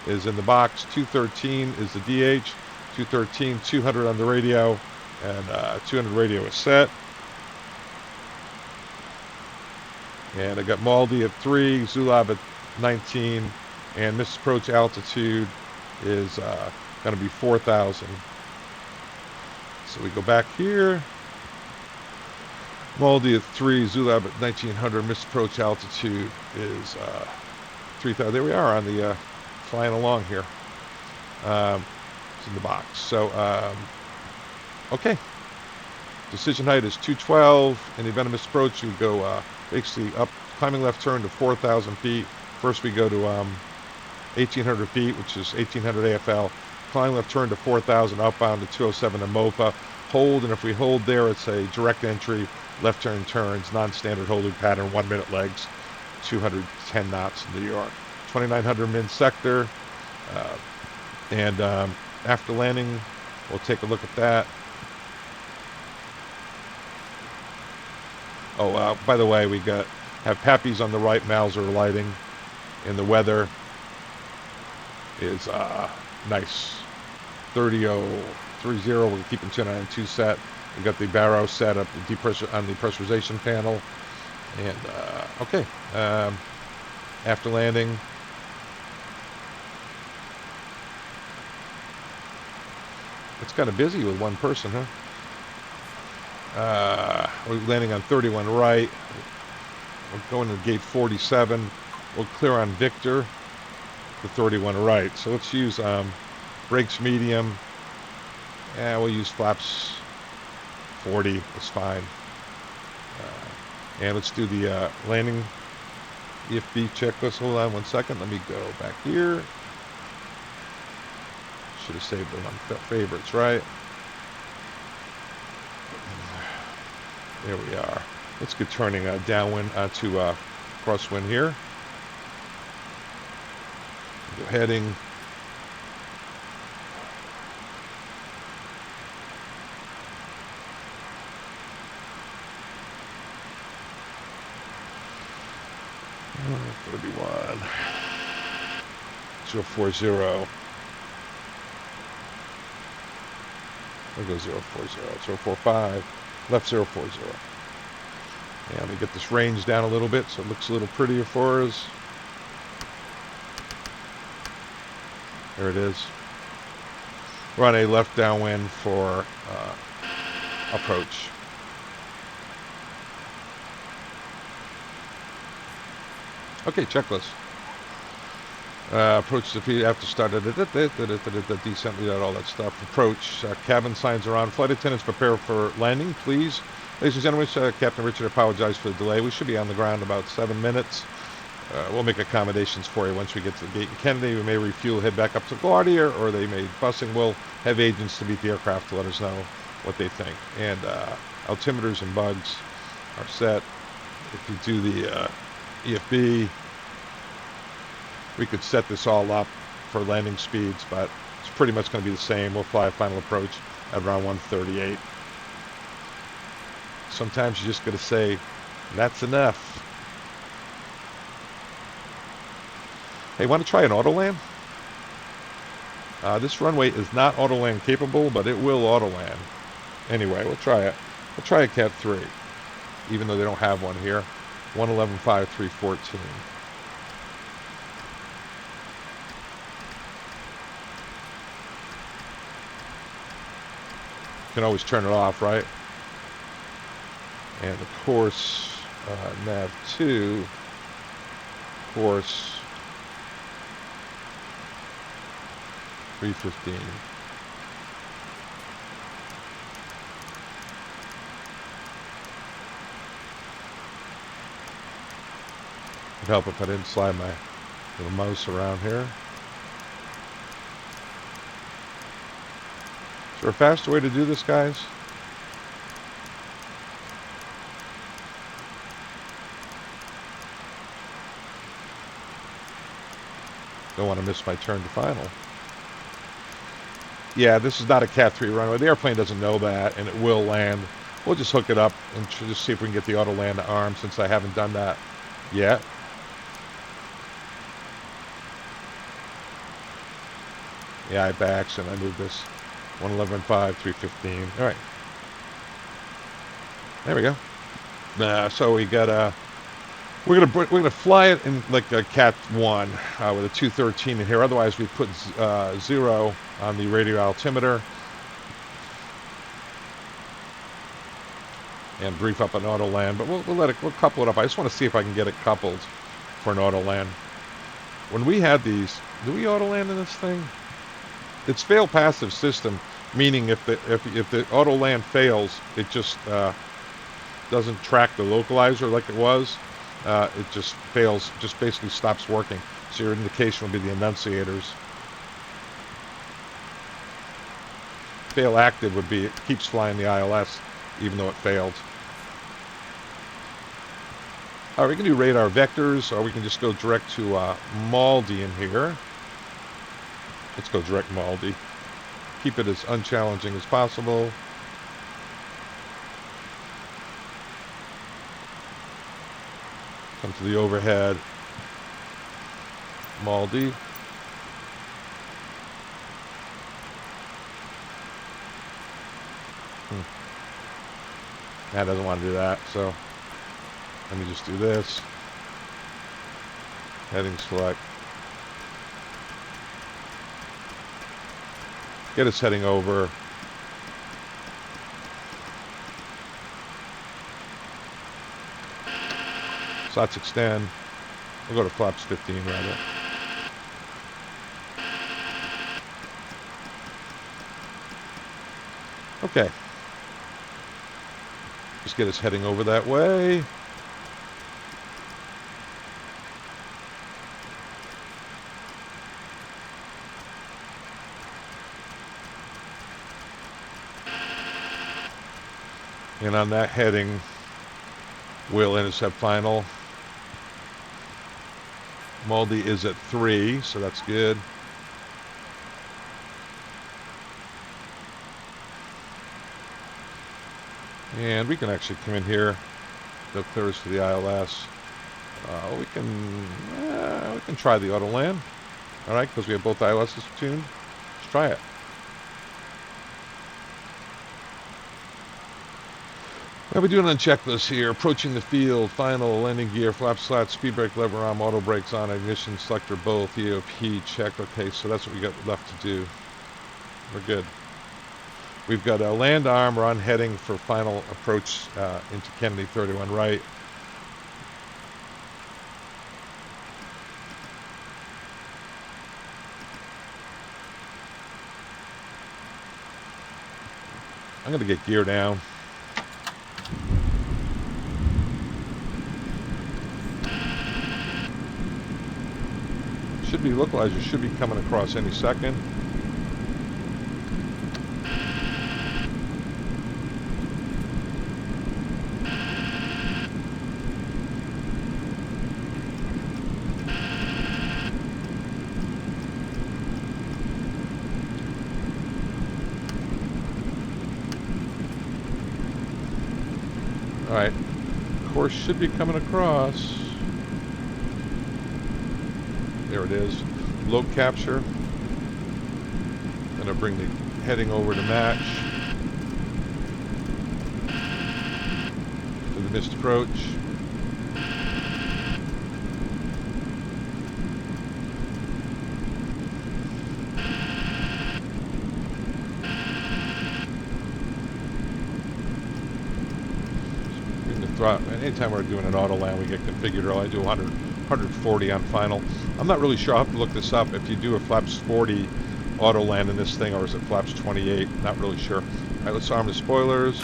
is in the box. 213 is the DH. 213, 200 on the radio, and 200 radio is set. And I got Maldi at 3, Zulab at 19, and missed approach altitude is going to be 4,000. So we go back here. Maldi at 3, Zulab at 1900, missed approach altitude is 3,000. There we are on the flying along here. It's in the box. So, okay. Decision height is 212. In the event of missed approach, we go basically up, climbing left turn to 4,000 feet. First we go to 1,800 feet, which is 1,800 AFL. Climbing left turn to 4,000, outbound to 207 in MOPA. Hold, and if we hold there, it's a direct entry, left turn turns, non-standard holding pattern, 1 minute legs, 210 knots in New York. 2,900 min sector, and after landing, we'll take a look at that. Oh, by the way, we have Pappies on the right, Mauser lighting, and the weather is nice. 30.30. We're keeping 292 set. We got the Barrow set up on the pressurization panel, and okay. After landing. It's kind of busy with one person, huh? We're landing on 31 right. We're going to gate 47. We'll clear on Victor to 31 right. So let's use brakes medium. Yeah, we'll use flaps 40. That's fine. And let's do the landing EFB checklist. Hold on 1 second. Let me go back here. Should have saved them on favorites, right? There we are. Let's get turning downwind to crosswind here. Go heading. 040. There goes 040. 045. Left 040. And let me get this range down a little bit so it looks a little prettier for us. There it is. We're on a left downwind for approach. Okay, checklist. Approach the feed after start. Descent, we got all that stuff. Approach. Cabin signs are on. Flight attendants prepare for landing, please. Ladies and gentlemen, Captain Richard apologizes for the delay. We should be on the ground about 7 minutes. We'll make accommodations for you once we get to the gate in Kennedy. We may refuel, head back up to Laguardia, or they may busing. We'll have agents to meet the aircraft to let us know what they think. And altimeters and bugs are set. If you do the EFB, we could set this all up for landing speeds, but it's pretty much going to be the same. We'll fly a final approach at around 138. Sometimes you just got to say, that's enough. Hey, want to try an autoland? This runway is not autoland capable, but it will autoland. Anyway, we'll try it. We'll try a Cat 3, even though they don't have one here. 111.5, 314. You can always turn it off, right? And of course, nav 2, course 315. It'd help if I didn't slide my little mouse around here. Is there a faster way to do this, guys? Don't want to miss my turn to final. Yeah, this is not a Cat 3 runway. The airplane doesn't know that, and it will land. We'll just hook it up and just see if we can get the auto land to arm, since I haven't done that yet. Yeah, I by accident I moved this. 111.5, 315. All right. There we go. So we got we're gonna fly it in like a Cat 1 with a 213 in here. Otherwise, we put 0 on the radio altimeter and brief up an auto land. But we'll couple it up. I just want to see if I can get it coupled for an auto land. When we had these, do we auto land in this thing? It's fail passive system, meaning if the auto land fails, it just doesn't track the localizer like it was. It just fails, just basically stops working. So your indication will be the annunciators. Fail active would be it keeps flying the ILS even though it failed. All right, we can do radar vectors, or we can just go direct to Maldi in here. Let's go direct Maldi. Keep it as unchallenging as possible. Come to the overhead. Maldi. That doesn't want to do that, so let me just do this. Heading select. Get us heading over. Slots extend. We'll go to flaps 15 rather. Okay. Just get us heading over that way. And on that heading, we'll intercept final. Maldi is at 3, so that's good. And we can actually come in here. They'll clear us for the ILS. We can try the auto land. All right, because we have both ILSs tuned. Let's try it. What are we doing on checklist here? Approaching the field, final, landing gear, flap slats, speed brake lever arm, auto brakes on, ignition selector both, EOP checked. Okay, so that's what we got left to do. We're good. We've got a land arm. We're on heading for final approach into Kennedy 31 right. I'm going to get gear down. Should be localizer, should be coming across any second. All right, course should be coming across. There it is. Low capture. Gonna bring the heading over to match. To the missed approach. Bring the throttle. Anytime we're doing an auto land, we get configured early. I do 140 on final. I'm not really sure. I'll have to look this up. If you do a flaps 40 auto land in this thing, or is it flaps 28? Not really sure. All right, let's arm the spoilers.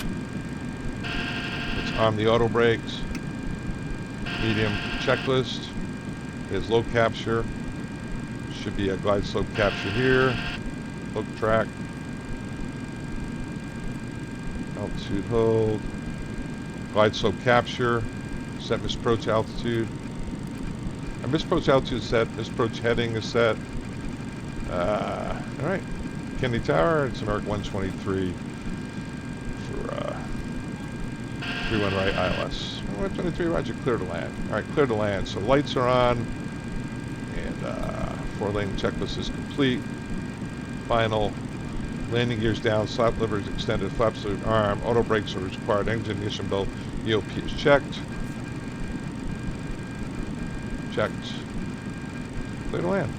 Let's arm the auto brakes. Medium checklist. There's low capture. Should be a glide slope capture here. Low track. Altitude hold. Glide slope capture. Set misapproach altitude. Our misapproach altitude is set. Misapproach heading is set. All right. Kennedy Tower. It's American 123 for 31 right ILS. 123 Roger. Clear to land. All right, clear to land. So lights are on, and 4-lane checklist is complete. Final. Landing gears down. Slap levers extended. Flaps to arm. Auto brakes are required. Engine ignition belt. EOP is checked. Checked. Clear to land.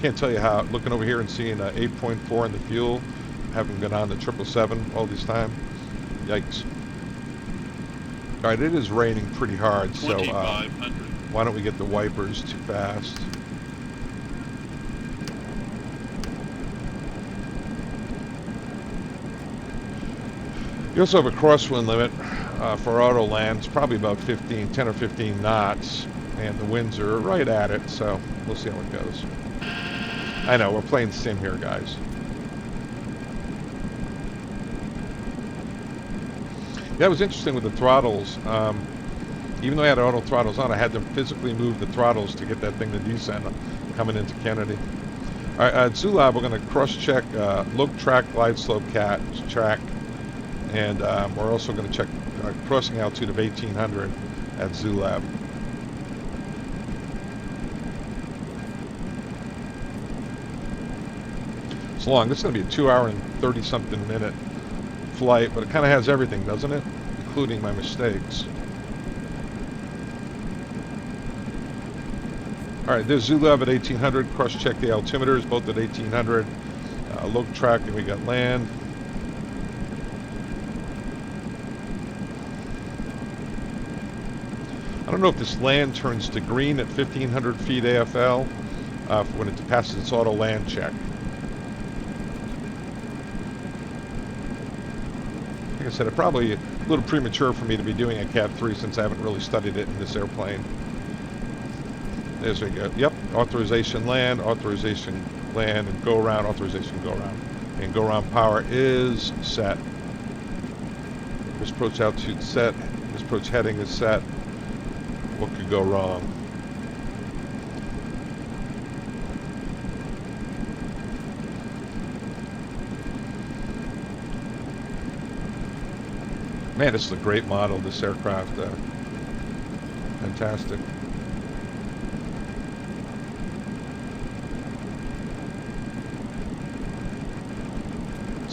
Can't tell you how, looking over here and seeing 8.4 in the fuel, having been on the 777 all this time. Yikes. All right, it is raining pretty hard, so why don't we get the wipers too fast? You also have a crosswind limit for auto land. It's probably about 10 or 15 knots, and the winds are right at it, so we'll see how it goes. I know, we're playing sim here, guys. That was interesting with the throttles. Even though I had auto throttles on, I had to physically move the throttles to get that thing to descend coming into Kennedy. All right, at Zulab, we're going to cross-check look track glide slope track, and we're also going to check crossing altitude of 1800 at Zulab. It's long. This is going to be a 2-hour and 30-something minute flight, but it kind of has everything, doesn't it? Including my mistakes. All right, there's Zulab at 1800. Cross-check the altimeters, both at 1800. Low track, and we got land. I don't know if this land turns to green at 1500 feet AFL when it passes its auto land check. Like I said, it's probably a little premature for me to be doing a Cat 3 since I haven't really studied it in this airplane. There we go. Yep, authorization land, and go around, authorization go around. And go around power is set. Misapproach altitude set. Misapproach heading is set. What could go wrong? Man, this is a great model, this aircraft. Fantastic.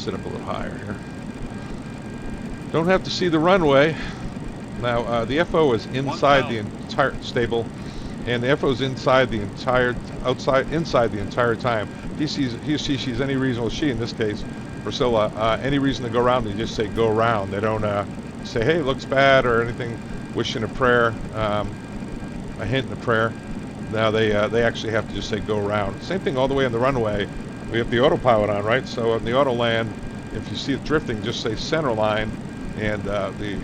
Sit up a little higher here. Don't have to see the runway. Now, the FO is inside the entire stable, and the FO is inside the entire, inside the entire time. If he sees any reason, well, she in this case, Priscilla, any reason to go around, they just say go around. They don't say, hey, looks bad or anything, wishing a prayer, a hint and a prayer. Now they actually have to just say go around. Same thing all the way on the runway. We have the autopilot on, right? So on the autoland, if you see it drifting, just say center line, and the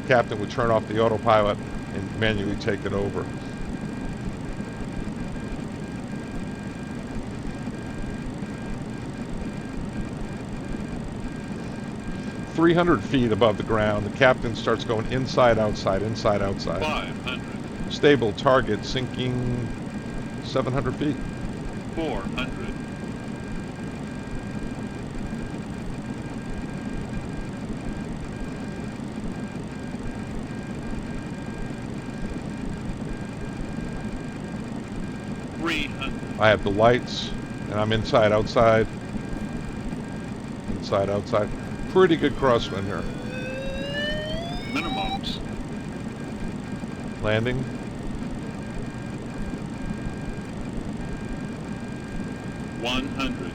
captain would turn off the autopilot and manually take it over. "300 feet above the ground, the captain starts going inside, outside, inside, outside. 500, Stable target sinking 700 feet. 400, 300, I have the lights, and I'm inside, outside, inside, outside. Pretty good crosswind here. minimums, Landing. $100,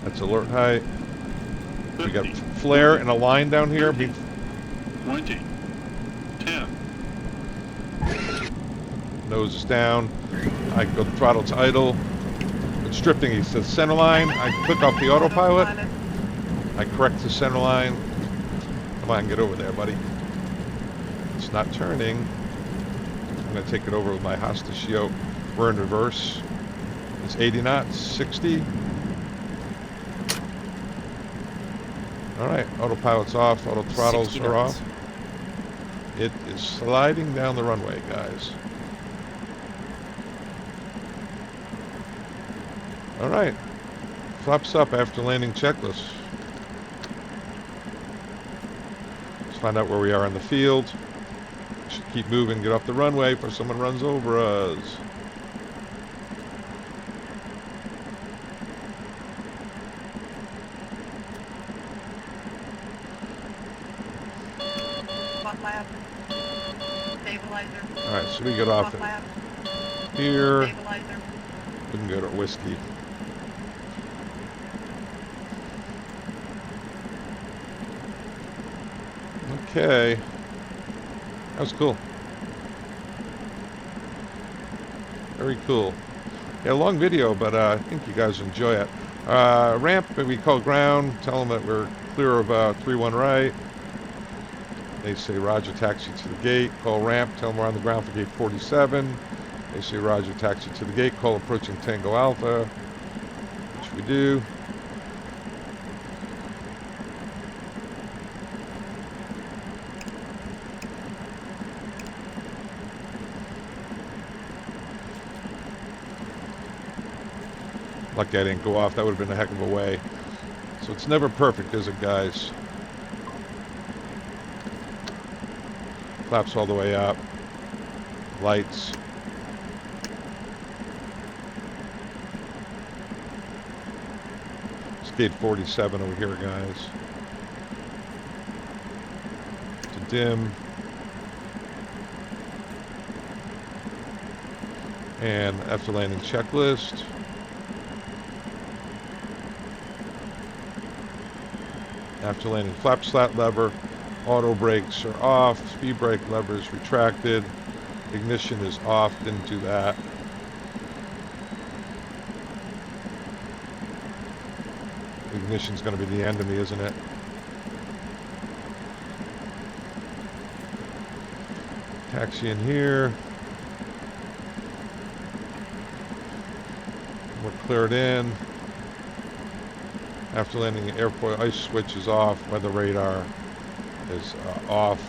That's alert height. We got 50, flare and a line down here. 30, 20, 10, Nose is down. I go throttle to idle. It's drifting. He says center line. I click off the autopilot. I correct the center line. Come on, get over there, buddy. It's not turning. I'm going to take it over with my hostage yoke. We're in reverse. It's 80 knots, 60. All right, autopilot's off. Auto throttles 60 are knots. off. It is sliding down the runway, guys. All right. Flaps up after landing checklist. Let's find out where we are on the field. Should keep moving, get off the runway before someone runs over us. Butt lab. Stabilizer. All right, so we get off Butt it lab. here. Stabilizer. We can go to whiskey. Okay. That was cool. Very cool. Yeah, long video, but I think you guys enjoy it. Ramp, we call ground. Tell them that we're clear of 3-1 right. They say roger, taxi to the gate. Call ramp. Tell them we're on the ground for gate 47. They say roger, taxi to the gate. Call approaching Tango Alpha, which we do. Lucky I didn't go off. That would have been a heck of a way. So it's never perfect, is it, guys? Flaps all the way up. Lights. It's gate 47 over here, guys. To dim. And after landing checklist. After landing, flap slat lever, auto brakes are off, speed brake lever is retracted, ignition is off, didn't do that. Ignition's going to be the end of me, isn't it? Taxi in here. We're cleared in. After landing, the airport ice switch is off, weather radar is off.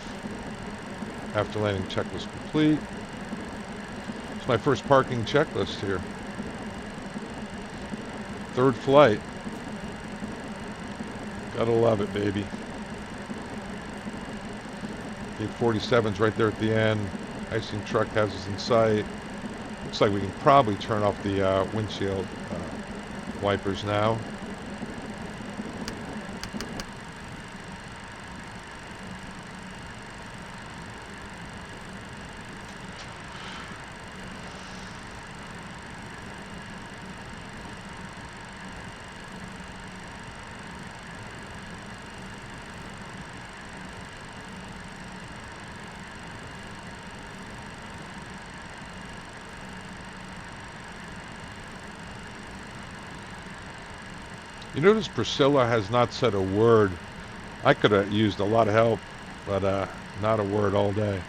After landing, checklist complete. It's my first parking checklist here. Third flight. Gotta love it, baby. Gate 47's right there at the end. Icing truck has us in sight. Looks like we can probably turn off the windshield wipers now. You notice Priscilla has not said a word. I could have used a lot of help, but not a word all day.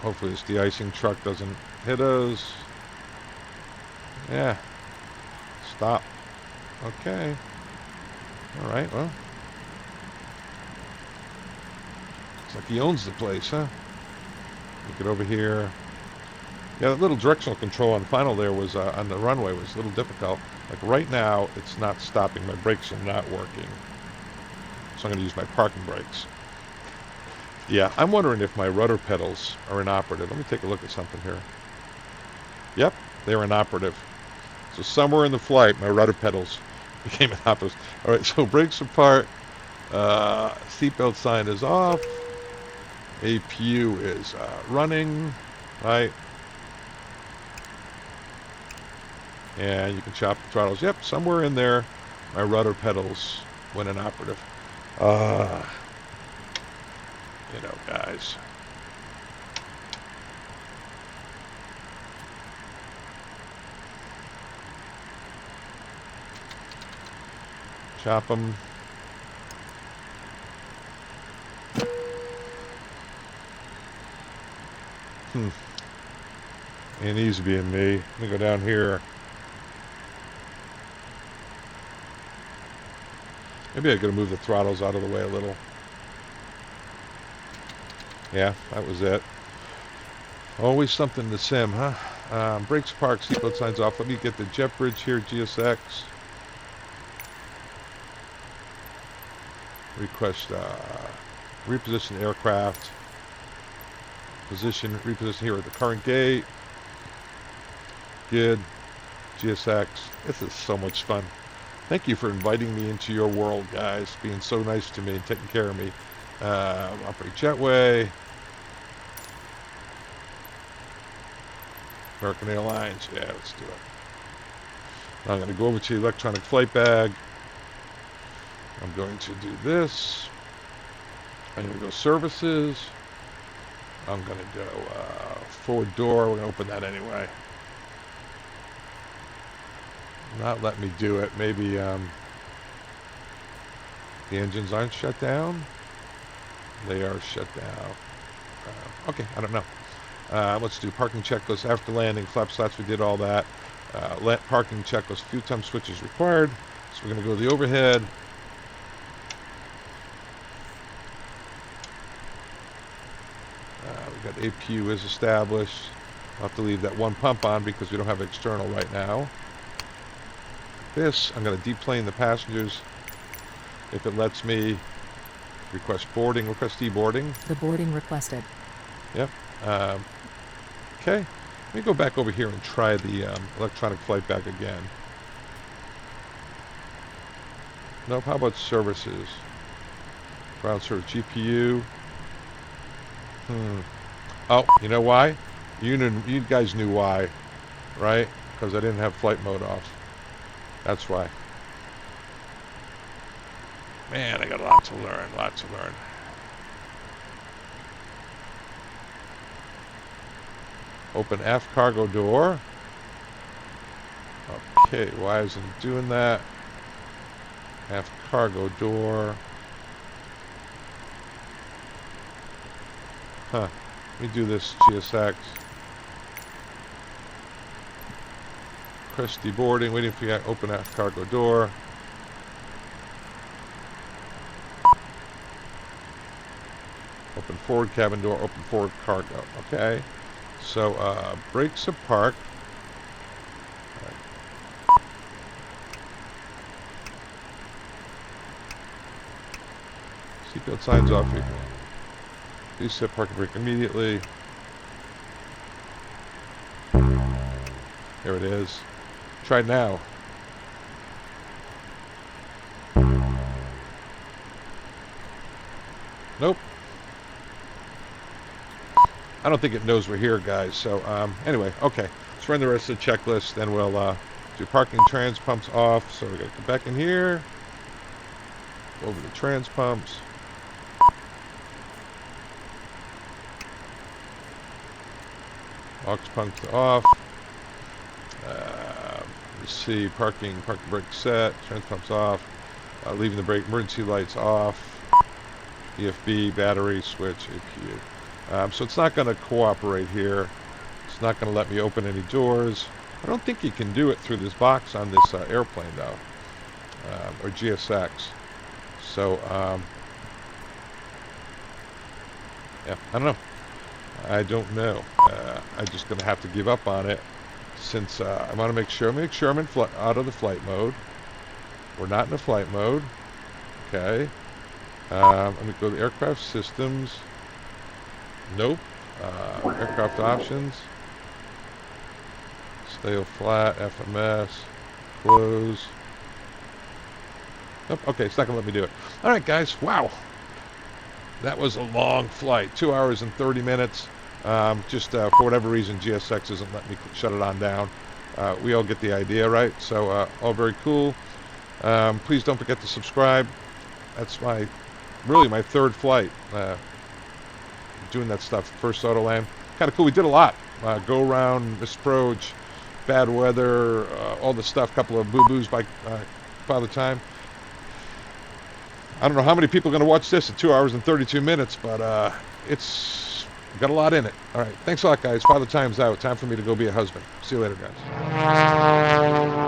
Hopefully this de-icing truck doesn't hit us. Yeah. Stop. Okay. All right, well. Looks like he owns the place, huh? Get over here. Yeah, that little directional control on final there was on the runway was a little difficult. Like right now, it's not stopping. My brakes are not working. So I'm going to use my parking brakes. Yeah, I'm wondering if my rudder pedals are inoperative. Let me take a look at something here. Yep, they're inoperative. So somewhere in the flight, my rudder pedals became inoperative. All right, so brakes apart. Seatbelt sign is off. APU is running, right? And you can chop the throttles. Yep, somewhere in there, my rudder pedals went inoperative. You know, guys. Chop them. Ain't easy being me. Let me go down here. Maybe I gotta move the throttles out of the way a little. Yeah, that was it. Always something to sim, huh? Brakes park, seatbelt signs off. Let me get the jet bridge here, GSX. Request, reposition aircraft. Reposition here at the current gate. Good. GSX. This is so much fun. Thank you for inviting me into your world, guys. Being so nice to me and taking care of me. Operate jetway. American Airlines. Yeah, let's do it. Now I'm going to go over to the electronic flight bag. I'm going to do this. I'm going to go services. I'm going to go forward door. We're going to open that anyway. Not let me do it. Maybe the engines aren't shut down. They are shut down. Okay, I don't know. Let's do parking checklist after landing. Flap slats, we did all that. Parking checklist, few times switches required. So we're going to go to the overhead. We've got APU is established. I'll have to leave that one pump on because we don't have external right now. This, I'm going to deplane the passengers if it lets me. Request boarding, request deboarding. The boarding requested. Yep. Okay. Let me go back over here and try the electronic flight bag again. Nope. How about services? Ground service GPU. Oh, you know why? You guys knew why, right? Because I didn't have flight mode off. That's why. Man, I got a lot to learn, lots to learn. Open aft cargo door. Okay, why isn't it doing that? Aft cargo door. Huh. Let me do this, GSX. Press deboarding, waiting for you to open aft cargo door. Open forward cabin door, open forward cargo. Okay. So, brakes are parked. Right. Seatbelt signs off here. Please set parking brake immediately. There it is. Try now. Nope. I don't think it knows we're here, guys. So, anyway, okay. Let's run the rest of the checklist. Then we'll do parking trans pumps off. So we got to go back in here. Go over the trans pumps. Aux pump to off. You see parking brake set. Trans pumps off. Leaving the brake emergency lights off. EFB, battery, switch, APU. So it's not going to cooperate here. It's not going to let me open any doors. I don't think you can do it through this box on this airplane though, or GSX. So, yeah, I don't know. I don't know. I'm just going to have to give up on it since I want to make sure I'm in out of the flight mode. We're not in the flight mode. Okay. Let me go to aircraft systems. Nope. Aircraft options. Stay flat. FMS. Close. Nope. Okay, it's not going to let me do it. All right, guys. Wow. That was a long flight. 2 hours and 30 minutes. Just for whatever reason, GSX isn't letting me shut it on down. We all get the idea, right? So, all very cool. Please don't forget to subscribe. That's really my third flight. Doing that stuff. First autoland. Kind of cool. We did a lot. Go around, misapproach, bad weather, all the stuff. Couple of boo-boos by Father Time. I don't know how many people are going to watch this at 2 hours and 32 minutes, but it's got a lot in it. All right. Thanks a lot, guys. Father Time's out. Time for me to go be a husband. See you later, guys.